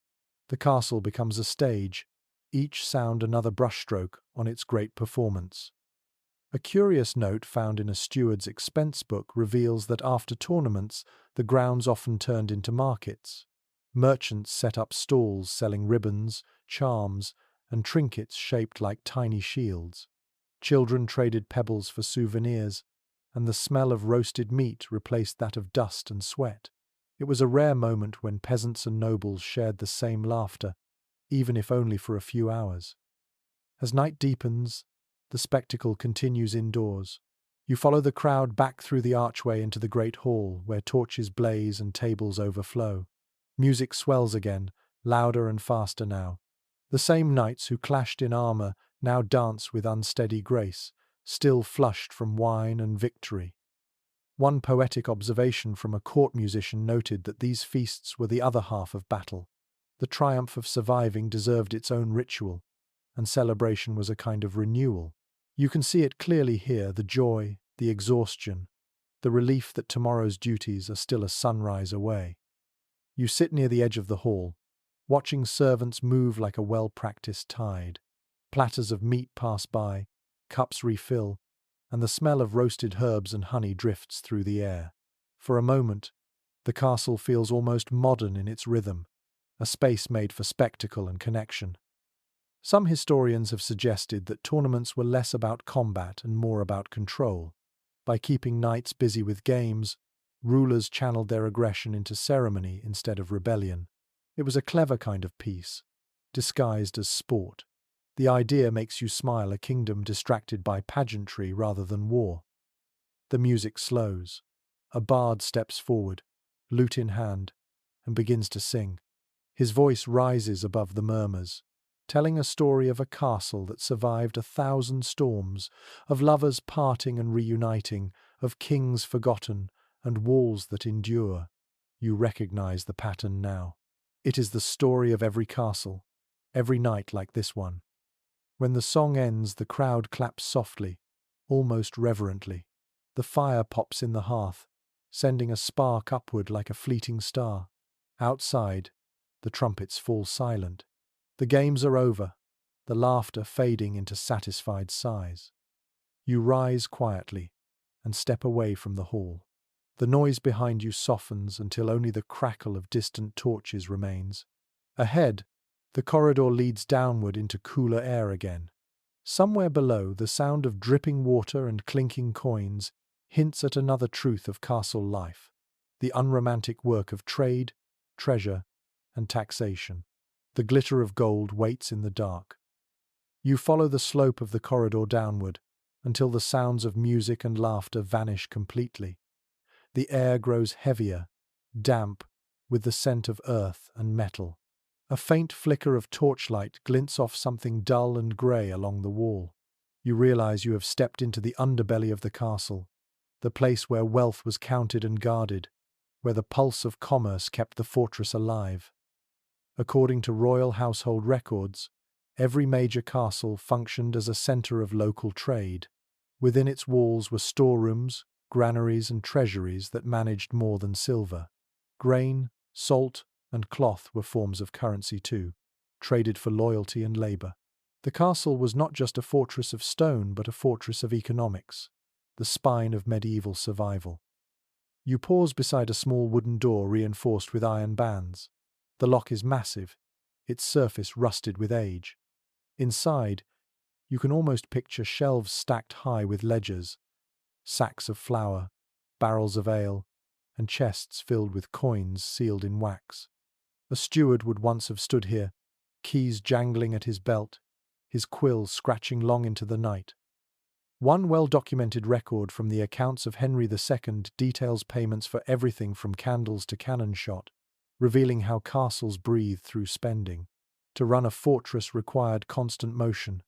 The castle becomes a stage, each sound another brushstroke on its great performance. A curious note found in a steward's expense book reveals that after tournaments, the grounds often turned into markets. Merchants set up stalls selling ribbons, charms, and trinkets shaped like tiny shields. Children traded pebbles for souvenirs, and the smell of roasted meat replaced that of dust and sweat. It was a rare moment when peasants and nobles shared the same laughter, even if only for a few hours. As night deepens, the spectacle continues indoors. You follow the crowd back through the archway into the great hall, where torches blaze and tables overflow. Music swells again, louder and faster now. The same knights who clashed in armor now dance with unsteady grace, still flushed from wine and victory. One poetic observation from a court musician noted that these feasts were the other half of battle. The triumph of surviving deserved its own ritual, and celebration was a kind of renewal. You can see it clearly here, the joy, the exhaustion, the relief that tomorrow's duties are still a sunrise away. You sit near the edge of the hall, watching servants move like a well-practiced tide. Platters of meat pass by, cups refill, and the smell of roasted herbs and honey drifts through the air. For a moment, the castle feels almost modern in its rhythm, a space made for spectacle and connection. Some historians have suggested that tournaments were less about combat and more about control. By keeping knights busy with games, rulers channeled their aggression into ceremony instead of rebellion. It was a clever kind of peace, disguised as sport. The idea makes you smile, a kingdom distracted by pageantry rather than war. The music slows. A bard steps forward, lute in hand, and begins to sing. His voice rises above the murmurs, telling a story of a castle that survived 1,000 storms, of lovers parting and reuniting, of kings forgotten, and walls that endure. You recognize the pattern now. It is the story of every castle, every night like this one. When the song ends, the crowd claps softly, almost reverently. The fire pops in the hearth, sending a spark upward like a fleeting star. Outside, the trumpets fall silent. The games are over, the laughter fading into satisfied sighs. You rise quietly and step away from the hall. The noise behind you softens until only the crackle of distant torches remains. Ahead, the corridor leads downward into cooler air again. Somewhere below, the sound of dripping water and clinking coins hints at another truth of castle life, the unromantic work of trade, treasure, and taxation. The glitter of gold waits in the dark. You follow the slope of the corridor downward, until the sounds of music and laughter vanish completely. The air grows heavier, damp, with the scent of earth and metal. A faint flicker of torchlight glints off something dull and grey along the wall. You realize you have stepped into the underbelly of the castle, the place where wealth was counted and guarded, where the pulse of commerce kept the fortress alive. According to royal household records, every major castle functioned as a center of local trade. Within its walls were storerooms, granaries and treasuries that managed more than silver. Grain, salt, and cloth were forms of currency too, traded for loyalty and labor. The castle was not just a fortress of stone, but a fortress of economics, the spine of medieval survival. You pause beside a small wooden door reinforced with iron bands. The lock is massive, its surface rusted with age. Inside, you can almost picture shelves stacked high with ledgers, sacks of flour, barrels of ale, and chests filled with coins sealed in wax. A steward would once have stood here, keys jangling at his belt, his quill scratching long into the night. One well-documented record from the accounts of Henry II details payments for everything from candles to cannon shot, revealing how castles breathed through spending. To run a fortress required constant motion,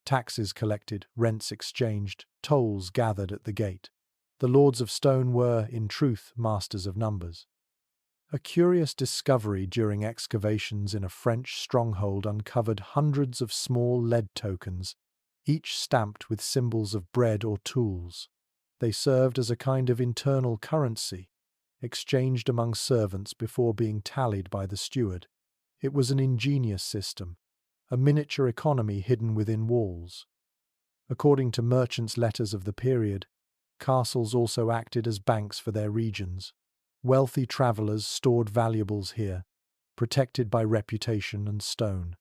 taxes collected, rents exchanged, tolls gathered at the gate. The Lords of Stone were, in truth, masters of numbers. A curious discovery during excavations in a French stronghold uncovered hundreds of small lead tokens, each stamped with symbols of bread or tools. They served as a kind of internal currency, exchanged among servants before being tallied by the steward. It was an ingenious system, a miniature economy hidden within walls. According to merchants' letters of the period, castles also acted as banks for their regions. Wealthy travelers stored valuables here, protected by reputation and stone.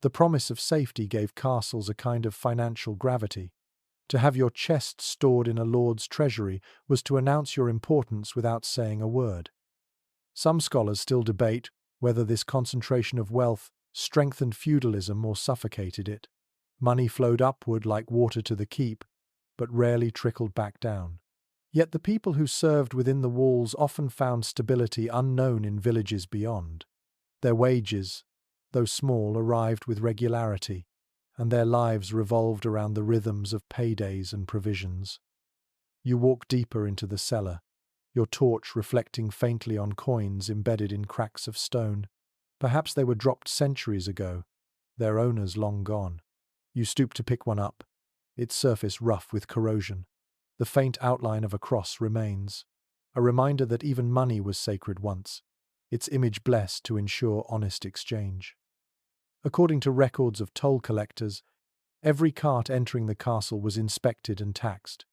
The promise of safety gave castles a kind of financial gravity. To have your chest stored in a lord's treasury was to announce your importance without saying a word. Some scholars still debate whether this concentration of wealth strengthened feudalism or suffocated it. Money flowed upward like water to the keep, but rarely trickled back down. Yet the people who served within the walls often found stability unknown in villages beyond. Their wages, though small, arrived with regularity, and their lives revolved around the rhythms of paydays and provisions. You walk deeper into the cellar, your torch reflecting faintly on coins embedded in cracks of stone. Perhaps they were dropped centuries ago, their owners long gone. You stoop to pick one up, its surface rough with corrosion. The faint outline of a cross remains, a reminder that even money was sacred once, its image blessed to ensure honest exchange. According to records of toll collectors, every cart entering the castle was inspected and taxed.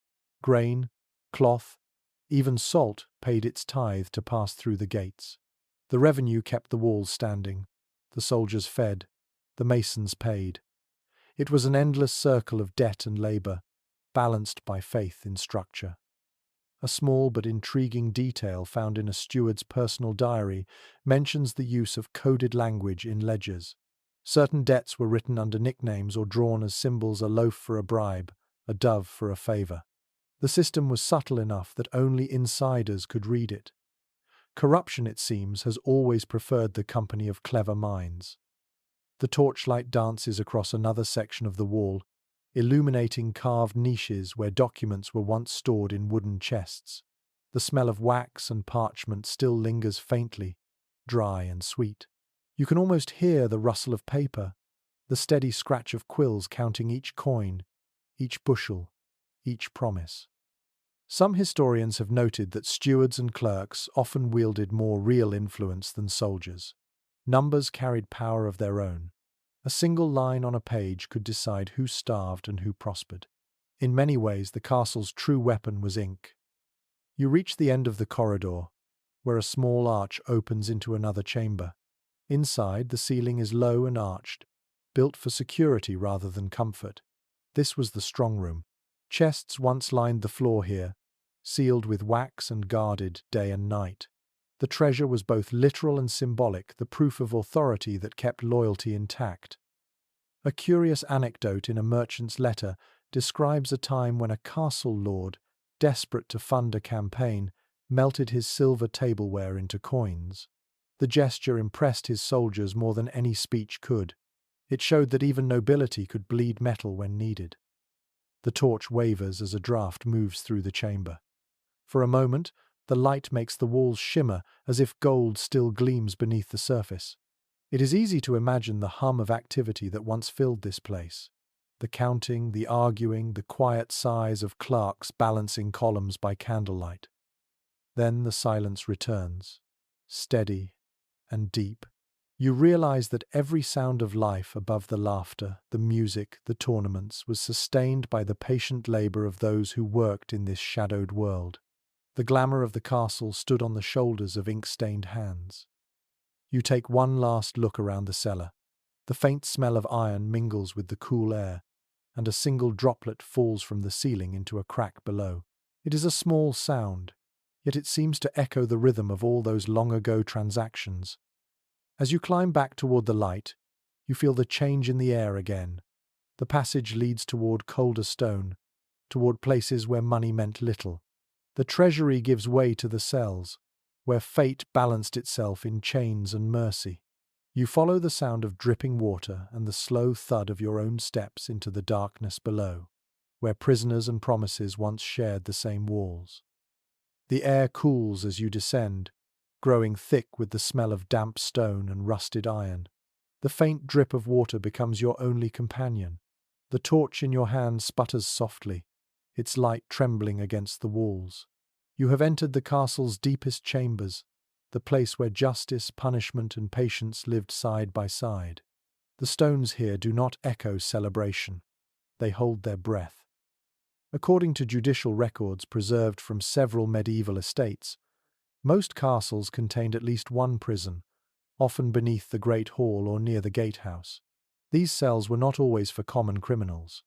Grain, cloth, even salt paid its tithe to pass through the gates. The revenue kept the walls standing, the soldiers fed, the masons paid. It was an endless circle of debt and labor, balanced by faith in structure. A small but intriguing detail found in a steward's personal diary mentions the use of coded language in ledgers. Certain debts were written under nicknames or drawn as symbols: a loaf for a bribe, a dove for a favor. The system was subtle enough that only insiders could read it. Corruption, it seems, has always preferred the company of clever minds. The torchlight dances across another section of the wall, illuminating carved niches where documents were once stored in wooden chests. The smell of wax and parchment still lingers faintly, dry and sweet. You can almost hear the rustle of paper, the steady scratch of quills counting each coin, each bushel, each promise. Some historians have noted that stewards and clerks often wielded more real influence than soldiers. Numbers carried power of their own. A single line on a page could decide who starved and who prospered. In many ways, the castle's true weapon was ink. You reach the end of the corridor, where a small arch opens into another chamber. Inside, the ceiling is low and arched, built for security rather than comfort. This was the strong room. Chests once lined the floor here, sealed with wax and guarded day and night. The treasure was both literal and symbolic, the proof of authority that kept loyalty intact. A curious anecdote in a merchant's letter describes a time when a castle lord, desperate to fund a campaign, melted his silver tableware into coins. The gesture impressed his soldiers more than any speech could. It showed that even nobility could bleed metal when needed. The torch wavers as a draft moves through the chamber. For a moment, the light makes the walls shimmer as if gold still gleams beneath the surface. It is easy to imagine the hum of activity that once filled this place. The counting, the arguing, the quiet sighs of clerks balancing columns by candlelight. Then the silence returns, steady and deep. You realize that every sound of life above the laughter, the music, the tournaments was sustained by the patient labor of those who worked in this shadowed world. The glamour of the castle stood on the shoulders of ink-stained hands. You take one last look around the cellar. The faint smell of iron mingles with the cool air, and a single droplet falls from the ceiling into a crack below. It is a small sound, yet it seems to echo the rhythm of all those long-ago transactions. As you climb back toward the light, you feel the change in the air again. The passage leads toward colder stone, toward places where money meant little. The treasury gives way to the cells, where fate balanced itself in chains and mercy. You follow the sound of dripping water and the slow thud of your own steps into the darkness below, where prisoners and promises once shared the same walls. The air cools as you descend, growing thick with the smell of damp stone and rusted iron. The faint drip of water becomes your only companion. The torch in your hand sputters softly, its light trembling against the walls. You have entered the castle's deepest chambers, the place where justice, punishment, and patience lived side by side. The stones here do not echo celebration. They hold their breath. According to judicial records preserved from several medieval estates, most castles contained at least one prison, often beneath the Great Hall or near the Gatehouse. These cells were not always for common criminals.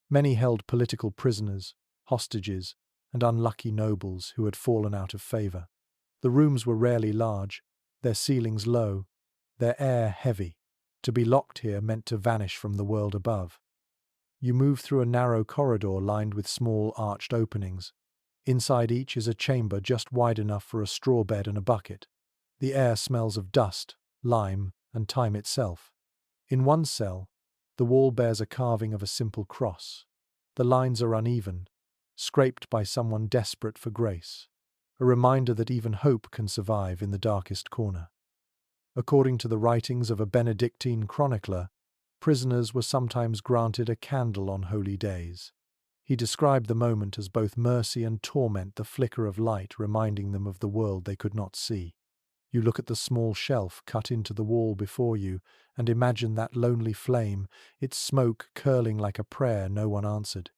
Many held political prisoners, hostages, and unlucky nobles who had fallen out of favor. The rooms were rarely large, their ceilings low, their air heavy. To be locked here meant to vanish from the world above. You move through a narrow corridor lined with small arched openings. Inside each is a chamber just wide enough for a straw bed and a bucket. The air smells of dust, lime, and time itself. In one cell, the wall bears a carving of a simple cross. The lines are uneven, scraped by someone desperate for grace, a reminder that even hope can survive in the darkest corner. According to the writings of a Benedictine chronicler, prisoners were sometimes granted a candle on holy days. He described the moment as both mercy and torment, the flicker of light reminding them of the world they could not see. You look at the small shelf cut into the wall before you and imagine that lonely flame, its smoke curling like a prayer no one answered.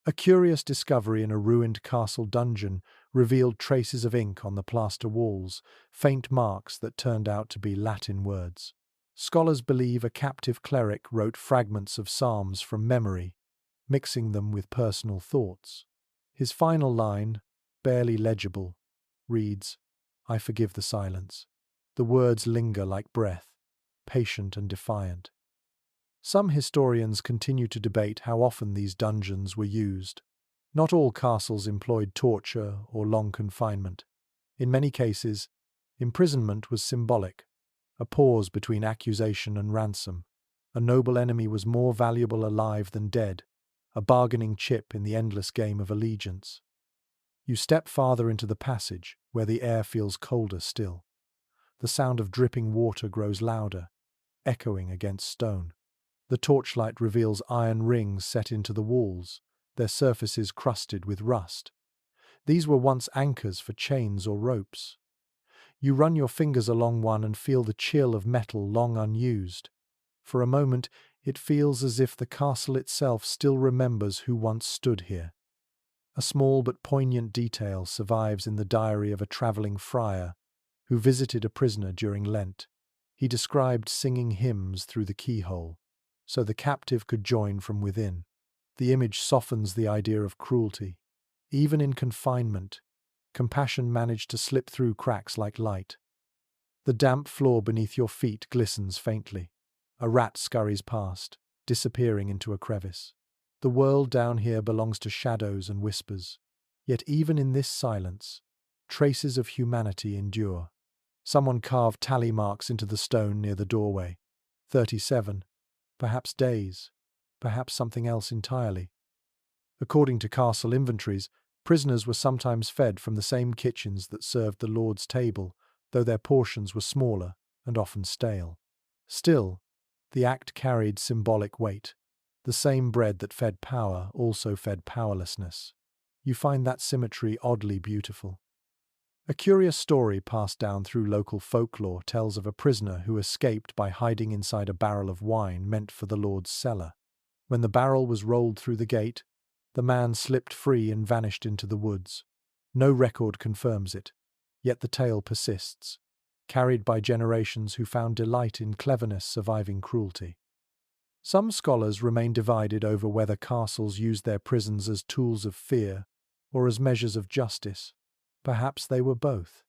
A curious discovery in a ruined castle dungeon revealed traces of ink on the plaster walls, faint marks that turned out to be Latin words. Scholars believe a captive cleric wrote fragments of psalms from memory, mixing them with personal thoughts. His final line, barely legible, reads, "I forgive the silence." The words linger like breath, patient and defiant. Some historians continue to debate how often these dungeons were used. Not all castles employed torture or long confinement. In many cases, imprisonment was symbolic, a pause between accusation and ransom. A noble enemy was more valuable alive than dead, a bargaining chip in the endless game of allegiance. You step farther into the passage, where the air feels colder still. The sound of dripping water grows louder, echoing against stone. The torchlight reveals iron rings set into the walls, their surfaces crusted with rust. These were once anchors for chains or ropes. You run your fingers along one and feel the chill of metal long unused. For a moment, it feels as if the castle itself still remembers who once stood here. A small but poignant detail survives in the diary of a traveling friar who visited a prisoner during Lent. He described singing hymns through the keyhole, so the captive could join from within. The image softens the idea of cruelty. Even in confinement, compassion managed to slip through cracks like light. The damp floor beneath your feet glistens faintly. A rat scurries past, disappearing into a crevice. The world down here belongs to shadows and whispers. Yet even in this silence, traces of humanity endure. Someone carved tally marks into the stone near the doorway. 37. Perhaps days. Perhaps something else entirely. According to castle inventories, prisoners were sometimes fed from the same kitchens that served the Lord's table, though their portions were smaller and often stale. Still, the act carried symbolic weight. The same bread that fed power also fed powerlessness. You find that symmetry oddly beautiful. A curious story passed down through local folklore tells of a prisoner who escaped by hiding inside a barrel of wine meant for the Lord's cellar. When the barrel was rolled through the gate, the man slipped free and vanished into the woods. No record confirms it, yet the tale persists, carried by generations who found delight in cleverness surviving cruelty. Some scholars remain divided over whether castles used their prisons as tools of fear or as measures of justice. Perhaps they were both.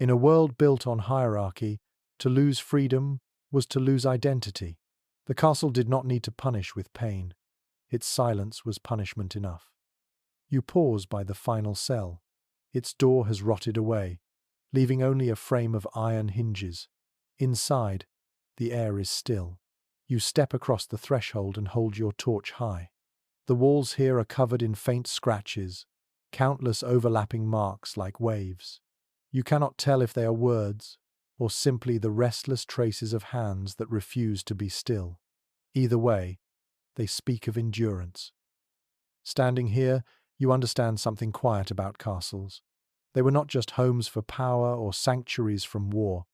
In a world built on hierarchy, to lose freedom was to lose identity. The castle did not need to punish with pain. Its silence was punishment enough. You pause by the final cell. Its door has rotted away, leaving only a frame of iron hinges. Inside, the air is still. You step across the threshold and hold your torch high. The walls here are covered in faint scratches, countless overlapping marks like waves. You cannot tell if they are words or simply the restless traces of hands that refuse to be still. Either way, they speak of endurance. Standing here, you understand something quiet about castles. They were not just homes for power or sanctuaries from war.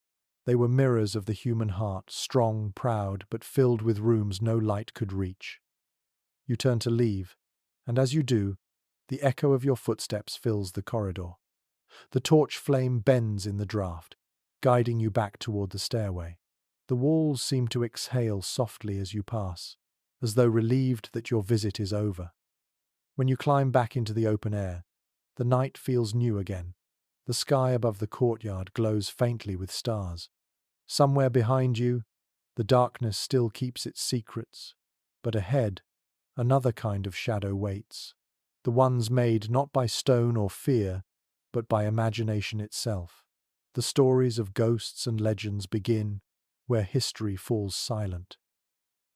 They were mirrors of the human heart, strong, proud, but filled with rooms no light could reach. You turn to leave, and as you do, the echo of your footsteps fills the corridor. The torch flame bends in the draught, guiding you back toward the stairway. The walls seem to exhale softly as you pass, as though relieved that your visit is over. When you climb back into the open air, the night feels new again. The sky above the courtyard glows faintly with stars. Somewhere behind you, the darkness still keeps its secrets, but ahead, another kind of shadow waits. The ones made not by stone or fear, but by imagination itself. The stories of ghosts and legends begin where history falls silent.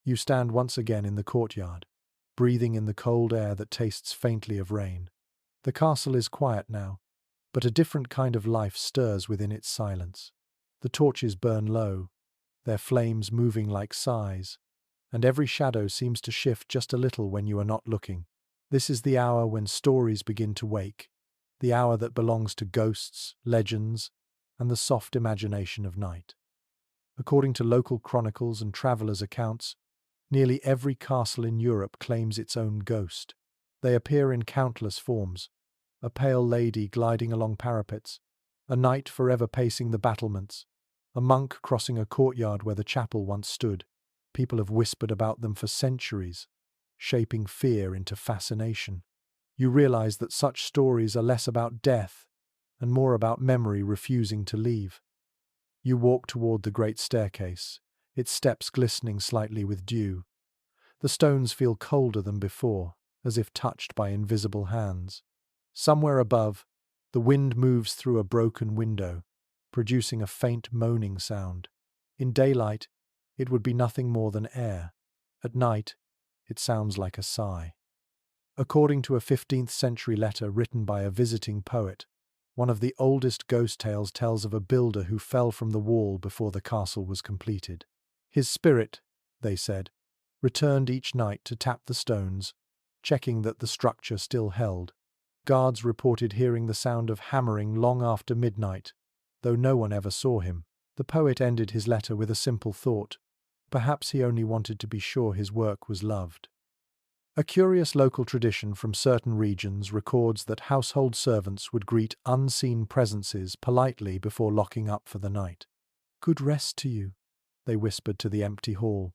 You stand once again in the courtyard, breathing in the cold air that tastes faintly of rain. The castle is quiet now, but a different kind of life stirs within its silence. The torches burn low, their flames moving like sighs, and every shadow seems to shift just a little when you are not looking. This is the hour when stories begin to wake, the hour that belongs to ghosts, legends, and the soft imagination of night. According to local chronicles and travelers' accounts, nearly every castle in Europe claims its own ghost. They appear in countless forms: a pale lady gliding along parapets, a knight forever pacing the battlements, a monk crossing a courtyard where the chapel once stood. People have whispered about them for centuries, shaping fear into fascination. You realize that such stories are less about death and more about memory refusing to leave. You walk toward the great staircase, its steps glistening slightly with dew. The stones feel colder than before, as if touched by invisible hands. Somewhere above, the wind moves through a broken window, producing a faint moaning sound. In daylight, it would be nothing more than air. At night, it sounds like a sigh. According to a 15th century letter written by a visiting poet, one of the oldest ghost tales tells of a builder who fell from the wall before the castle was completed. His spirit, they said, returned each night to tap the stones, checking that the structure still held. Guards reported hearing the sound of hammering long after midnight, though no one ever saw him. The poet ended his letter with a simple thought: perhaps he only wanted to be sure his work was loved. A curious local tradition from certain regions records that household servants would greet unseen presences politely before locking up for the night. "Good rest to you," they whispered to the empty hall,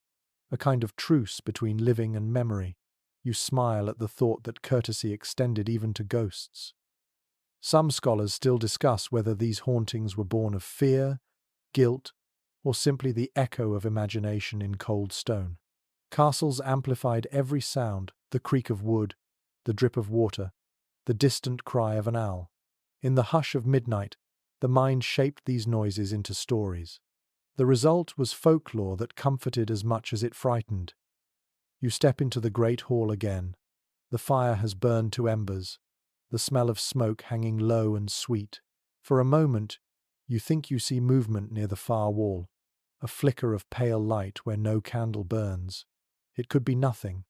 a kind of truce between living and memory. You smile at the thought that courtesy extended even to ghosts. Some scholars still discuss whether these hauntings were born of fear, guilt, or simply the echo of imagination in cold stone. Castles amplified every sound, the creak of wood, the drip of water, the distant cry of an owl. In the hush of midnight, the mind shaped these noises into stories. The result was folklore that comforted as much as it frightened. You step into the great hall again. The fire has burned to embers, the smell of smoke hanging low and sweet. For a moment, you think you see movement near the far wall, a flicker of pale light where no candle burns. It could be nothing.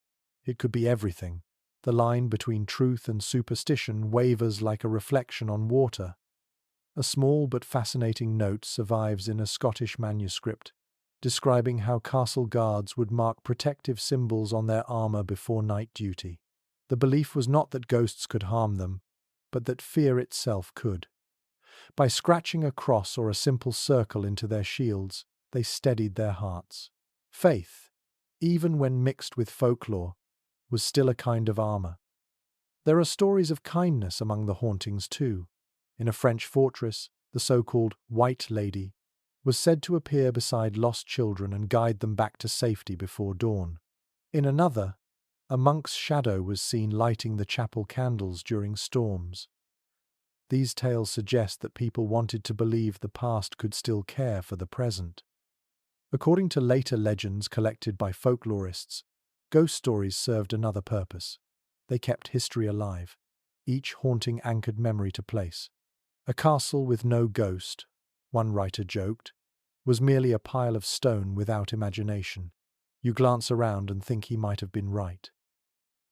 It could be everything. The line between truth and superstition wavers like a reflection on water. A small but fascinating note survives in a Scottish manuscript, describing how castle guards would mark protective symbols on their armour before night duty. The belief was not that ghosts could harm them, but that fear itself could. By scratching a cross or a simple circle into their shields, they steadied their hearts. Faith, even when mixed with folklore, was still a kind of armour. There are stories of kindness among the hauntings too. In a French fortress, the so-called White Lady was said to appear beside lost children and guide them back to safety before dawn. In another, a monk's shadow was seen lighting the chapel candles during storms. These tales suggest that people wanted to believe the past could still care for the present. According to later legends collected by folklorists, ghost stories served another purpose. They kept history alive. Each haunting anchored memory to place. A castle with no ghost, one writer joked, was merely a pile of stone without imagination. You glance around and think he might have been right.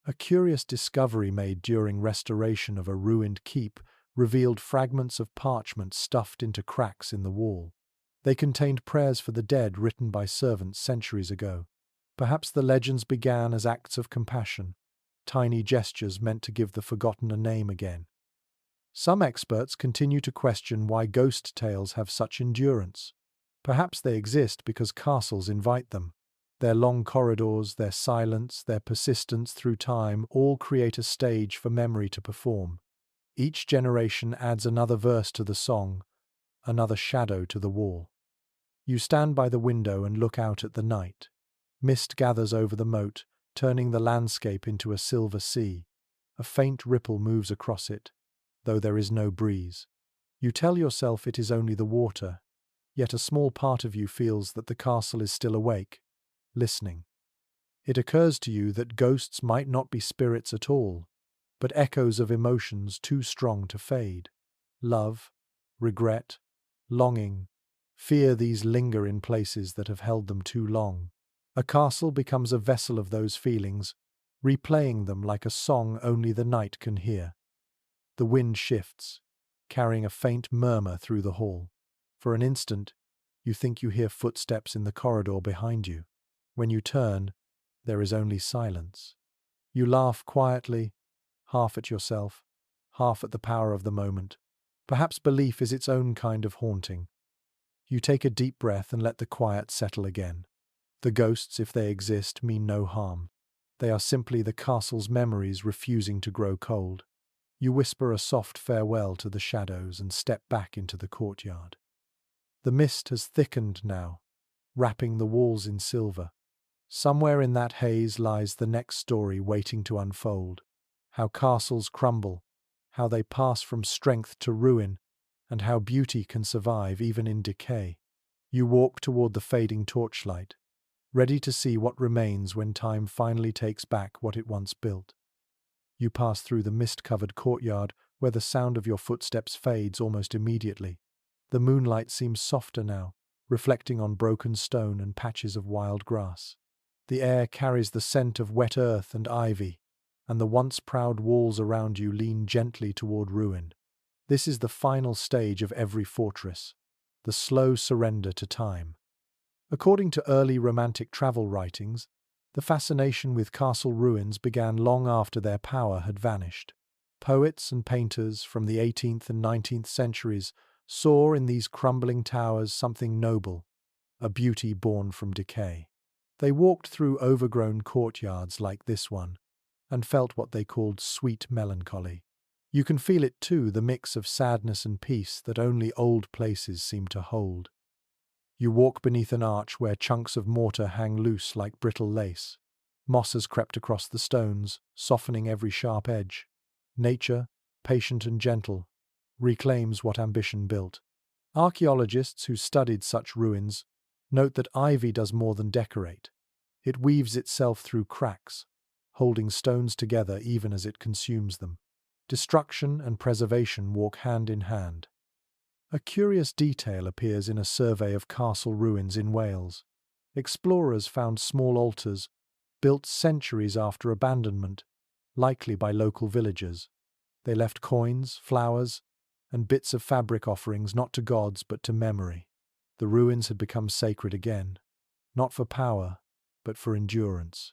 A curious discovery made during restoration of a ruined keep revealed fragments of parchment stuffed into cracks in the wall. They contained prayers for the dead written by servants centuries ago. Perhaps the legends began as acts of compassion, tiny gestures meant to give the forgotten a name again. Some experts continue to question why ghost tales have such endurance. Perhaps they exist because castles invite them. Their long corridors, their silence, their persistence through time all create a stage for memory to perform. Each generation adds another verse to the song, another shadow to the wall. You stand by the window and look out at the night. Mist gathers over the moat, turning the landscape into a silver sea. A faint ripple moves across it, though there is no breeze. You tell yourself it is only the water, yet a small part of you feels that the castle is still awake, listening. It occurs to you that ghosts might not be spirits at all, but echoes of emotions too strong to fade. Love, regret, longing, fear, these linger in places that have held them too long. A castle becomes a vessel of those feelings, replaying them like a song only the night can hear. The wind shifts, carrying a faint murmur through the hall. For an instant, you think you hear footsteps in the corridor behind you. When you turn, there is only silence. You laugh quietly, half at yourself, half at the power of the moment. Perhaps belief is its own kind of haunting. You take a deep breath and let the quiet settle again. The ghosts, if they exist, mean no harm. They are simply the castle's memories refusing to grow cold. You whisper a soft farewell to the shadows and step back into the courtyard. The mist has thickened now, wrapping the walls in silver. Somewhere in that haze lies the next story waiting to unfold. How castles crumble, how they pass from strength to ruin, and how beauty can survive even in decay. You walk toward the fading torchlight, ready to see what remains when time finally takes back what it once built. You pass through the mist-covered courtyard where the sound of your footsteps fades almost immediately. The moonlight seems softer now, reflecting on broken stone and patches of wild grass. The air carries the scent of wet earth and ivy, and the once proud walls around you lean gently toward ruin. This is the final stage of every fortress, the slow surrender to time. According to early Romantic travel writings, the fascination with castle ruins began long after their power had vanished. Poets and painters from the 18th and 19th centuries saw in these crumbling towers something noble, a beauty born from decay. They walked through overgrown courtyards like this one, and felt what they called sweet melancholy. You can feel it too, the mix of sadness and peace that only old places seem to hold. You walk beneath an arch where chunks of mortar hang loose like brittle lace. Moss has crept across the stones, softening every sharp edge. Nature, patient and gentle, reclaims what ambition built. Archaeologists who studied such ruins note that ivy does more than decorate. It weaves itself through cracks, holding stones together even as it consumes them. Destruction and preservation walk hand in hand. A curious detail appears in a survey of castle ruins in Wales. Explorers found small altars, built centuries after abandonment, likely by local villagers. They left coins, flowers, and bits of fabric offerings not to gods but to memory. The ruins had become sacred again, not for power, but for endurance.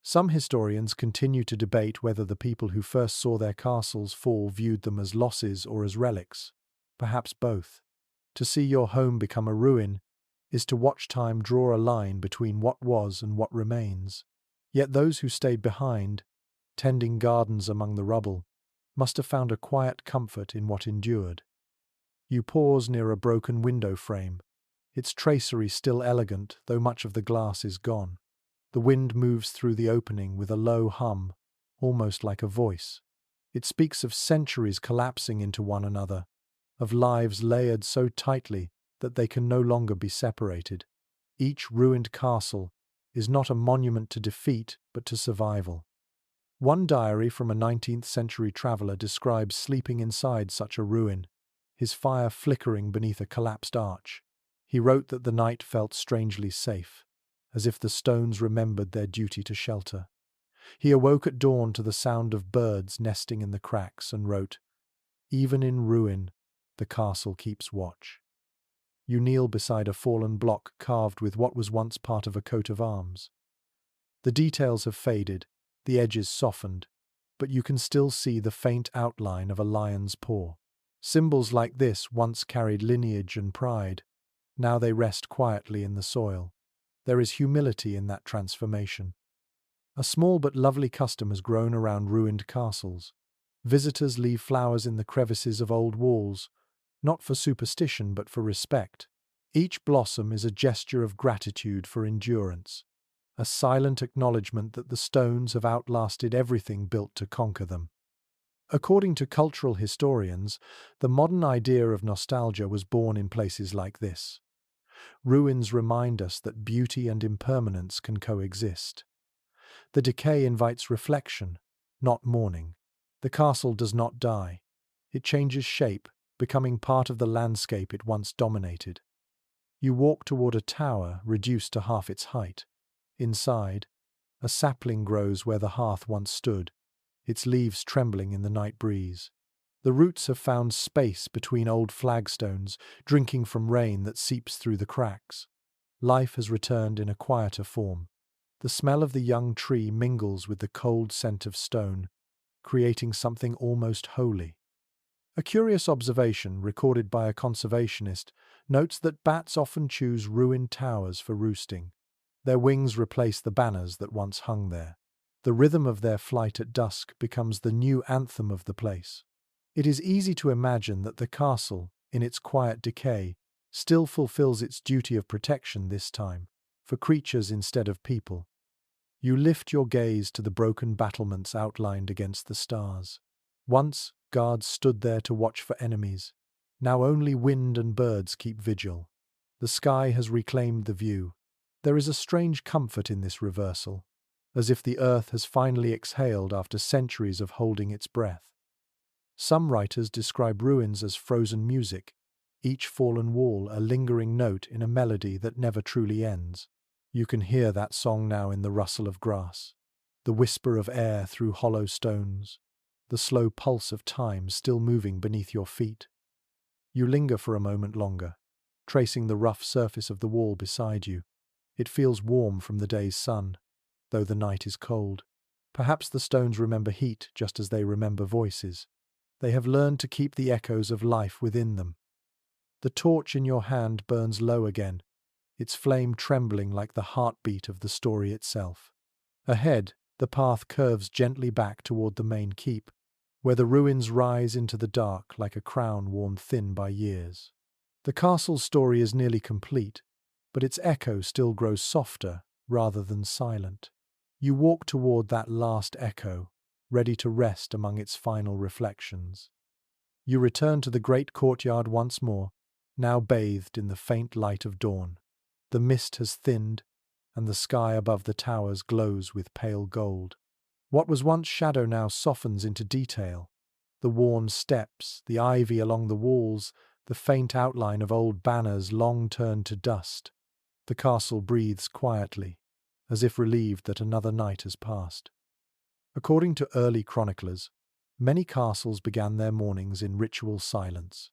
Some historians continue to debate whether the people who first saw their castles fall viewed them as losses or as relics. Perhaps both. To see your home become a ruin is to watch time draw a line between what was and what remains. Yet those who stayed behind, tending gardens among the rubble, must have found a quiet comfort in what endured. You pause near a broken window frame, its tracery still elegant, though much of the glass is gone. The wind moves through the opening with a low hum, almost like a voice. It speaks of centuries collapsing into one another, of lives layered so tightly that they can no longer be separated. Each ruined castle is not a monument to defeat, but to survival. One diary from a 19th century traveller describes sleeping inside such a ruin, his fire flickering beneath a collapsed arch. He wrote that the night felt strangely safe, as if the stones remembered their duty to shelter. He awoke at dawn to the sound of birds nesting in the cracks and wrote, "Even in ruin, the castle keeps watch." You kneel beside a fallen block carved with what was once part of a coat of arms. The details have faded, the edges softened, but you can still see the faint outline of a lion's paw. Symbols like this once carried lineage and pride. Now they rest quietly in the soil. There is humility in that transformation. A small but lovely custom has grown around ruined castles. Visitors leave flowers in the crevices of old walls, not for superstition but for respect. Each blossom is a gesture of gratitude for endurance, a silent acknowledgement that the stones have outlasted everything built to conquer them. According to cultural historians, the modern idea of nostalgia was born in places like this. Ruins remind us that beauty and impermanence can coexist. The decay invites reflection, not mourning. The castle does not die. It changes shape, becoming part of the landscape it once dominated. You walk toward a tower reduced to half its height. Inside, a sapling grows where the hearth once stood, its leaves trembling in the night breeze. The roots have found space between old flagstones, drinking from rain that seeps through the cracks. Life has returned in a quieter form. The smell of the young tree mingles with the cold scent of stone, creating something almost holy. A curious observation recorded by a conservationist notes that bats often choose ruined towers for roosting. Their wings replace the banners that once hung there. The rhythm of their flight at dusk becomes the new anthem of the place. It is easy to imagine that the castle, in its quiet decay, still fulfills its duty of protection this time, for creatures instead of people. You lift your gaze to the broken battlements outlined against the stars. Once, guards stood there to watch for enemies. Now only wind and birds keep vigil. The sky has reclaimed the view. There is a strange comfort in this reversal, as if the earth has finally exhaled after centuries of holding its breath. Some writers describe ruins as frozen music, each fallen wall a lingering note in a melody that never truly ends. You can hear that song now in the rustle of grass, the whisper of air through hollow stones, the slow pulse of time still moving beneath your feet. You linger for a moment longer, tracing the rough surface of the wall beside you. It feels warm from the day's sun, though the night is cold. Perhaps the stones remember heat just as they remember voices. They have learned to keep the echoes of life within them. The torch in your hand burns low again, its flame trembling like the heartbeat of the story itself. Ahead, the path curves gently back toward the main keep, where the ruins rise into the dark like a crown worn thin by years. The castle's story is nearly complete, but its echo still grows softer rather than silent. You walk toward that last echo, ready to rest among its final reflections. You return to the great courtyard once more, now bathed in the faint light of dawn. The mist has thinned, and the sky above the towers glows with pale gold. What was once shadow now softens into detail. The worn steps, the ivy along the walls, the faint outline of old banners long turned to dust. The castle breathes quietly, as if relieved that another night has passed. According to early chroniclers, many castles began their mornings in ritual silence.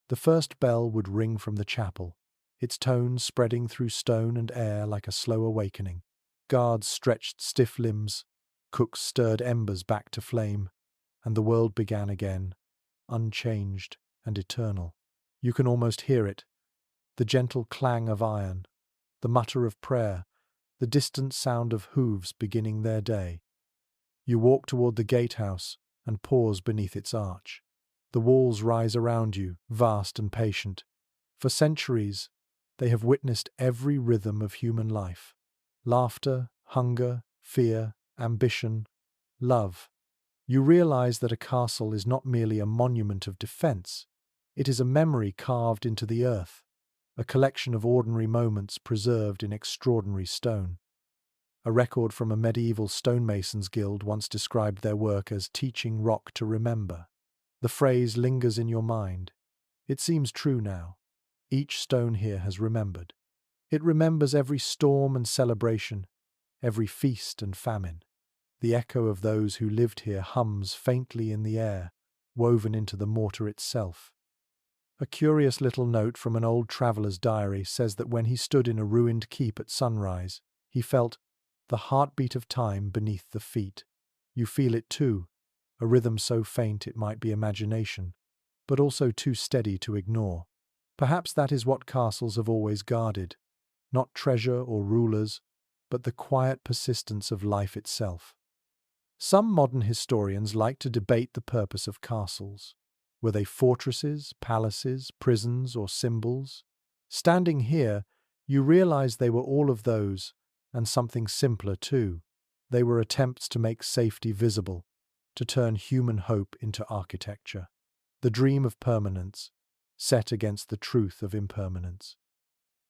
The first bell would ring from the chapel, its tones spreading through stone and air like a slow awakening. Guards stretched stiff limbs, cooks stirred embers back to flame, and the world began again, unchanged and eternal. You can almost hear it, the gentle clang of iron, the mutter of prayer, the distant sound of hooves beginning their day. You walk toward the gatehouse and pause beneath its arch. The walls rise around you, vast and patient. For centuries, they have witnessed every rhythm of human life. Laughter, hunger, fear, ambition, love. You realize that a castle is not merely a monument of defense, it is a memory carved into the earth, a collection of ordinary moments preserved in extraordinary stone. A record from a medieval stonemasons guild once described their work as teaching rock to remember. The phrase lingers in your mind. It seems true now. Each stone here has remembered. It remembers every storm and celebration, every feast and famine. The echo of those who lived here hums faintly in the air, woven into the mortar itself. A curious little note from an old traveller's diary says that when he stood in a ruined keep at sunrise, he felt the heartbeat of time beneath the feet. You feel it too, a rhythm so faint it might be imagination, but also too steady to ignore. Perhaps that is what castles have always guarded, not treasure or rulers, but the quiet persistence of life itself. Some modern historians like to debate the purpose of castles. Were they fortresses, palaces, prisons, or symbols? Standing here, you realize they were all of those, and something simpler too. They were attempts to make safety visible, to turn human hope into architecture. The dream of permanence, set against the truth of impermanence.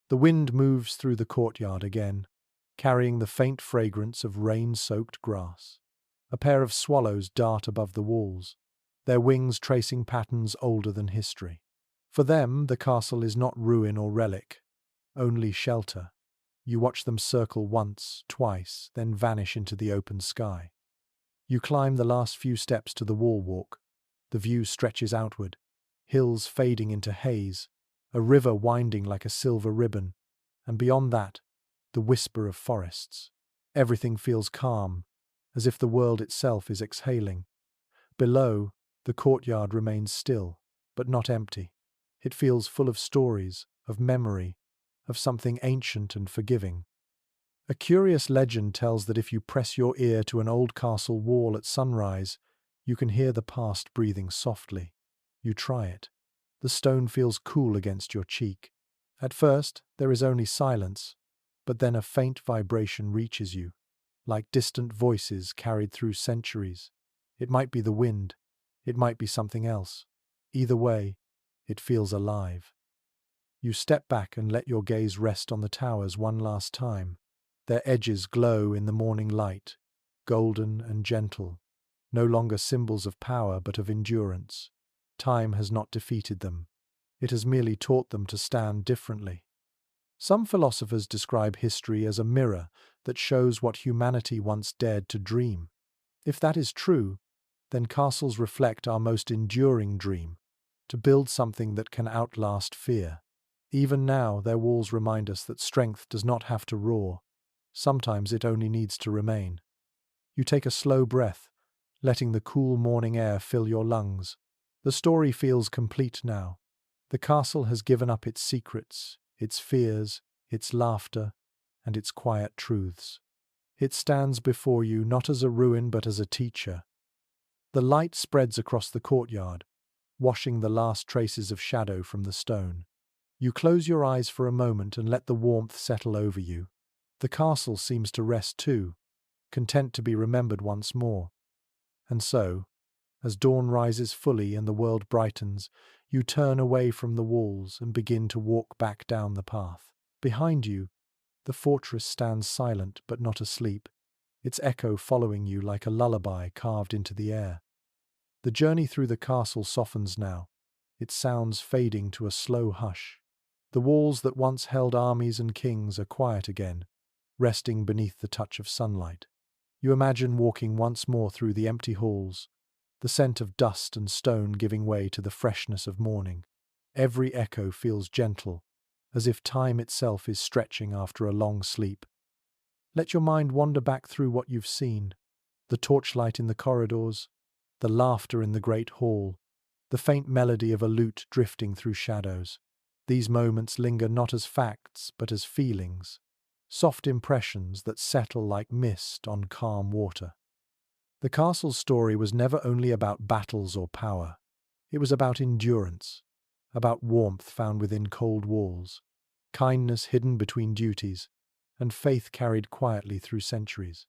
The wind moves through the courtyard again, carrying the faint fragrance of rain-soaked grass. A pair of swallows dart above the walls, their wings tracing patterns older than history. For them, the castle is not ruin or relic, only shelter. You watch them circle once, twice, then vanish into the open sky. You climb the last few steps to the wall walk. The view stretches outward, hills fading into haze, a river winding like a silver ribbon, and beyond that, the whisper of forests. Everything feels calm, as if the world itself is exhaling. Below, the courtyard remains still, but not empty. It feels full of stories, of memory, of something ancient and forgiving. A curious legend tells that if you press your ear to an old castle wall at sunrise, you can hear the past breathing softly. You try it. The stone feels cool against your cheek. At first, there is only silence, but then a faint vibration reaches you, like distant voices carried through centuries. It might be the wind, it might be something else. Either way, it feels alive. You step back and let your gaze rest on the towers one last time. Their edges glow in the morning light, golden and gentle, no longer symbols of power but of endurance. Time has not defeated them. It has merely taught them to stand differently. Some philosophers describe history as a mirror that shows what humanity once dared to dream. If that is true, then castles reflect our most enduring dream, to build something that can outlast fear. Even now, their walls remind us that strength does not have to roar. Sometimes it only needs to remain. You take a slow breath, letting the cool morning air fill your lungs. The story feels complete now. The castle has given up its secrets, its fears, its laughter, and its quiet truths. It stands before you not as a ruin but as a teacher. The light spreads across the courtyard, washing the last traces of shadow from the stone. You close your eyes for a moment and let the warmth settle over you. The castle seems to rest too, content to be remembered once more. And so, as dawn rises fully and the world brightens, you turn away from the walls and begin to walk back down the path. Behind you, the fortress stands silent but not asleep, its echo following you like a lullaby carved into the air. The journey through the castle softens now, its sounds fading to a slow hush. The walls that once held armies and kings are quiet again, resting beneath the touch of sunlight. You imagine walking once more through the empty halls, the scent of dust and stone giving way to the freshness of morning. Every echo feels gentle, as if time itself is stretching after a long sleep. Let your mind wander back through what you've seen: the torchlight in the corridors, the laughter in the great hall, the faint melody of a lute drifting through shadows. These moments linger not as facts, but as feelings, soft impressions that settle like mist on calm water. The castle's story was never only about battles or power. It was about endurance, about warmth found within cold walls, kindness hidden between duties, and faith carried quietly through centuries.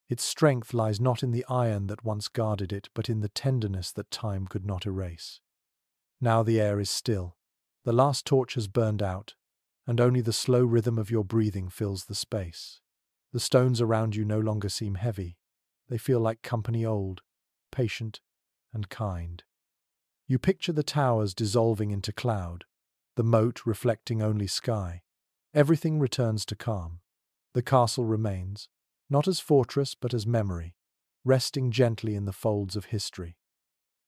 Its strength lies not in the iron that once guarded it, but in the tenderness that time could not erase. Now the air is still. The last torch has burned out, and only the slow rhythm of your breathing fills the space. The stones around you no longer seem heavy. They feel like company old, patient, and kind. You picture the towers dissolving into cloud, the moat reflecting only sky. Everything returns to calm. The castle remains, not as fortress but as memory, resting gently in the folds of history.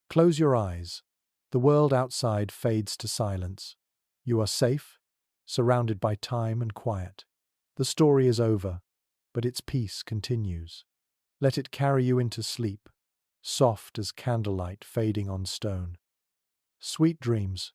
Close your eyes. The world outside fades to silence. You are safe, surrounded by time and quiet. The story is over, but its peace continues. Let it carry you into sleep, soft as candlelight fading on stone. Sweet dreams.